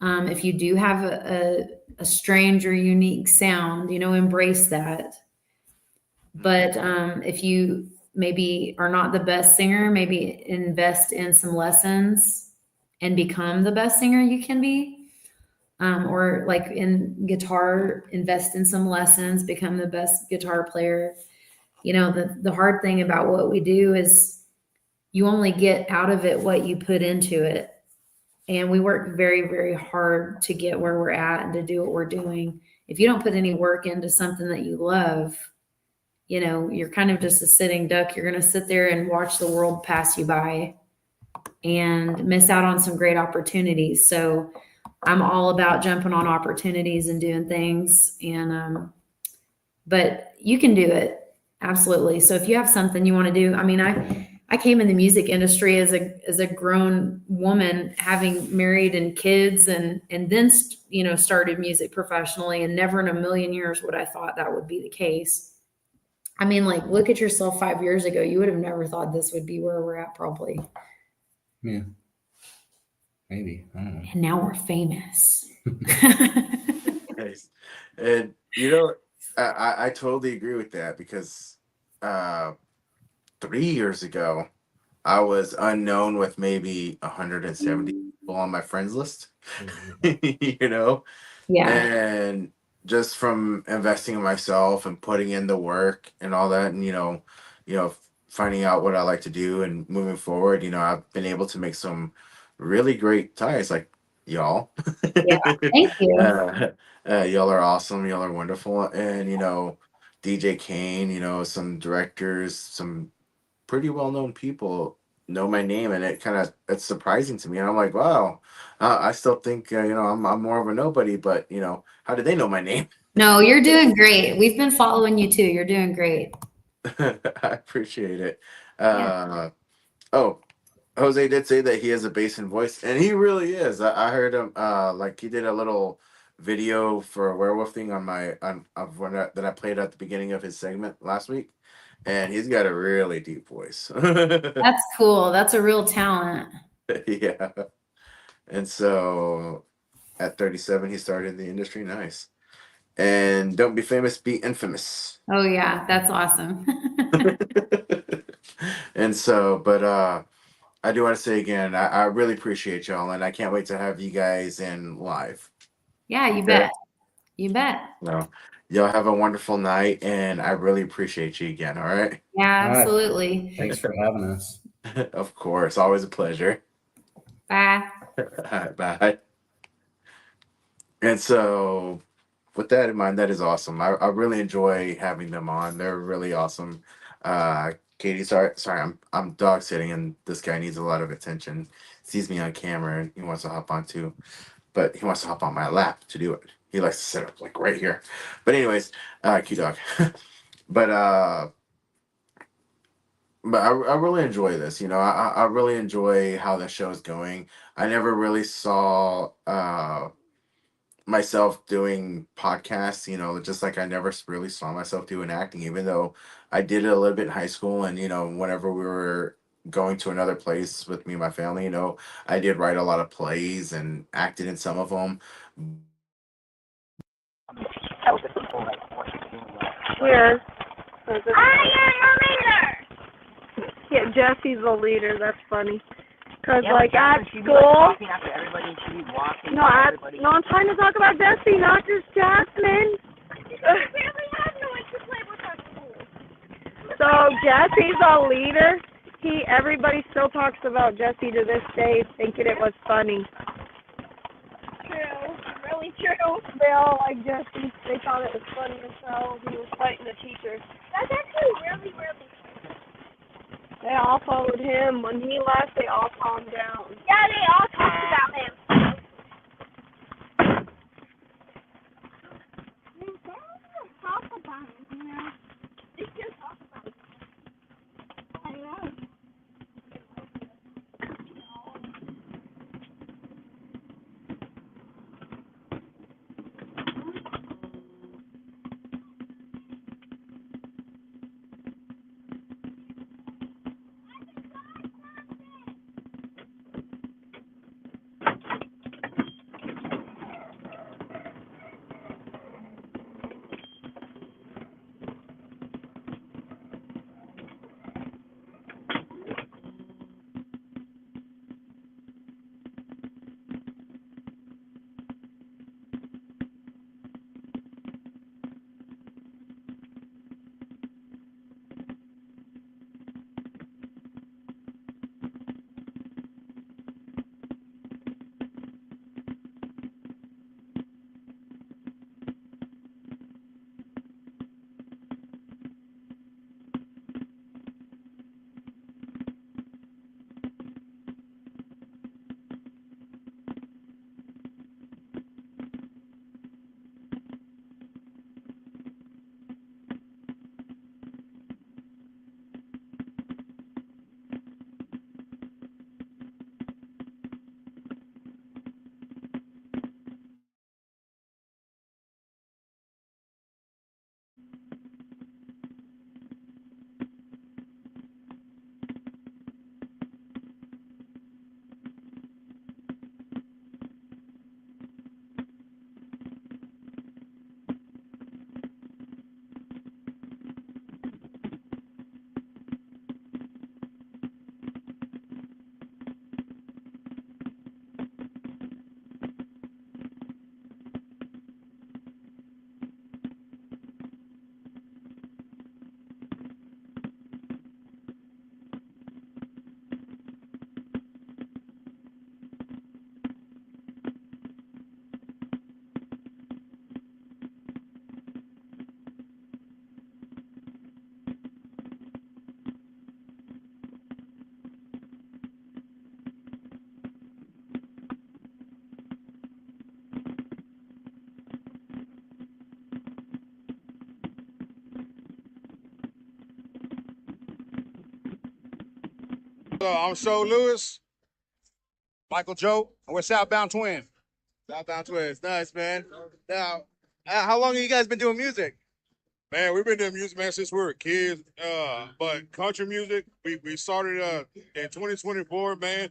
if you do have a strange or unique sound, embrace that. But if you maybe are not the best singer, maybe invest in some lessons and become the best singer you can be. Or like in guitar, invest in some lessons, become the best guitar player. The hard thing about what we do is you only get out of it what you put into it. And we work very, very hard to get where we're at and to do what we're doing. If you don't put any work into something that you love, you're kind of just a sitting duck. You're going to sit there and watch the world pass you by and miss out on some great opportunities. So I'm all about jumping on opportunities and doing things. And, but you can do it. Absolutely. So if you have something you want to do, I came in the music industry as a grown woman, having married and kids, and then started music professionally, and never in a million years would I thought that would be the case. Look at yourself 5 years ago. You would have never thought this would be where we're at, probably. Yeah. Maybe. I don't know. And now we're famous. Nice. And I totally agree with that, because 3 years ago, I was unknown with maybe 170 people on my friends list. Yeah. And just from investing in myself and putting in the work and all that, and finding out what I like to do and moving forward, I've been able to make some really great ties, like y'all. Yeah. Thank you. Y'all are awesome. Y'all are wonderful. And DJ Kane, some directors, some pretty well-known people know my name, and it's surprising to me. And I'm like, wow, I still think I'm more of a nobody, but how did they know my name? No, you're doing great. We've been following you too. You're doing great. I appreciate it. Yeah. Oh, Jose did say that he has a bass and voice, and he really is. I heard him like he did a little video for a werewolf thing on that I played at the beginning of his segment last week. And he's got a really deep voice. That's cool. That's a real talent. Yeah. And so at 37, he started in the industry. Nice. And don't be famous, be infamous. Oh, yeah. That's awesome. And so, but I do want to say again, I really appreciate y'all, and I can't wait to have you guys in live. Yeah, you bet. You bet. No. Y'all have a wonderful night, and I really appreciate you again. All right. Yeah, All right. absolutely. Thanks for having us. Of course. Always a pleasure. Bye. All right, bye. And so with that in mind, that is awesome. I really enjoy having them on. They're really awesome. Katie, sorry, I'm dog sitting, and this guy needs a lot of attention. Sees me on camera, and he wants to hop on too, but he wants to hop on my lap to do it. He likes to sit up like right here. But anyways, cute dog. But I really enjoy this. I really enjoy how the show is going. I never really saw myself doing podcasts, just like I never really saw myself doing acting, even though I did it a little bit in high school. And whenever we were going to another place with me and my family, I did write a lot of plays and acted in some of them. Yeah. I am a leader. Yeah, Jesse's the leader. That's funny. Cause at school. No, I'm trying to talk about Jesse, not just Jasmine. We really have no one to play with at school. So So Jesse's a leader. Everybody still talks about Jesse to this day, thinking it was funny. True, really true. They all like Jesse. They thought it was funny as hell when he was fighting the teacher. That's actually really, really funny. They all followed him. When he left, they all calmed down. Yeah, they all talked about him. They don't talk about him, you know. They still talk about him. I know. I'm Show Lewis, Michael Joe, and we're Southbound Twins. Southbound Twins, nice, man. Now, how long have you guys been doing music? Man, we've been doing music, man, since we were kids. But country music, we started in 2024, man.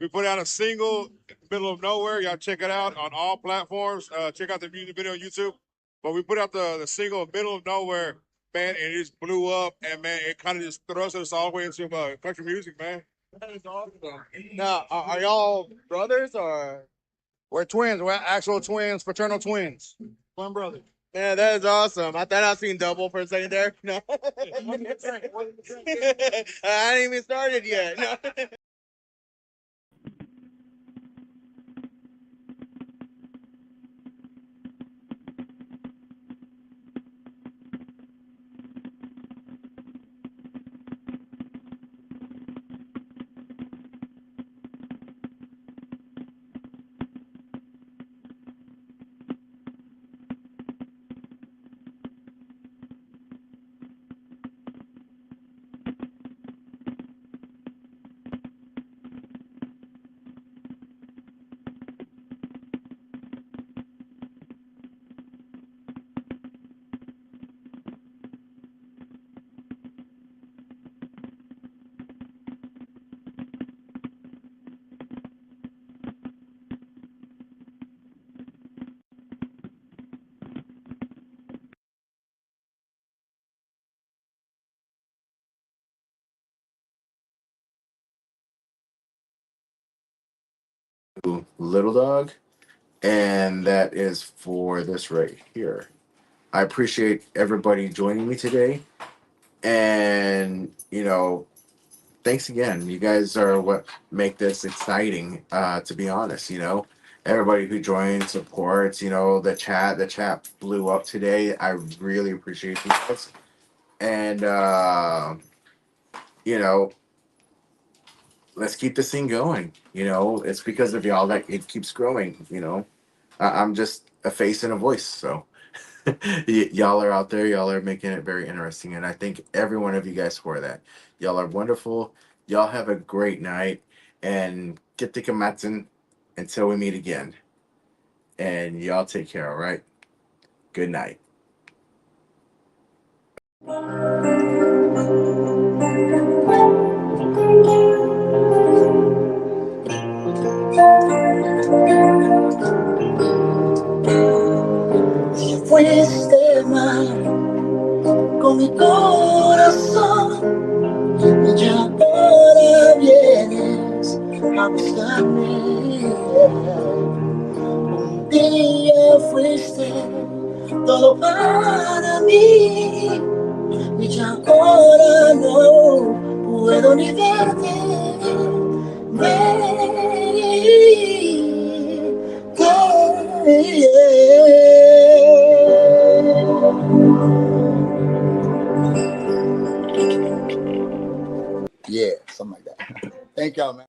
We put out a single, Middle of Nowhere. Y'all check it out on all platforms. Check out the music video on YouTube. But we put out the single, Middle of Nowhere, man, and it just blew up. And, man, it kind of just thrust us all the way into country music, man. That is awesome. Now, are y'all brothers or? We're twins. We're actual twins, fraternal twins. One brother. Man, that is awesome. I thought I seen double for a second there. No. I ain't even started yet. No. Little Dog, and that is for this right here. I appreciate everybody joining me today. And thanks again. You guys are what make this exciting, to be honest. Everybody who joins, supports, the chat blew up today. I really appreciate you guys. And let's keep this thing going. It's because of y'all that it keeps growing. I'm just a face and a voice. So y'all are out there. Y'all are making it very interesting. And I thank every one of you guys for that. Y'all are wonderful. Y'all have a great night. And get the kamatsun until we meet again. And y'all take care, all right? Good night. Si fuiste mal con mi corazón y ya ahora vienes a buscarme. Un día fuiste todo para mí y ya ahora no puedo ni verte. Yeah, something like that. Thank y'all, man.